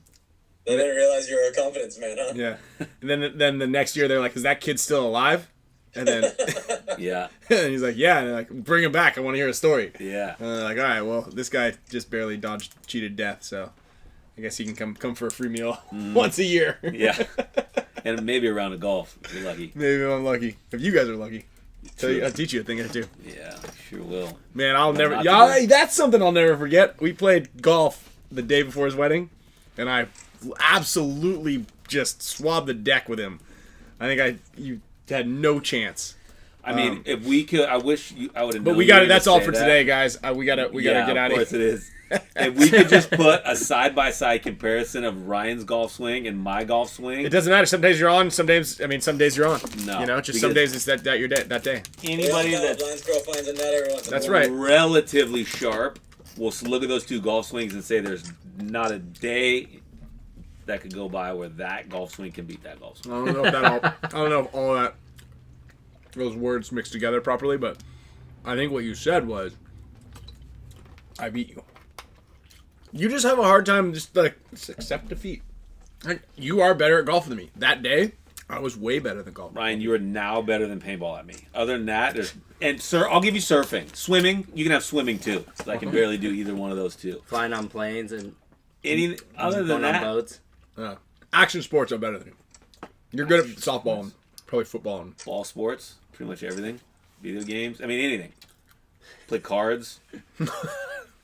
They didn't realize you were a confidence man, huh? Yeah. And then the next year they're like, "Is that kid still alive?" And then Yeah, and he's like, "Yeah." And they're like, "Bring him back. I want to hear a story." yeah. And they're like, "All right, well, this guy just barely dodged cheated death, so I guess he can come for a free meal once a year." Yeah. And maybe a round of golf if you're lucky. Maybe I'm lucky. If you guys are lucky, True. I'll teach you a thing or two. Yeah, sure will. Man, I'll never. not Yeah, today. that's something I'll never forget. We played golf the day before his wedding, and I absolutely just swabbed the deck with him. I think you had no chance. I mean, if we could, I wish I would have. But we got it. That's all for today, guys. We gotta get out Of of course here. it is. If we could just put a side-by-side comparison of Ryan's golf swing and my golf swing. It doesn't matter. Some days you're on. Some days you're on. No, You know, just some because- days it's that your day that day. Anybody Lions that's girl finds a net every once in a That's while. right. relatively sharp will look at those two golf swings and say there's not a day that could go by where that golf swing can beat that golf swing. I don't know if all that those words mixed together properly, but I think what you said was, I beat you. You just have a hard time just accept defeat. Like, you are better at golf than me. That day, I was way better than golf. Ryan, you are now better than paintball at me. Other than that, I'll give you surfing. Swimming, you can have swimming too. So I can barely do either one of those two. Flying on planes and Other than going on that, boats. Action sports are better than you. You're good at softball and probably football. And all sports, pretty much everything. Video games, I mean anything. Play cards.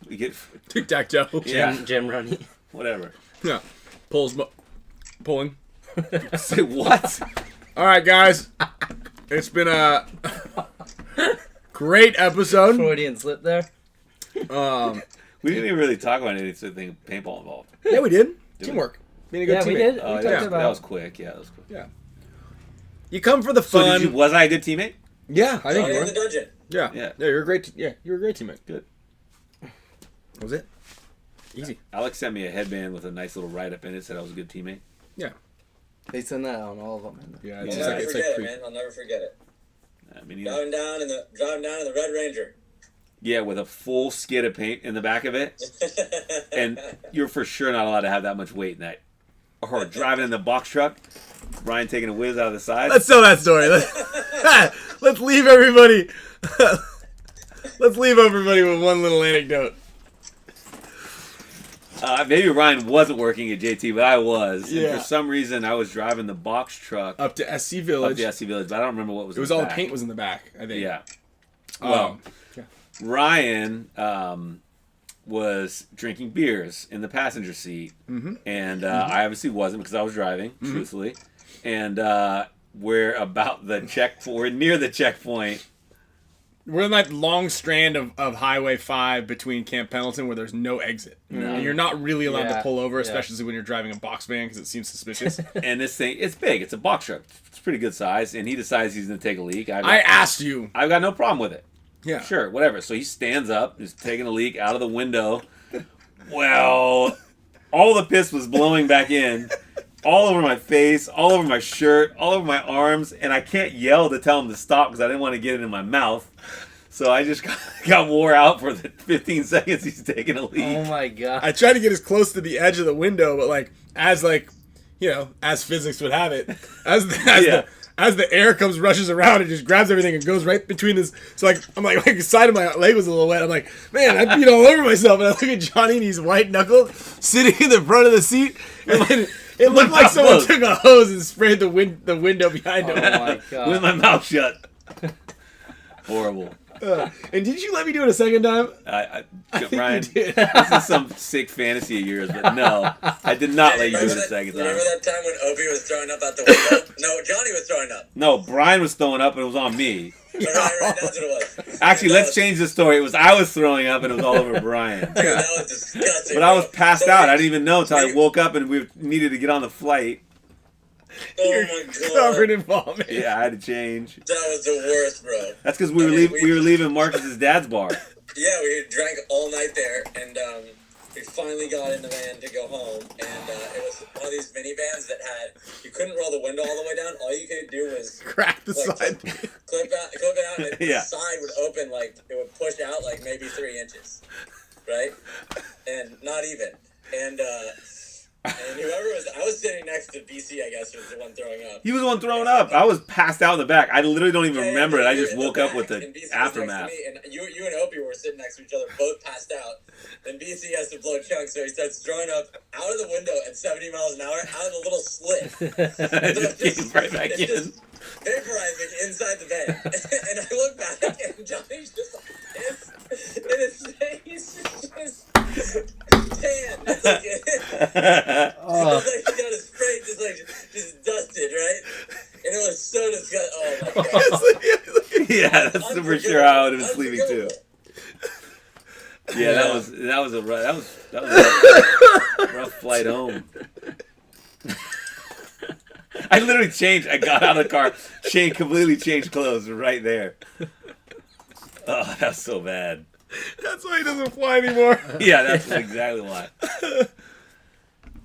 We get tic-tac-toe. Yeah. Gym running. whatever. Yeah. Pulling. Say what? All right, guys. It's been a great episode. Freudian slip there. We didn't even really talk about anything paintball involved. Yeah, we did. Did we? Teamwork. Being a good Yeah, we teammate. did. Oh, We yeah, talked that about. was quick. Yeah, that was quick. Yeah. You come for the So fun. was I a good teammate? Yeah, I think Oh, you in the were. dungeon. Yeah. Yeah. You're a great. You're a great teammate. Good. That was it. Easy. Alex sent me a headband with a nice little write-up in it. Said I was a good teammate. Yeah. They send that on all of them. Man. Yeah. I'll It's Yeah. never like forget it, pre- man. I'll never forget it. I mean, Driving down in the Red Ranger. yeah, with a full skid of paint in the back of it, and you're for sure not allowed to have that much weight in that. Or driving in the box truck, Ryan taking a whiz out of the side. Let's tell that story. Let's leave everybody. Let's leave everybody with one little anecdote. Maybe Ryan wasn't working at JT, but I was. Yeah. And for some reason, I was driving the box truck Up to SC up Village. the SC Village, but I don't remember what was. It was in all the the back. paint was in the back. I think. Yeah. Well, Yeah. Ryan was drinking beers in the passenger seat, and I obviously wasn't because I was driving, truthfully. And we're about the checkpoint. We're near the checkpoint, we're in that long strand of Highway 5 between Camp Pendleton where there's no exit. And you're not really allowed to pull over, especially when you're driving a box van because it seems suspicious. And this thing, it's big. It's a box truck. It's pretty good size. And he decides he's going to take a leak. I asked you. I've got no problem with it. Yeah. Sure, whatever. So he stands up, is taking a leak out of the window. Well, all the piss was blowing back in. All over my face, all over my shirt, all over my arms. And I can't yell to tell him to stop because I didn't want to get it in my mouth. So I just got wore out for the 15 seconds he's taking a leak. Oh my god! I tried to get as close to the edge of the window, but as physics would have it, as the air rushes around, it just grabs everything and goes right between this. So I'm like the side of my leg was a little wet. I'm like, man, I beat all over myself. And I look at Johnny and he's white knuckled sitting in the front of the seat. And it looked like someone took a hose and sprayed the window behind him. Oh my god! With my mouth shut. Horrible. And did you let me do it a second time? Ryan, this is some sick fantasy of yours, but no, I did not let you do it a second time. Remember that time when Obi was throwing up out the window? No, Johnny was throwing up. No, Brian was throwing up and it was on me. Right, that's what it was. Actually, let's change the story. It was I was throwing up and it was all over Brian. Dude, that was disgusting. But I was passed out. I didn't even know until I woke up and we needed to get on the flight. Oh my god. Covered in vomit. Yeah, I had to change. That was the worst, bro. That's because we were leaving Marcus's dad's bar. Yeah, we drank all night there, and we finally got in the van to go home, and it was one of these minivans that you couldn't roll the window all the way down. All you could do was crack the side. clip it out, and Yeah. the side would open it would push out maybe 3 inches, right? And not even. And whoever I was sitting next to BC, I guess, was the one throwing up. He was the one throwing up. I was passed out in the back. I literally don't even remember it. I just you were in woke the up with back, the and BC was aftermath. next to me, and you and Opie were sitting next to each other, both passed out. Then BC has to blow chunks, so he starts throwing up out of the window at 70 miles an hour, out of the little slit. It just came right back in. Just vaporizing inside the van. And I look back, and Johnny's just like this, and his face is just tan. It's like, he got his face just dusted, right? And it was so disgusting. Oh my god. Yeah, that's for sure how I would have been sleeping too. Yeah, that was a rough flight home. I literally changed. I got out of the car, completely changed clothes right there. Oh, that's so bad. That's why he doesn't fly anymore. Yeah, that's exactly why.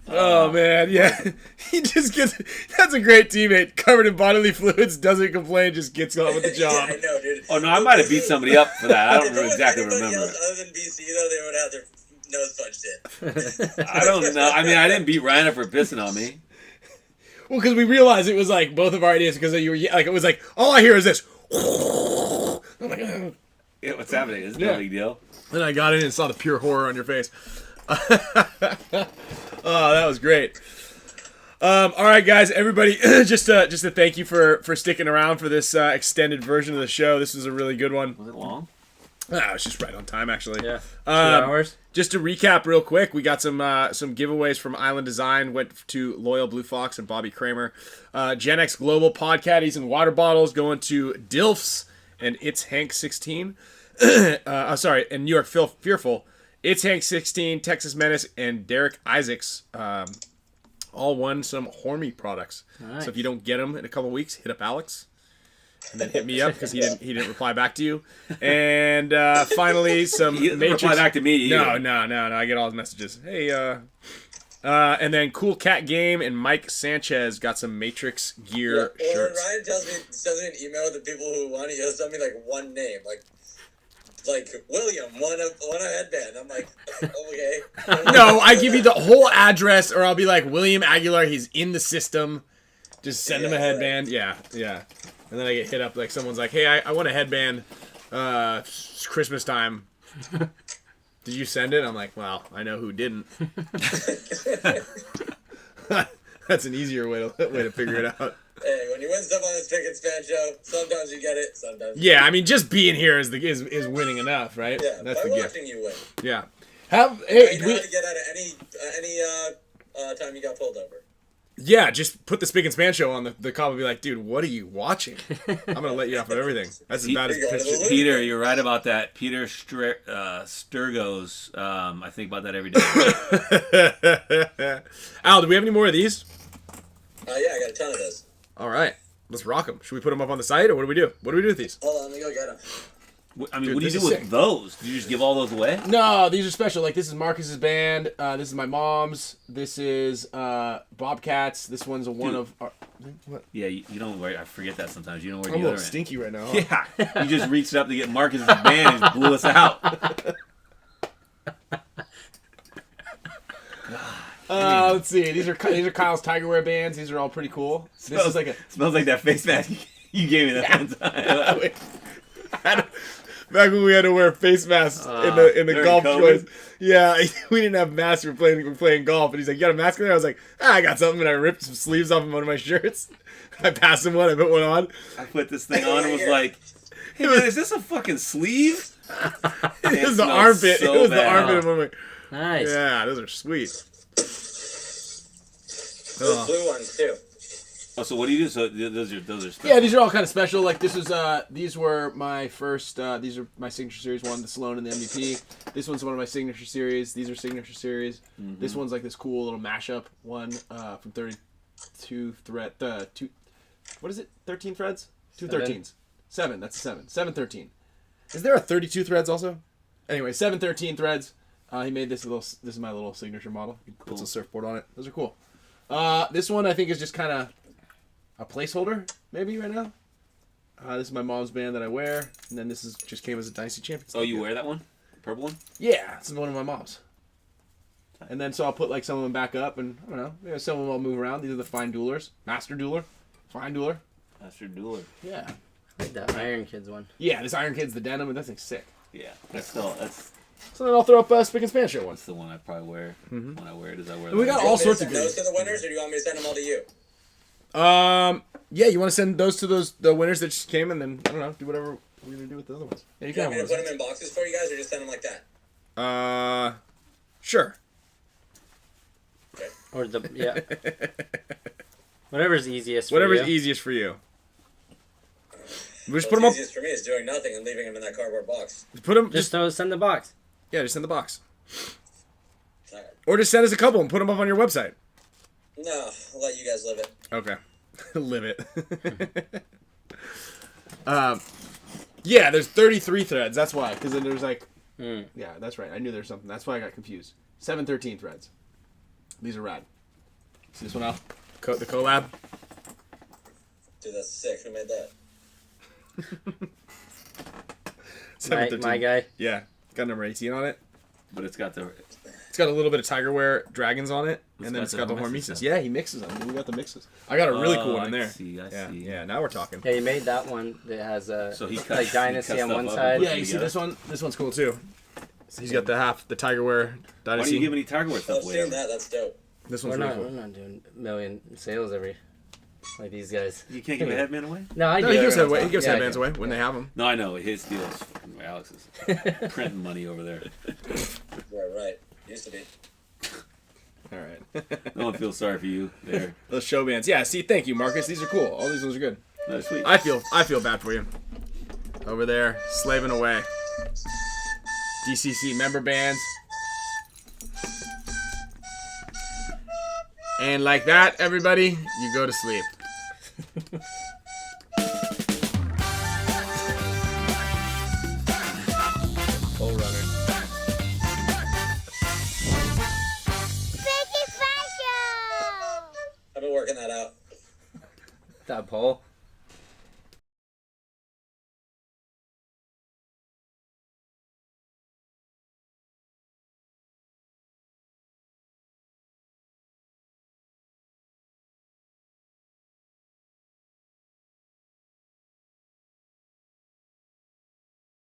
Oh man, yeah. He just gets. That's a great teammate. Covered in bodily fluids, doesn't complain, just gets on with the job. Yeah, I know, dude. Oh no, I might have beat somebody up for that. I don't If it was exactly anybody remember. else other than BC, though, they would have their nose punched in. I don't know. I mean, I didn't beat Ryan up for pissing on me. Well, because we realized it was both of our ideas. Because you were it was all I hear is this. I'm like, "Ugh." Yeah, what's happening? It's no big deal. Then I got in and saw the pure horror on your face. Oh, that was great. All right, guys, everybody, just to thank you for sticking around for this extended version of the show. This was a really good one. Was it long? Ah, it was just right on time, actually. Yeah. 2 hours. Just to recap real quick, we got some giveaways from Island Design, went to Loyal Blue Fox and Bobby Kramer. Gen X Global Pod Caddies and water bottles going to Dilfs and It's Hank 16. And New York Fearful. It's Hank 16, Texas Menace, and Derek Isaacs all won some Hormy products. Nice. So if you don't get them in a couple weeks, hit up Alex. And then hit me up because he didn't reply back to you. And finally, some He didn't Matrix. reply back to me either. No. I get all his messages. Hey, and then Cool Cat Game and Mike Sanchez got some Matrix gear Or when shirts. Ryan sends me an email with the people who want it, he'll send me one name, like William, one a headband. I'm like, okay. No, I give you the whole address, or I'll be like, William Aguilar, he's in the system. Just send him a headband. Right. Yeah. And then I get hit up, someone's like, hey, I want a headband. It's Christmas time. Did you send it? I'm like, well, I know who didn't. That's an easier way to figure it out. Hey, when you win stuff on this Pick and Span show, sometimes you get it, sometimes you Yeah, I mean, just being here is winning enough, right? Yeah, That's by the watching gift. you win. Yeah. You know how to get out of any time you got pulled over. Yeah, just put the Spick and Span show on. The cop will be like, dude, what are you watching? I'm going to let you off of everything. That's as bad as piss. Peter, you're right about that. Peter Sturgos, I think about that every day. Al, do we have any more of these? Yeah, I got a ton of those. All right. Let's rock them. Should we put them up on the site, or what do we do? What do we do with these? Hold on, let me go get them. I mean, Dude, what do you this do is with sick. those? Do you just give all those away? No, these are special. Like, this is Marcus's band. This is my mom's. This is Bobcat's. This one's a one Dude. of our... What? Yeah, you don't wear. I forget that sometimes. You don't wear I'm a little deodorant. stinky right now. Yeah, you just reached up to get Marcus's band and just blew us out. Let's see. These are Kyle's Tiger Wear bands. These are all pretty cool. This is like a... Smells like that face mask you gave me that one time. Back when we had to wear face masks in the during golf COVID? choice. Yeah, we didn't have masks. We were playing golf, and he's like, "You got a mask in there?" I was like, I got something, and I ripped some sleeves off of one of my shirts. I passed him one. I put one on. I put this thing on and was like, "Hey man, is this a fucking sleeve?" It was the smells armpit. so It was the bad. armpit of one. Nice. Yeah, those are sweet. Those blue ones, too. Oh, so what do you do? So those are special. Yeah, these are all kind of special. Like this is these were my first. These are my signature series one, the Sloan and the MVP. This one's one of my signature series. These are signature series. Mm-hmm. This one's like this cool little mashup one from 32 thread. What is it? 13 threads? Two 13s. 7. That's a 7. 713. Is there a 32 threads also? Anyway, 713 threads. He made this little. This is my little signature model. He puts a surfboard on it. Those are cool. This one I think is just kind of a placeholder, maybe right now. This is my mom's band that I wear, and then this is just came as a Dynasty champion. Oh, you wear that one? The purple one? Yeah, this is one of my mom's. And then so I'll put like some of them back up, and I don't know, maybe some of them I'll move around. These are the fine duelers, master dueler, fine dueler. That's your dueler. Yeah, Like the Iron Kids one. yeah. This Iron Kid's the denim, and that thing's sick. Yeah, that's still that's So then I'll throw up Spick and Span show ones. the one I probably wear. When I wear it, is I wear. We that got one. all Do you want me sorts to of send those goodies. to the winners, or do you want me to send them all to you? Yeah, you want to send those to the winners that just came, and then I don't know, do whatever we're gonna do with the other ones. Yeah, you Do you can want have me one to of put them in boxes for you guys, or just send them like that? those. Sure. Okay. Or the yeah. Whatever's easiest. Whatever's for you. easiest for you. We just What's put them up. easiest for me is doing nothing and leaving them in that cardboard box. Put them Just send the box. yeah, just send the box, All right. or just send us a couple and put them up on your website. No, I'll let you guys live it. Okay, live it. Yeah, there's 33 threads. That's why, because then there's like, yeah, that's right. I knew there's something. That's why I got confused. 713 threads. These are rad. See this one out? The collab. Dude, that's sick. Who made that? 713. My guy. Yeah, got number 18 on it. But it's got the. It's got a little bit of Tiger Wear dragons on it, and then got it's the got the Hormesis Hormesis. stuff. Yeah, he mixes them. We got the mixes. I got a really cool one in there. I see. Yeah, now we're talking. Yeah, you made that one that has So he cuts- like Dynasty he on cuts one stuff up side. and Yeah, you see this one? This one's cool too. He's got the Tiger Wear Why Dynasty. do you give any Tiger Wear I've stuff away? seen that. That's dope. This We're one's really not, cool. we're not doing a million sales every like these guys. You can't give a headband away? No, I No, do. he gives every once in a he gives while. headbands away when they have them. No, I know. His deals. Alex's printing money over there. Yeah, right. Used to be. All right. No one feels sorry for you there. Those show bands. Yeah. See, thank you, Marcus. These are cool. All these ones are good. No, sweet. I feel bad for you. Over there, slaving away. DCC member bands. And like that, everybody, you go to sleep. Bull runner. I've been working that out. That pole.